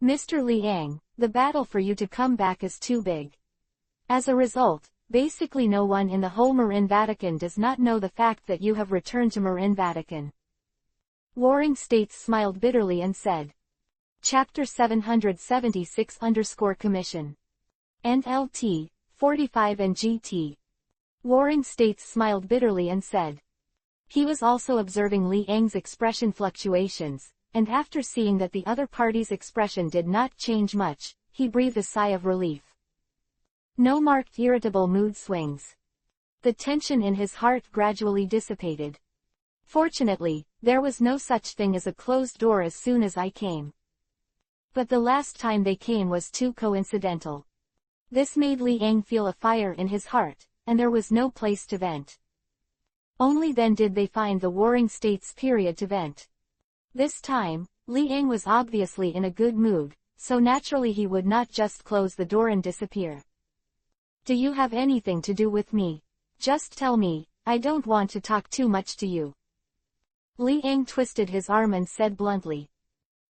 Mr. Li Ang, the battle for you to come back is too big. As a result, basically no one in the whole Marin Vatican does not know the fact that you have returned to Marin Vatican. Warring States smiled bitterly and said. Chapter 776-Commission. NLT, 45 and GT. Warring States smiled bitterly and said. He was also observing Li Ang's expression fluctuations, and after seeing that the other party's expression did not change much, he breathed a sigh of relief. No marked irritable mood swings. The tension in his heart gradually dissipated. Fortunately, there was no such thing as a closed door as soon as I came. But the last time they came was too coincidental. This made Li Ang feel a fire in his heart, and there was no place to vent. Only then did they find the Warring States period to vent. This time, Li Ang was obviously in a good mood, so naturally he would not just close the door and disappear. Do you have anything to do with me? Just tell me, I don't want to talk too much to you. Li Ang twisted his arm and said bluntly.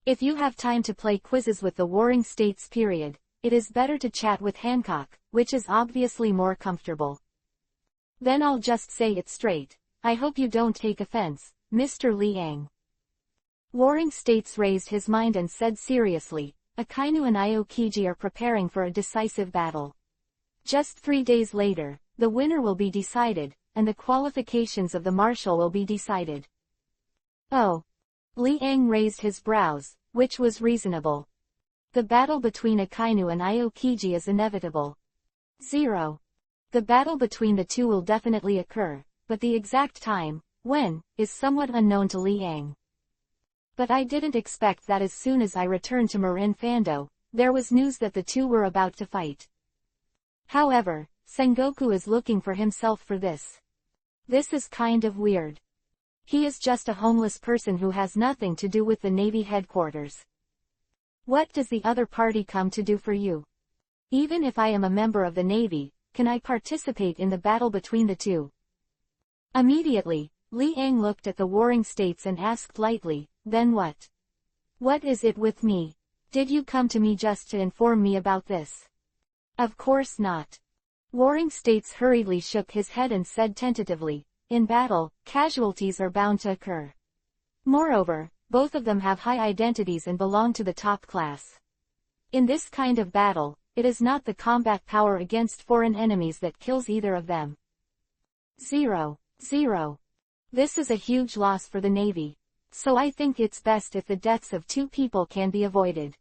If you have time to play quizzes with the Warring States period, it is better to chat with Hancock, which is obviously more comfortable. Then I'll just say it straight. I hope you don't take offense, Mr. Li Ang. Warring States raised his mind and said seriously, Akainu and Aokiji are preparing for a decisive battle. Just 3 days later, the winner will be decided, and the qualifications of the marshal will be decided. Oh. Li Ang raised his brows, which was reasonable. The battle between Akainu and Aokiji is inevitable. 0. The battle between the two will definitely occur, but the exact time, when, is somewhat unknown to Li Ang. But I didn't expect that as soon as I returned to Marin Fando, there was news that the two were about to fight. However, Sengoku is looking for himself for this. This is kind of weird. He is just a homeless person who has nothing to do with the Navy headquarters. What does the other party come to do for you? Even if I am a member of the Navy, can I participate in the battle between the two? Immediately, Li Ang looked at the Warring States and asked lightly, then what? What is it with me? Did you come to me just to inform me about this? Of course not. Warring States hurriedly shook his head and said tentatively, in battle, casualties are bound to occur. Moreover, both of them have high identities and belong to the top class. In this kind of battle, it is not the combat power against foreign enemies that kills either of them. 0. This is a huge loss for the Navy. So I think it's best if the deaths of 2 people can be avoided.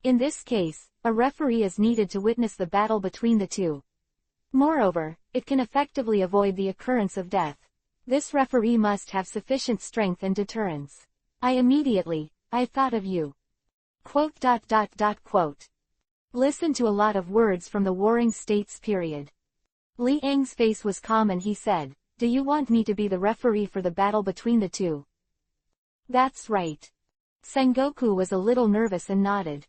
In this case, a referee is needed to witness the battle between the two. Moreover, it can effectively avoid the occurrence of death. This referee must have sufficient strength and deterrence. I thought of you. Quote. Listen to a lot of words from the Warring States period. Li Ang's face was calm and he said, "Do you want me to be the referee for the battle between the two?" "That's right." Sengoku was a little nervous and nodded.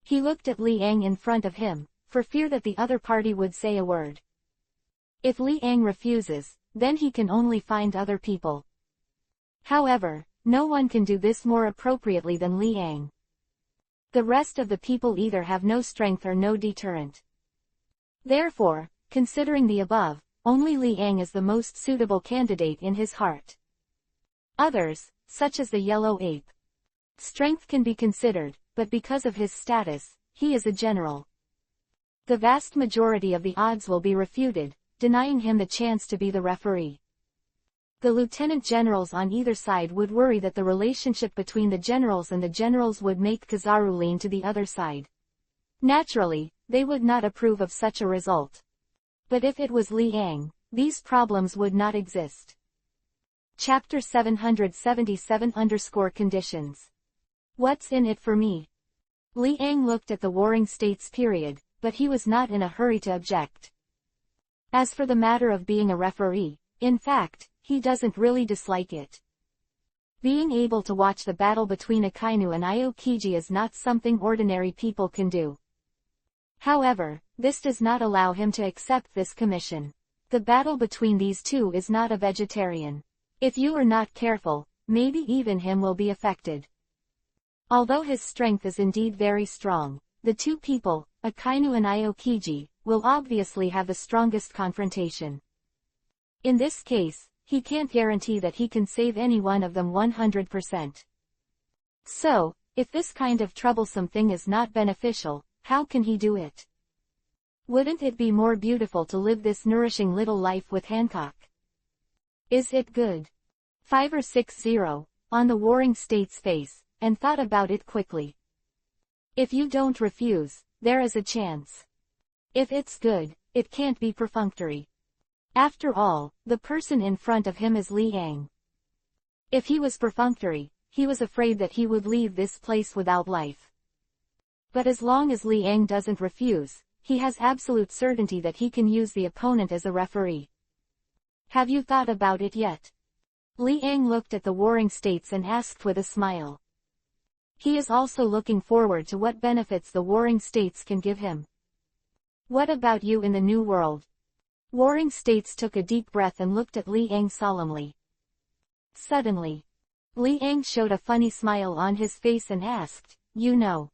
He looked at Li Ang in front of him, for fear that the other party would say a word. If Li Ang refuses, then he can only find other people. However, no one can do this more appropriately than Li Ang. The rest of the people either have no strength or no deterrent. Therefore, considering the above, only Li Ang is the most suitable candidate in his heart. Others, such as the yellow ape. Strength can be considered, but because of his status, he is a general. The vast majority of the odds will be refuted, denying him the chance to be the referee. The lieutenant generals on either side would worry that the relationship between the generals and the generals would make Kizaru lean to the other side. Naturally, they would not approve of such a result. But if it was Li Ang, these problems would not exist. Chapter 777-Conditions. What's in it for me? Li Ang looked at the Warring States period, but he was not in a hurry to object. As for the matter of being a referee, in fact, he doesn't really dislike it. Being able to watch the battle between Akainu and Aokiji is not something ordinary people can do. However, this does not allow him to accept this commission. The battle between these two is not a vegetarian. If you are not careful, maybe even him will be affected. Although his strength is indeed very strong, the two people, Akainu and Aokiji, will obviously have the strongest confrontation. In this case, he can't guarantee that he can save any one of them 100%. So, if this kind of troublesome thing is not beneficial, how can he do it? Wouldn't it be more beautiful to live this nourishing little life with Hancock? Is it good? 5 or 6 on the Warring States face, and thought about it quickly. If you don't refuse, there is a chance. If it's good, it can't be perfunctory. After all, the person in front of him is Li Ang. If he was perfunctory, he was afraid that he would leave this place without life. But as long as Li Ang doesn't refuse, he has absolute certainty that he can use the opponent as a referee. Have you thought about it yet? Li Ang looked at the Warring States and asked with a smile. He is also looking forward to what benefits the Warring States can give him. What about you in the New World? Warring States took a deep breath and looked at Li Ang solemnly. Suddenly, Li Ang showed a funny smile on his face and asked, "You know,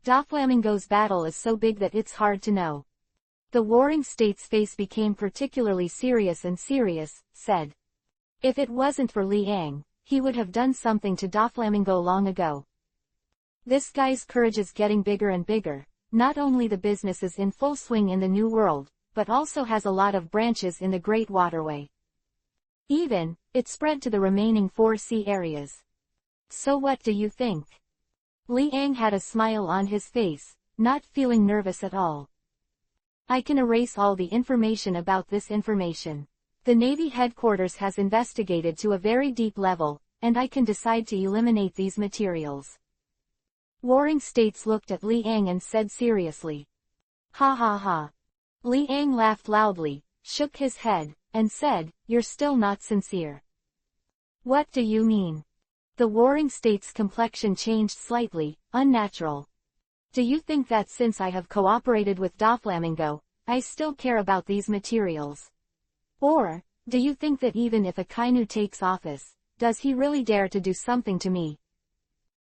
Doflamingo's battle is so big that it's hard to know." The Warring States' face became particularly serious and said, "If it wasn't for Li Ang, he would have done something to Doflamingo long ago. This guy's courage is getting bigger and bigger. Not only the business is in full swing in the New World, but also has a lot of branches in the Great Waterway. Even, it spread to the remaining 4 sea areas. So what do you think?" Li Ang had a smile on his face, not feeling nervous at all. "I can erase all the information about this information. The Navy headquarters has investigated to a very deep level, and I can decide to eliminate these materials." Warring States looked at Li Ang and said seriously. "Ha ha ha." Li Ang laughed loudly, shook his head, and said, "You're still not sincere." "What do you mean?" The Warring States' complexion changed slightly, unnatural. "Do you think that since I have cooperated with Doflamingo, I still care about these materials? Or, do you think that even if Akainu takes office, does he really dare to do something to me?"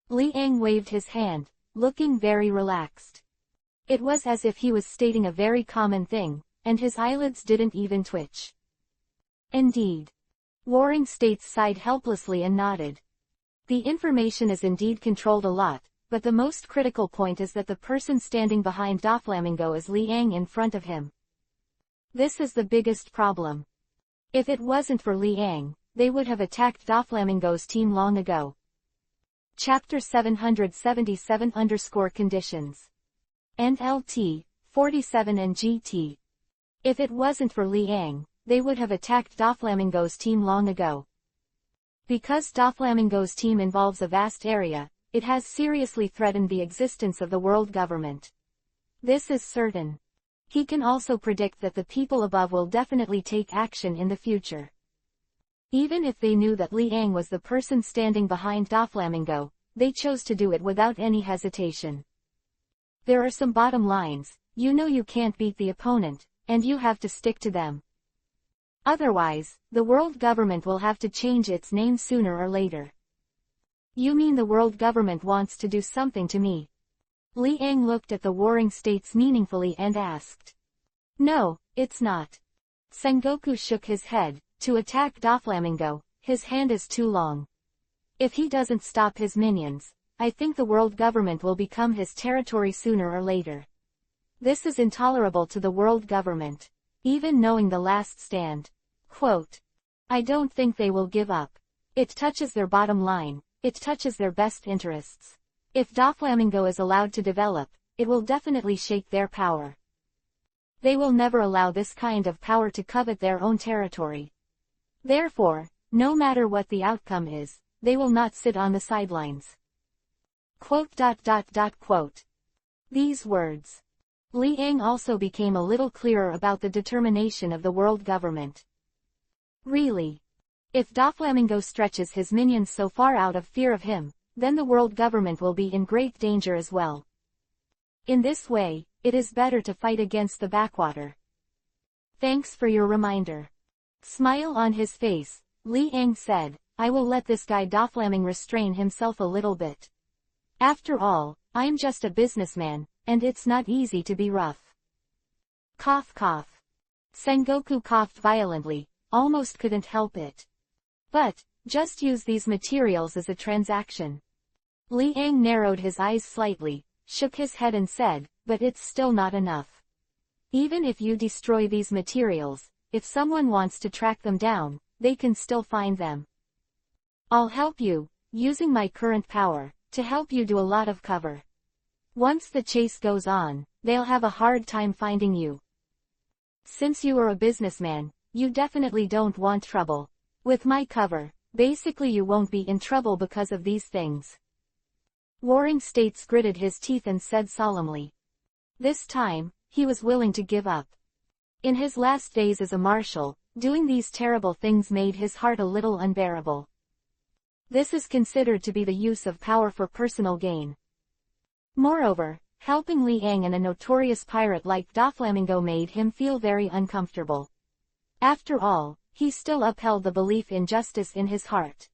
Li Ang waved his hand, looking very relaxed. It was as if he was stating a very common thing, and his eyelids didn't even twitch. "Indeed." Warring States sighed helplessly and nodded. "The information is indeed controlled a lot, but the most critical point is that the person standing behind Doflamingo is Li Ang in front of him. This is the biggest problem. If it wasn't for Liang, they would have attacked Doflamingo's team long ago. Chapter 777 _ NLT, 47 and GT. If it wasn't for Liang, they would have attacked Doflamingo's team long ago. Because Doflamingo's team involves a vast area, it has seriously threatened the existence of the world government. This is certain. He can also predict that the people above will definitely take action in the future. Even if they knew that Liang was the person standing behind Doflamingo, they chose to do it without any hesitation. There are some bottom lines. You know you can't beat the opponent, and you have to stick to them. Otherwise, the world government will have to change its name sooner or later. You mean the world government wants to do something to me? Liang looked at the warring states meaningfully and asked. No, it's not. Sengoku shook his head. To attack Doflamingo, his hand is too long. If he doesn't stop his minions, I think the world government will become his territory sooner or later. This is intolerable to the world government. Even knowing the last stand. Quote. I don't think they will give up. It touches their bottom line, it touches their best interests. If Doflamingo is allowed to develop, it will definitely shake their power. They will never allow this kind of power to covet their own territory. Therefore, no matter what the outcome is, they will not sit on the sidelines. Quote. These words. Liang also became a little clearer about the determination of the world government. Really? If Doflamingo stretches his minions so far out of fear of him, then the world government will be in great danger as well. In this way, it is better to fight against the backwater. Thanks for your reminder. Smile on his face, Liang said, I will let this guy Doflamingo restrain himself a little bit. After all, I'm just a businessman, and it's not easy to be rough. Cough cough. Sengoku coughed violently, almost couldn't help it. But, just use these materials as a transaction. Liang narrowed his eyes slightly, shook his head and said, but it's still not enough. Even if you destroy these materials, if someone wants to track them down, they can still find them. I'll help you, using my current power, to help you do a lot of cover. Once the chase goes on, they'll have a hard time finding you. Since you are a businessman, you definitely don't want trouble. With my cover, basically you won't be in trouble because of these things. Warring States gritted his teeth and said solemnly. This time, he was willing to give up. In his last days as a marshal, doing these terrible things made his heart a little unbearable. This is considered to be the use of power for personal gain. Moreover, helping Liang and a notorious pirate like Doflamingo made him feel very uncomfortable. After all, he still upheld the belief in justice in his heart.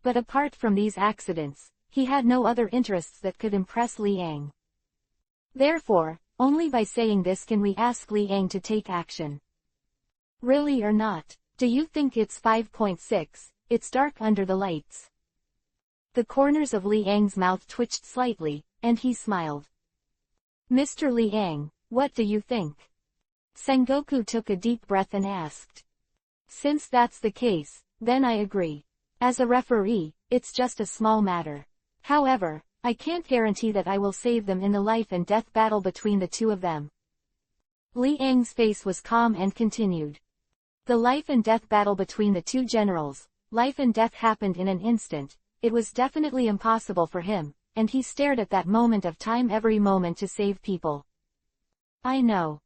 But apart from these accidents, he had no other interests that could impress Liang. Therefore, only by saying this can we ask Liang to take action. Really or not? Do you think it's 5.6, it's dark under the lights? The corners of Liang's mouth twitched slightly, and he smiled. Mr. Liang, what do you think? Sengoku took a deep breath and asked. Since that's the case, then I agree. As a referee, it's just a small matter. However, I can't guarantee that I will save them in the life and death battle between the two of them. Liang's face was calm and continued. The life and death battle between the two generals, life and death happened in an instant, it was definitely impossible for him, and he stared at that moment of time every moment to save people. I know.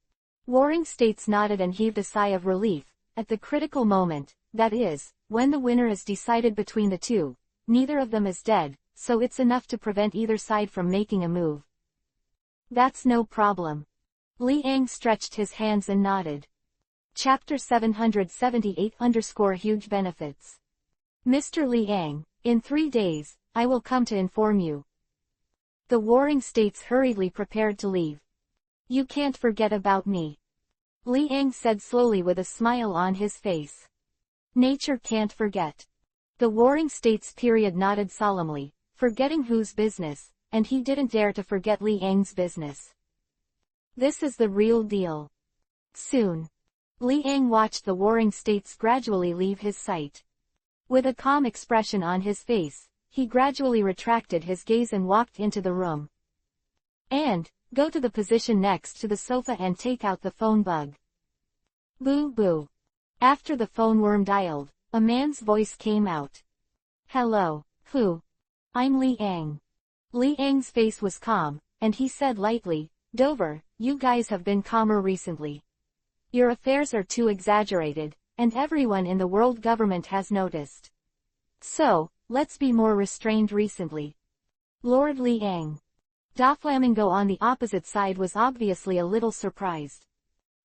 Warring States nodded and heaved a sigh of relief. At the critical moment, that is, when the winner is decided between the two, neither of them is dead, so it's enough to prevent either side from making a move. That's no problem. Liang stretched his hands and nodded. Chapter 778 _ Huge Benefits. Mr. Liang, in 3 days, I will come to inform you. The Warring States hurriedly prepared to leave. You can't forget about me. Liang said slowly with a smile on his face. Nature can't forget. The Warring States period nodded solemnly, forgetting whose business, and he didn't dare to forget Liang's business. This is the real deal. Soon. Li Ang watched the warring states gradually leave his sight. With a calm expression on his face, he gradually retracted his gaze and walked into the room. And, go to the position next to the sofa and take out the phone bug. Boo boo. After the phone worm dialed, a man's voice came out. Hello, who? I'm Li Ang. Li Ang's face was calm, and he said lightly, Dover, you guys have been calmer recently. Your affairs are too exaggerated, and everyone in the world government has noticed. So, let's be more restrained recently. Lord Li Ang. Doflamingo on the opposite side was obviously a little surprised.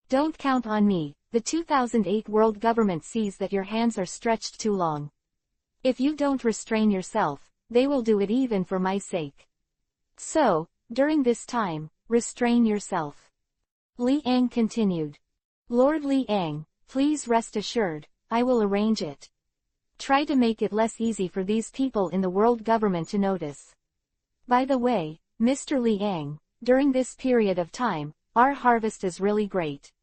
Don't count on me, the 2008 world government sees that your hands are stretched too long. If you don't restrain yourself, they will do it even for my sake. So, during this time, restrain yourself. Li Ang continued. Lord Li Ang, please rest assured, I will arrange it. Try to make it less easy for these people in the world government to notice. By the way, Mr. Li Ang, during this period of time, our harvest is really great.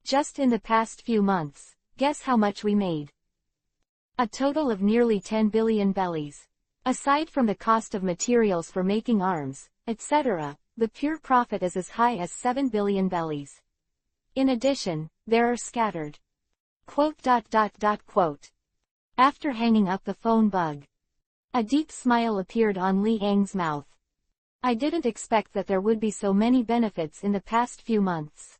Just in the past few months, guess how much we made? A total of nearly 10 billion bellies. Aside from the cost of materials for making arms, etc., the pure profit is as high as 7 billion bellies. In addition, there are scattered. Quote. After hanging up the phone bug, a deep smile appeared on Li Ang's mouth. I didn't expect that there would be so many benefits in the past few months.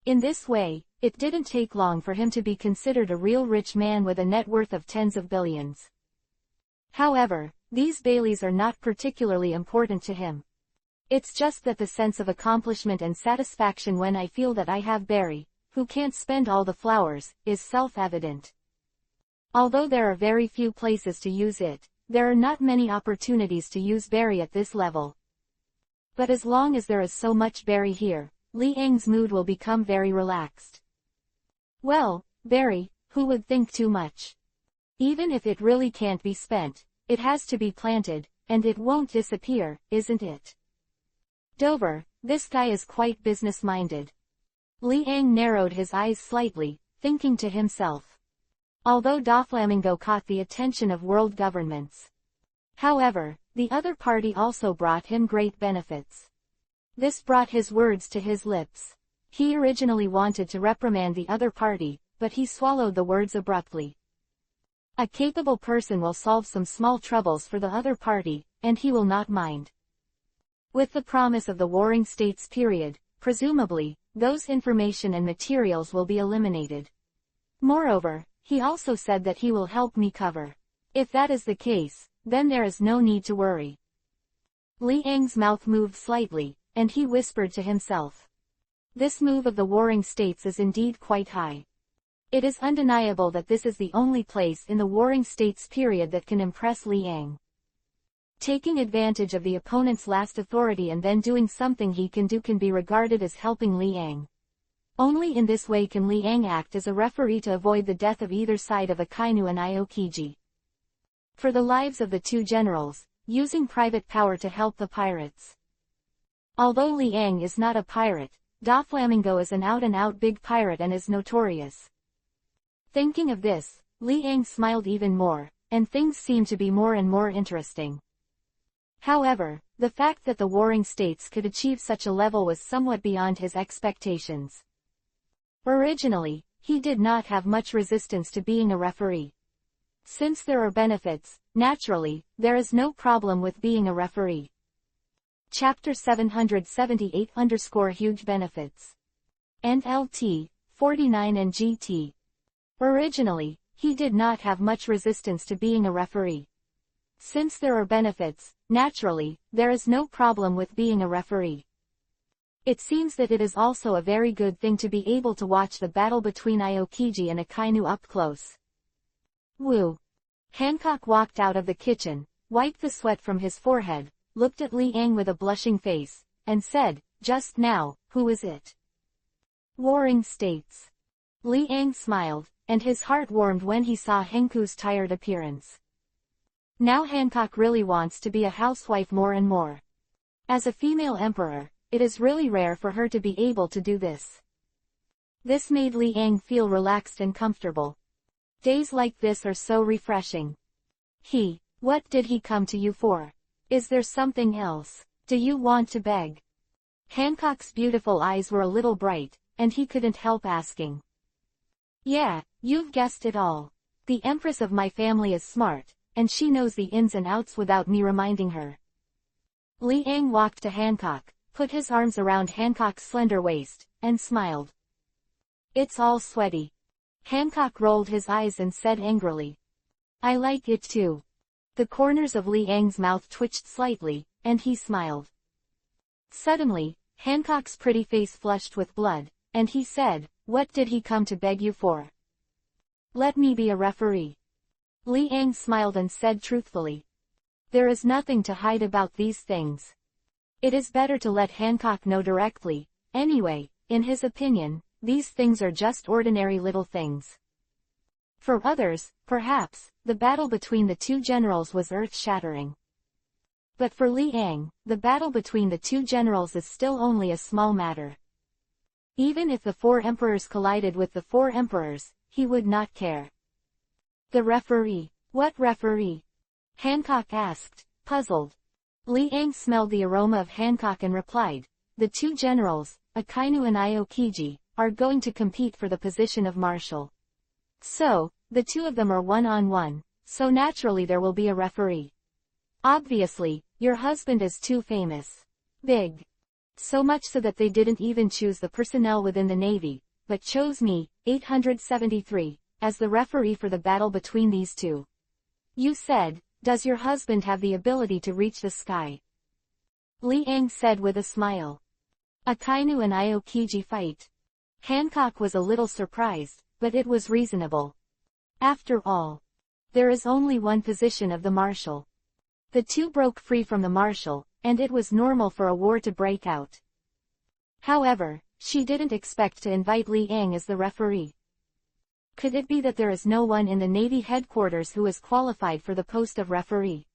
In this way, it didn't take long for him to be considered a real rich man with a net worth of tens of billions. However, these Baileys are not particularly important to him. It's just that the sense of accomplishment and satisfaction when I feel that I have berry, who can't spend all the flowers, is self-evident. Although there are very few places to use it, there are not many opportunities to use berry at this level. But as long as there is so much berry here, Li Ang's mood will become very relaxed. Well, berry, who would think too much? Even if it really can't be spent, it has to be planted, and it won't disappear, isn't it? Dover, this guy is quite business-minded. Li Ang narrowed his eyes slightly, thinking to himself. Although Doflamingo caught the attention of world governments. However, the other party also brought him great benefits. This brought his words to his lips. He originally wanted to reprimand the other party, but he swallowed the words abruptly. A capable person will solve some small troubles for the other party, and he will not mind. With the promise of the warring states period, presumably, those information and materials will be eliminated. Moreover, he also said that he will help me cover. If that is the case, then there is no need to worry. Li Ang's mouth moved slightly, and he whispered to himself. This move of the warring states is indeed quite high. It is undeniable that this is the only place in the warring states period that can impress Li Ang. Taking advantage of the opponent's last authority and then doing something he can do can be regarded as helping Li Ang. Only in this way can Li Ang act as a referee to avoid the death of either side of Akainu and Aokiji. For the lives of the two generals, using private power to help the pirates. Although Li Ang is not a pirate, Doflamingo is an out-and-out big pirate and is notorious. Thinking of this, Li Ang smiled even more, and things seemed to be more and more interesting. However, the fact that the warring states could achieve such a level was somewhat beyond his expectations. Originally, he did not have much resistance to being a referee. Since there are benefits, naturally, there is no problem with being a referee. Chapter 778 Huge Benefits. NLT, 49 and GT. Originally, he did not have much resistance to being a referee. Since there are benefits, naturally, there is no problem with being a referee. It seems that it is also a very good thing to be able to watch the battle between Aokiji and Akainu up close. Woo. Hancock walked out of the kitchen, wiped the sweat from his forehead, looked at Li Ang with a blushing face, and said, just now, who is it? Warring States. Li Ang smiled, and his heart warmed when he saw Henku's tired appearance. Now Hancock really wants to be a housewife more and more. As a female emperor, it is really rare for her to be able to do this. This made Li Ang feel relaxed and comfortable. Days like this are so refreshing. What did he come to you for? Is there something else? Do you want to beg? Hancock's beautiful eyes were a little bright, and he couldn't help asking. Yeah, you've guessed it all. The empress of my family is smart, and she knows the ins and outs without me reminding her. Li Ang walked to Hancock, put his arms around Hancock's slender waist, and smiled. It's all sweaty. Hancock rolled his eyes and said angrily. I like it too. The corners of Li Ang's mouth twitched slightly, and he smiled. Suddenly, Hancock's pretty face flushed with blood, and he said, What did he come to beg you for? Let me be a referee. Li Ang smiled and said truthfully. There is nothing to hide about these things. It is better to let Hancock know directly. Anyway, in his opinion, these things are just ordinary little things. For others, perhaps, the battle between the two generals was earth-shattering. But for Li Ang, the battle between the two generals is still only a small matter. Even if the four emperors collided with the four emperors, he would not care. The referee. What referee? Hancock asked, puzzled. Li Ang smelled the aroma of Hancock and replied, The two generals, Akainu and Aokiji, are going to compete for the position of marshal. So, the two of them are one-on-one, so naturally there will be a referee. Obviously, your husband is too famous. Big. So much so that they didn't even choose the personnel within the Navy, but chose me, 873, as the referee for the battle between these two. You said, does your husband have the ability to reach the sky? Li Ang said with a smile. Akainu and Aokiji fight. Hancock was a little surprised, but it was reasonable. After all, there is only one position of the marshal. The two broke free from the marshal, and it was normal for a war to break out. However, she didn't expect to invite Li Ang as the referee. Could it be that there is no one in the Navy headquarters who is qualified for the post of referee?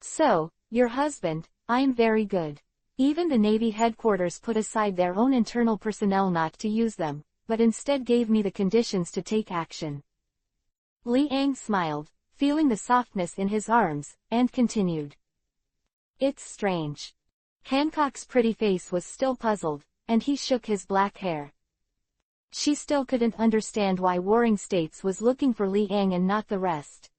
So, your husband, I'm very good. Even the Navy headquarters put aside their own internal personnel not to use them, but instead gave me the conditions to take action. Li Ang smiled, feeling the softness in his arms, and continued. It's strange. Hancock's pretty face was still puzzled, and he shook his black hair. She still couldn't understand why Warring States was looking for Li Ang and not the rest.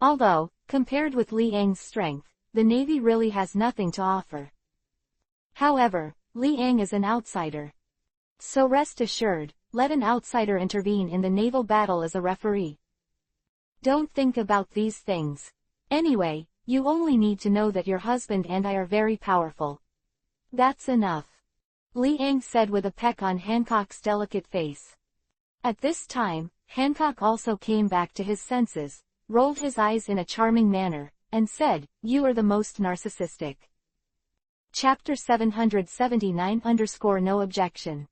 Although, compared with Li Ang's strength, the Navy really has nothing to offer. However, Li Ang is an outsider. So rest assured, let an outsider intervene in the naval battle as a referee. Don't think about these things. Anyway, you only need to know that your husband and I are very powerful. That's enough. Li Ang said with a peck on Hancock's delicate face. At this time, Hancock also came back to his senses, rolled his eyes in a charming manner, and said, You are the most narcissistic. Chapter 779 _ No objection.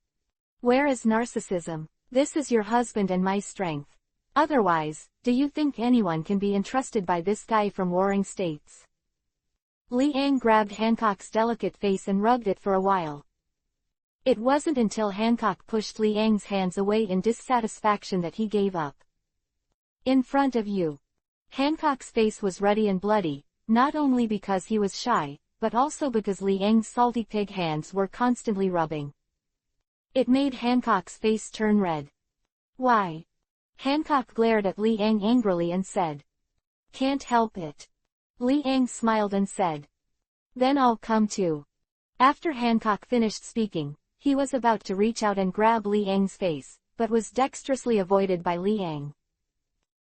Where is narcissism? This is your husband and my strength. Otherwise, do you think anyone can be entrusted by this guy from Warring States? Li Ang grabbed Hancock's delicate face and rubbed it for a while. It wasn't until Hancock pushed Li Ang's hands away in dissatisfaction that he gave up. In front of you. Hancock's face was ruddy and bloody, not only because he was shy, but also because Li Ang's salty pig hands were constantly rubbing. It made Hancock's face turn red. Why? Hancock glared at Li Ang angrily and said. Can't help it. Li Ang smiled and said. Then I'll come too. After Hancock finished speaking, he was about to reach out and grab Li Ang's face, but was dexterously avoided by Li Ang.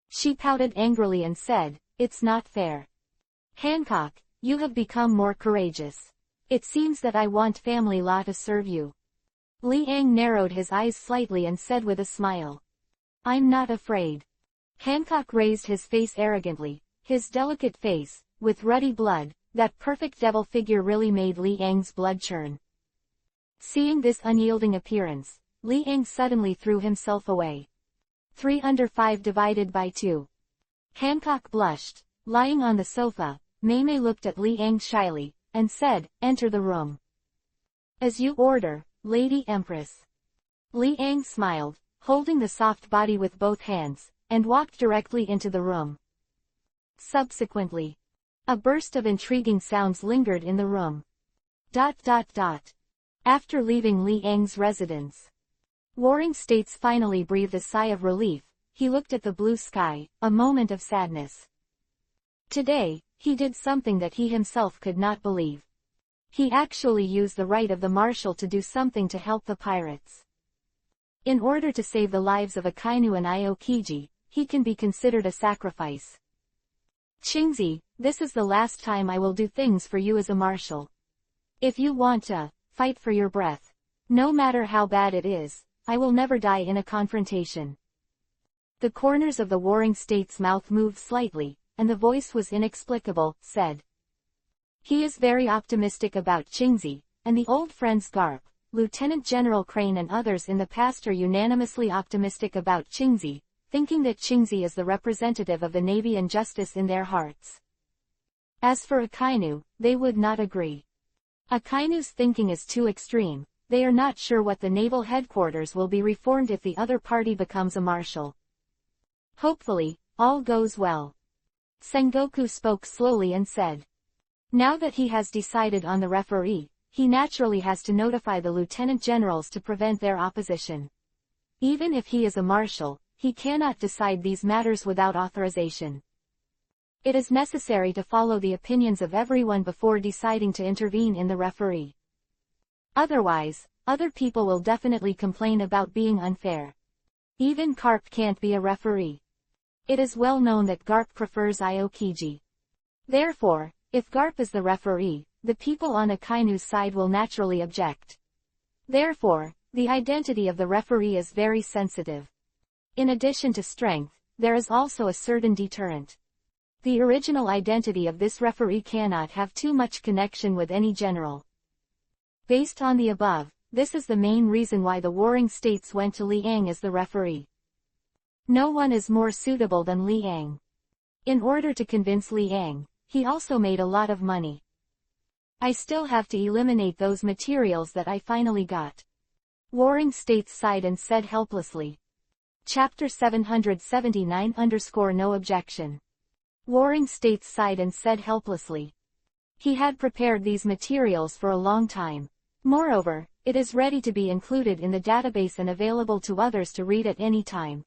She pouted angrily and said, It's not fair. Hancock, you have become more courageous. It seems that I want family law to serve you. Li Ang narrowed his eyes slightly and said with a smile. I'm not afraid. Hancock raised his face arrogantly, his delicate face, with ruddy blood, that perfect devil figure really made Li Ang's blood churn. Seeing this unyielding appearance, Li Ang suddenly threw himself away. 3/5 divided by 2. Hancock blushed. Lying on the sofa, Mei looked at Li Ang shyly, and said, Enter the room. As you order, Lady Empress. Li Ang smiled, holding the soft body with both hands, and walked directly into the room. Subsequently, a burst of intriguing sounds lingered in the room. After leaving Li Ang's residence, Warring States finally breathed a sigh of relief. He looked at the blue sky, a moment of sadness. Today, he did something that he himself could not believe. He actually used the right of the marshal to do something to help the pirates. In order to save the lives of Akainu and Aokiji, he can be considered a sacrifice. Qingzi, this is the last time I will do things for you as a marshal. If you want to fight for your breath, no matter how bad it is, I will never die in a confrontation. The corners of the Warring States' mouth moved slightly, and the voice was inexplicable, said. He is very optimistic about Qingzi, and the old friends Garp, Lieutenant General Crane and others in the past are unanimously optimistic about Qingzi, thinking that Qingzi is the representative of the Navy and justice in their hearts. As for Akainu, they would not agree. Akainu's thinking is too extreme. They are not sure what the naval headquarters will be reformed if the other party becomes a marshal. Hopefully, all goes well. Sengoku spoke slowly and said. Now that he has decided on the referee, he naturally has to notify the lieutenant generals to prevent their opposition. Even if he is a marshal, he cannot decide these matters without authorization. It is necessary to follow the opinions of everyone before deciding to intervene in the referee. Otherwise, other people will definitely complain about being unfair. Even Garp can't be a referee. It is well known that Garp prefers Aokiji. Therefore, if Garp is the referee, the people on Akainu's side will naturally object. Therefore, the identity of the referee is very sensitive. In addition to strength, there is also a certain deterrent. The original identity of this referee cannot have too much connection with any general. Based on the above, this is the main reason why the Warring States went to Li Ang as the referee. No one is more suitable than Li Ang. In order to convince Li Ang, he also made a lot of money. I still have to eliminate those materials that I finally got. Warring States sighed and said helplessly. Chapter 779_No objection. Warring States sighed and said helplessly. He had prepared these materials for a long time. Moreover, it is ready to be included in the database and available to others to read at any time.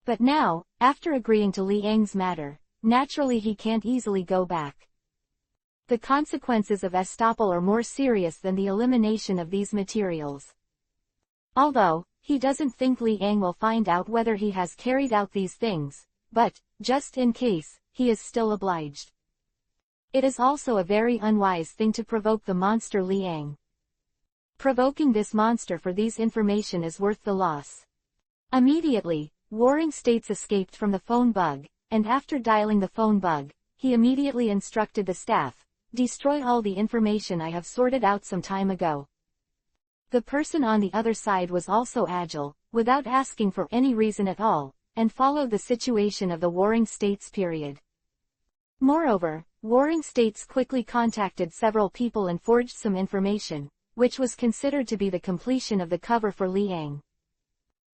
But now, after agreeing to Li Ang's matter, naturally he can't easily go back. The consequences of estoppel are more serious than the elimination of these materials. Although, he doesn't think Li Ang will find out whether he has carried out these things, but, just in case, he is still obliged. It is also a very unwise thing to provoke the monster Li Ang. Provoking this monster for these information is worth the loss. Immediately, Warring States escaped from the phone bug, and after dialing the phone bug, he immediately instructed the staff, destroy all the information I have sorted out some time ago. The person on the other side was also agile, without asking for any reason at all, and followed the situation of the Warring States period. Moreover, Warring States quickly contacted several people and forged some information, which was considered to be the completion of the cover for Li Ang.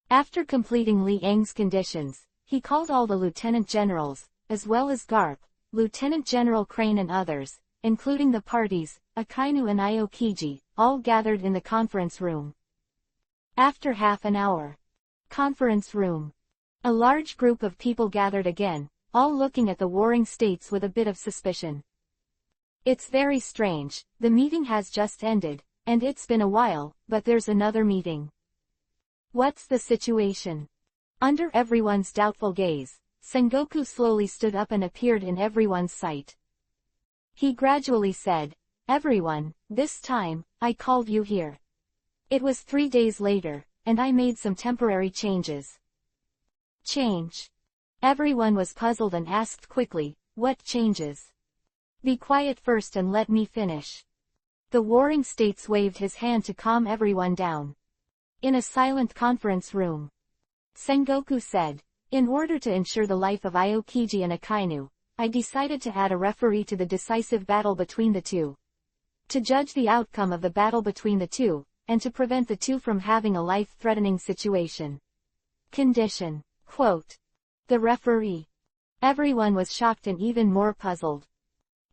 After completing Li Ang's conditions, he called all the lieutenant generals, as well as Garp, Lieutenant General Crane and others, including the parties, Akainu and Aokiji, all gathered in the conference room. After half an hour. Conference room. A large group of people gathered again, all looking at the Warring States with a bit of suspicion. It's very strange, the meeting has just ended, and it's been a while, but there's another meeting. What's the situation? Under everyone's doubtful gaze, Sengoku slowly stood up and appeared in everyone's sight. He gradually said, everyone, this time, I called you here. It was 3 days later, and I made some temporary changes. Change? Everyone was puzzled and asked quickly, what changes? Be quiet first and let me finish. The Warring States waved his hand to calm everyone down. In a silent conference room, Sengoku said, in order to ensure the life of Aokiji and Akainu, I decided to add a referee to the decisive battle between the two. To judge the outcome of the battle between the two, and to prevent the two from having a life-threatening situation. Condition. Quote. The referee. Everyone was shocked and even more puzzled.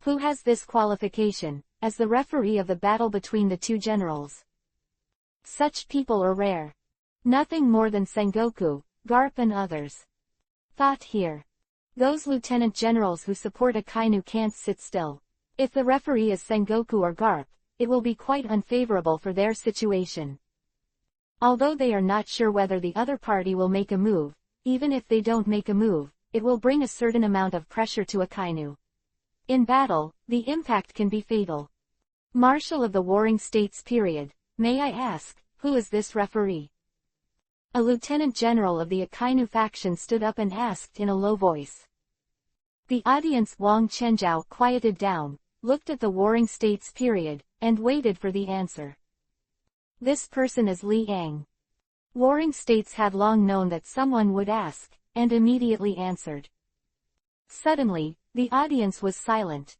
Who has this qualification, as the referee of the battle between the two generals? Such people are rare. Nothing more than Sengoku, Garp and others. Thought here. Those lieutenant generals who support Akainu can't sit still. If the referee is Sengoku or Garp, it will be quite unfavorable for their situation. Although they are not sure whether the other party will make a move, even if they don't make a move, it will bring a certain amount of pressure to Akainu. In battle, the impact can be fatal. Marshal of the Warring States period, may I ask, who is this referee? A lieutenant general of the Akainu faction stood up and asked in a low voice. The audience Wang Chenjiao quieted down, looked at the Warring States period, and waited for the answer. This person is Li Yang. Warring States had long known that someone would ask, and immediately answered. Suddenly, the audience was silent.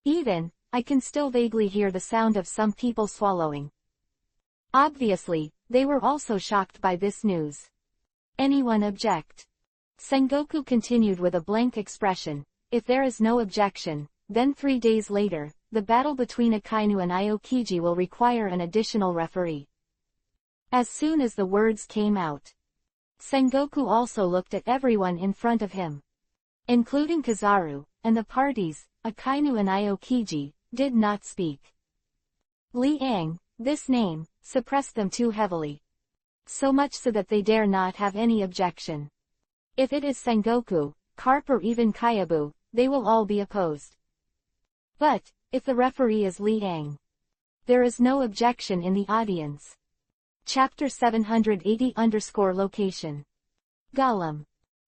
Even, I can still vaguely hear the sound of some people swallowing. Obviously, they were also shocked by this news. Anyone object? Sengoku continued with a blank expression. If there is no objection, then 3 days later, the battle between Akainu and Aokiji will require an additional referee. As soon as the words came out, Sengoku also looked at everyone in front of him. Including Kizaru, and the parties, Akainu and Aokiji, did not speak. Li Yang, this name, suppressed them too heavily. So much so that they dare not have any objection. If it is Sengoku, Karp or even Kyabu, they will all be opposed. But, if the referee is Li Yang, there is no objection in the audience. Chapter 780-location. Gollum.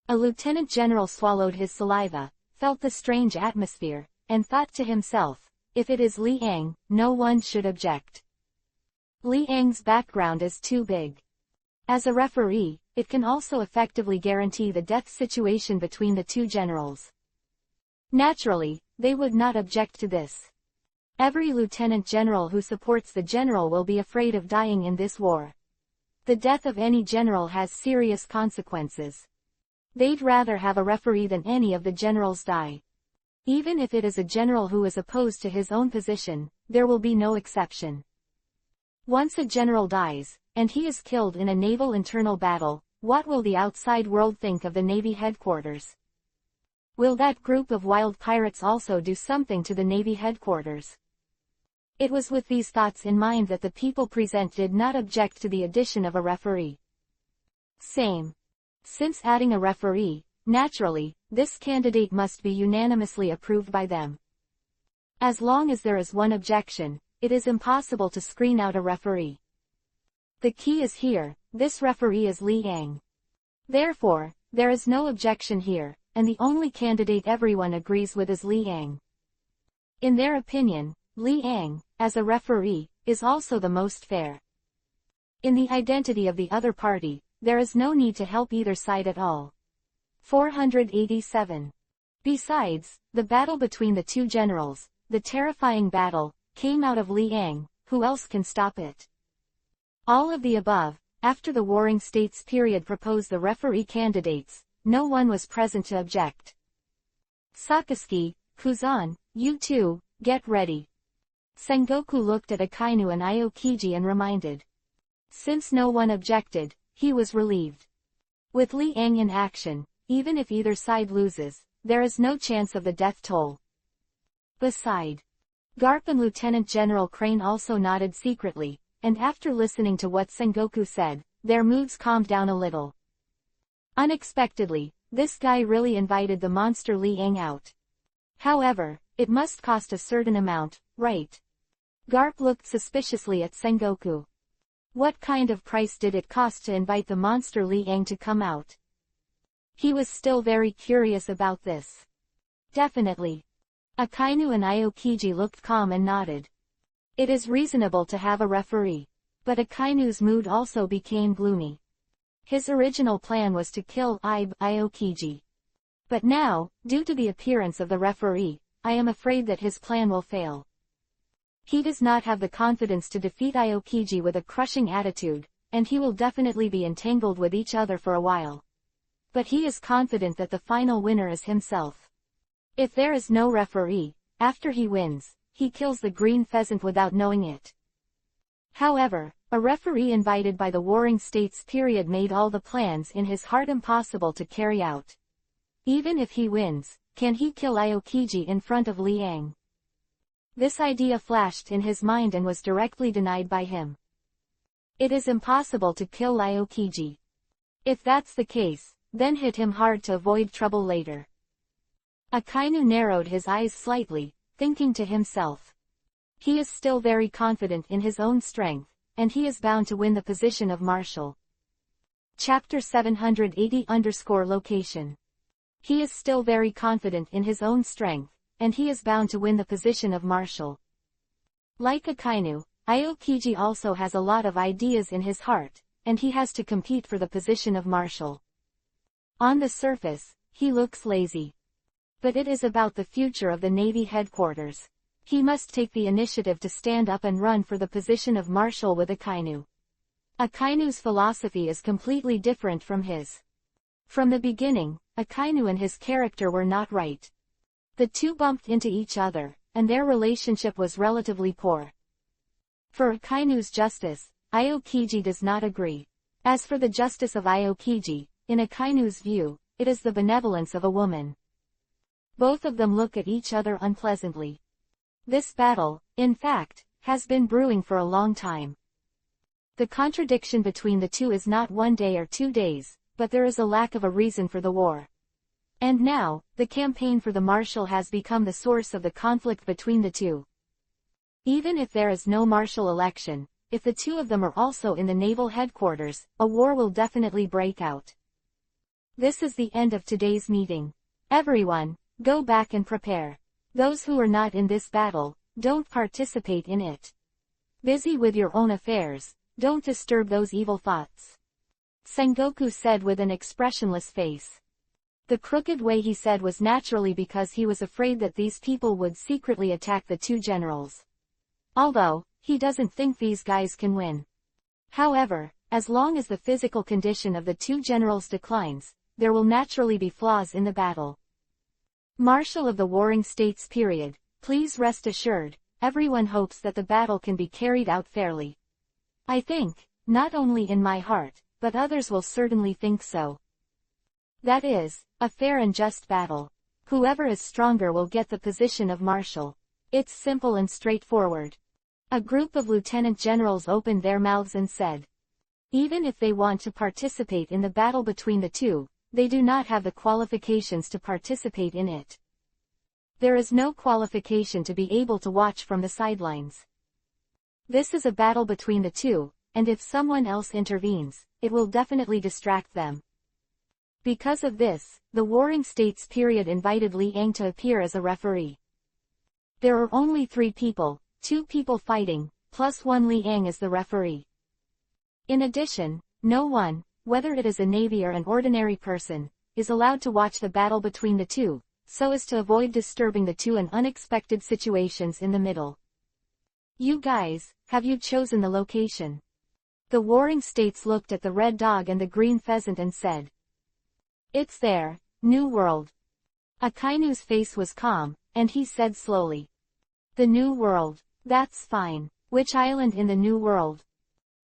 A lieutenant general swallowed his saliva, felt the strange atmosphere, and thought to himself, if it is Li Yang, no one should object. Li Yang's background is too big. As a referee, it can also effectively guarantee the death situation between the two generals. Naturally, they would not object to this. Every lieutenant general who supports the general will be afraid of dying in this war. The death of any general has serious consequences. They'd rather have a referee than any of the generals die. Even if it is a general who is opposed to his own position, there will be no exception. Once a general dies, and he is killed in a naval internal battle, what will the outside world think of the Navy headquarters? Will that group of wild pirates also do something to the Navy headquarters? It was with these thoughts in mind that the people present did not object to the addition of a referee. Same. Since adding a referee, naturally, this candidate must be unanimously approved by them. As long as there is one objection, it is impossible to screen out a referee. The key is here, this referee is Li Yang. Therefore, there is no objection here, and the only candidate everyone agrees with is Li Yang. In their opinion, Li Yang, as a referee, is also the most fair. In the identity of the other party, there is no need to help either side at all. 487. Besides, the battle between the two generals, the terrifying battle, came out of Li Yang, who else can stop it? All of the above, after the Warring States period proposed the referee candidates, no one was present to object. Sakazuki, Kuzan, you two, get ready. Sengoku looked at Akainu and Aokiji and reminded. Since no one objected, he was relieved. With Li Yang in action, even if either side loses, there is no chance of the death toll. Beside, Garp and Lieutenant General Crane also nodded secretly, and after listening to what Sengoku said, their moods calmed down a little. Unexpectedly, this guy really invited the monster Li Yang out. However, it must cost a certain amount, right? Garp looked suspiciously at Sengoku. What kind of price did it cost to invite the monster Li Yang to come out? He was still very curious about this. Definitely. Akainu and Aokiji looked calm and nodded. It is reasonable to have a referee. But Akainu's mood also became gloomy. His original plan was to kill Aokiji. But now, due to the appearance of the referee, I am afraid that his plan will fail. He does not have the confidence to defeat Aokiji with a crushing attitude, and he will definitely be entangled with each other for a while. But he is confident that the final winner is himself. If there is no referee, after he wins, he kills the green pheasant without knowing it. However, a referee invited by the Warring States period made all the plans in his heart impossible to carry out. Even if he wins, can he kill Aokiji in front of Liang? This idea flashed in his mind and was directly denied by him. It is impossible to kill Aokiji. If that's the case, then hit him hard to avoid trouble later. Akainu narrowed his eyes slightly, thinking to himself. He is still very confident in his own strength, and he is bound to win the position of marshal. Chapter 780-location. He is still very confident in his own strength, and he is bound to win the position of marshal. Like Akainu, Aokiji also has a lot of ideas in his heart, and he has to compete for the position of marshal. On the surface, he looks lazy. But it is about the future of the Navy headquarters. He must take the initiative to stand up and run for the position of marshal with Akainu. Akainu's philosophy is completely different from his. From the beginning, Akainu and his character were not right. The two bumped into each other, and their relationship was relatively poor. For Akainu's justice, Aokiji does not agree. As for the justice of Aokiji, in Akainu's view, it is the benevolence of a woman. Both of them look at each other unpleasantly. This battle, in fact, has been brewing for a long time. The contradiction between the two is not 1 day or 2 days, but there is a lack of a reason for the war. And now, the campaign for the marshal has become the source of the conflict between the two. Even if there is no marshal election, if the two of them are also in the naval headquarters, a war will definitely break out. This is the end of today's meeting. Everyone, go back and prepare. Those who are not in this battle, don't participate in it. Busy with your own affairs, don't disturb those evil thoughts. Sengoku said with an expressionless face. The crooked way he said was naturally because he was afraid that these people would secretly attack the two generals. Although, he doesn't think these guys can win. However, as long as the physical condition of the two generals declines, there will naturally be flaws in the battle. Marshal of the Warring States period, please rest assured, everyone hopes that the battle can be carried out fairly. I think, not only in my heart, but others will certainly think so. That is, a fair and just battle. Whoever is stronger will get the position of marshal. It's simple and straightforward. A group of lieutenant generals opened their mouths and said. Even if they want to participate in the battle between the two, they do not have the qualifications to participate in it. There is no qualification to be able to watch from the sidelines. This is a battle between the two, and if someone else intervenes, it will definitely distract them. Because of this, the Warring States period invited Liang to appear as a referee. There are only 3 people, 2 people fighting, plus 1 Liang as the referee. In addition, no one, whether it is a navy or an ordinary person, is allowed to watch the battle between the two, so as to avoid disturbing the two in unexpected situations in the middle. You guys, have you chosen the location? The Warring States looked at the red dog and the green pheasant and said. It's there, New World. Akainu's face was calm, and he said slowly. The New World, that's fine. Which island in the New World?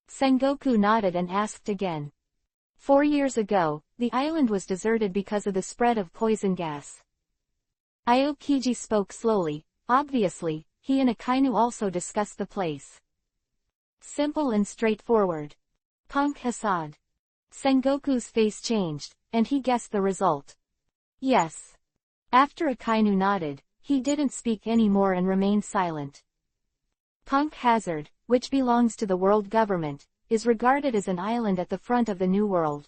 Sengoku nodded and asked again. 4 years ago, the island was deserted because of the spread of poison gas. Aokiji spoke slowly. Obviously, he and Akainu also discussed the place. Simple and straightforward. Punk Hasad. Sengoku's face changed, and he guessed the result. Yes. After Akainu nodded, he didn't speak anymore and remained silent. Punk Hazard, which belongs to the world government, is regarded as an island at the front of the New World.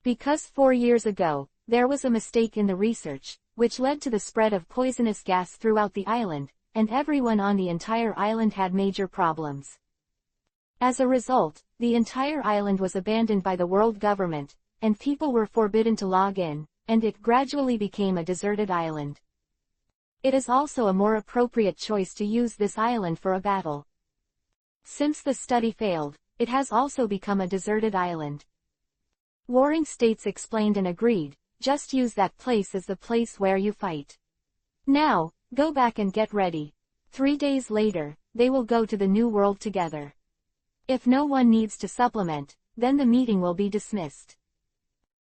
Because 4 years ago, there was a mistake in the research, which led to the spread of poisonous gas throughout the island, and everyone on the entire island had major problems. As a result, the entire island was abandoned by the world government, and people were forbidden to log in, and it gradually became a deserted island. It is also a more appropriate choice to use this island for a battle. Since the study failed, it has also become a deserted island. Warring states explained and agreed, just use that place as the place where you fight. Now, go back and get ready. 3 days later, they will go to the new world together. If no one needs to supplement, then the meeting will be dismissed.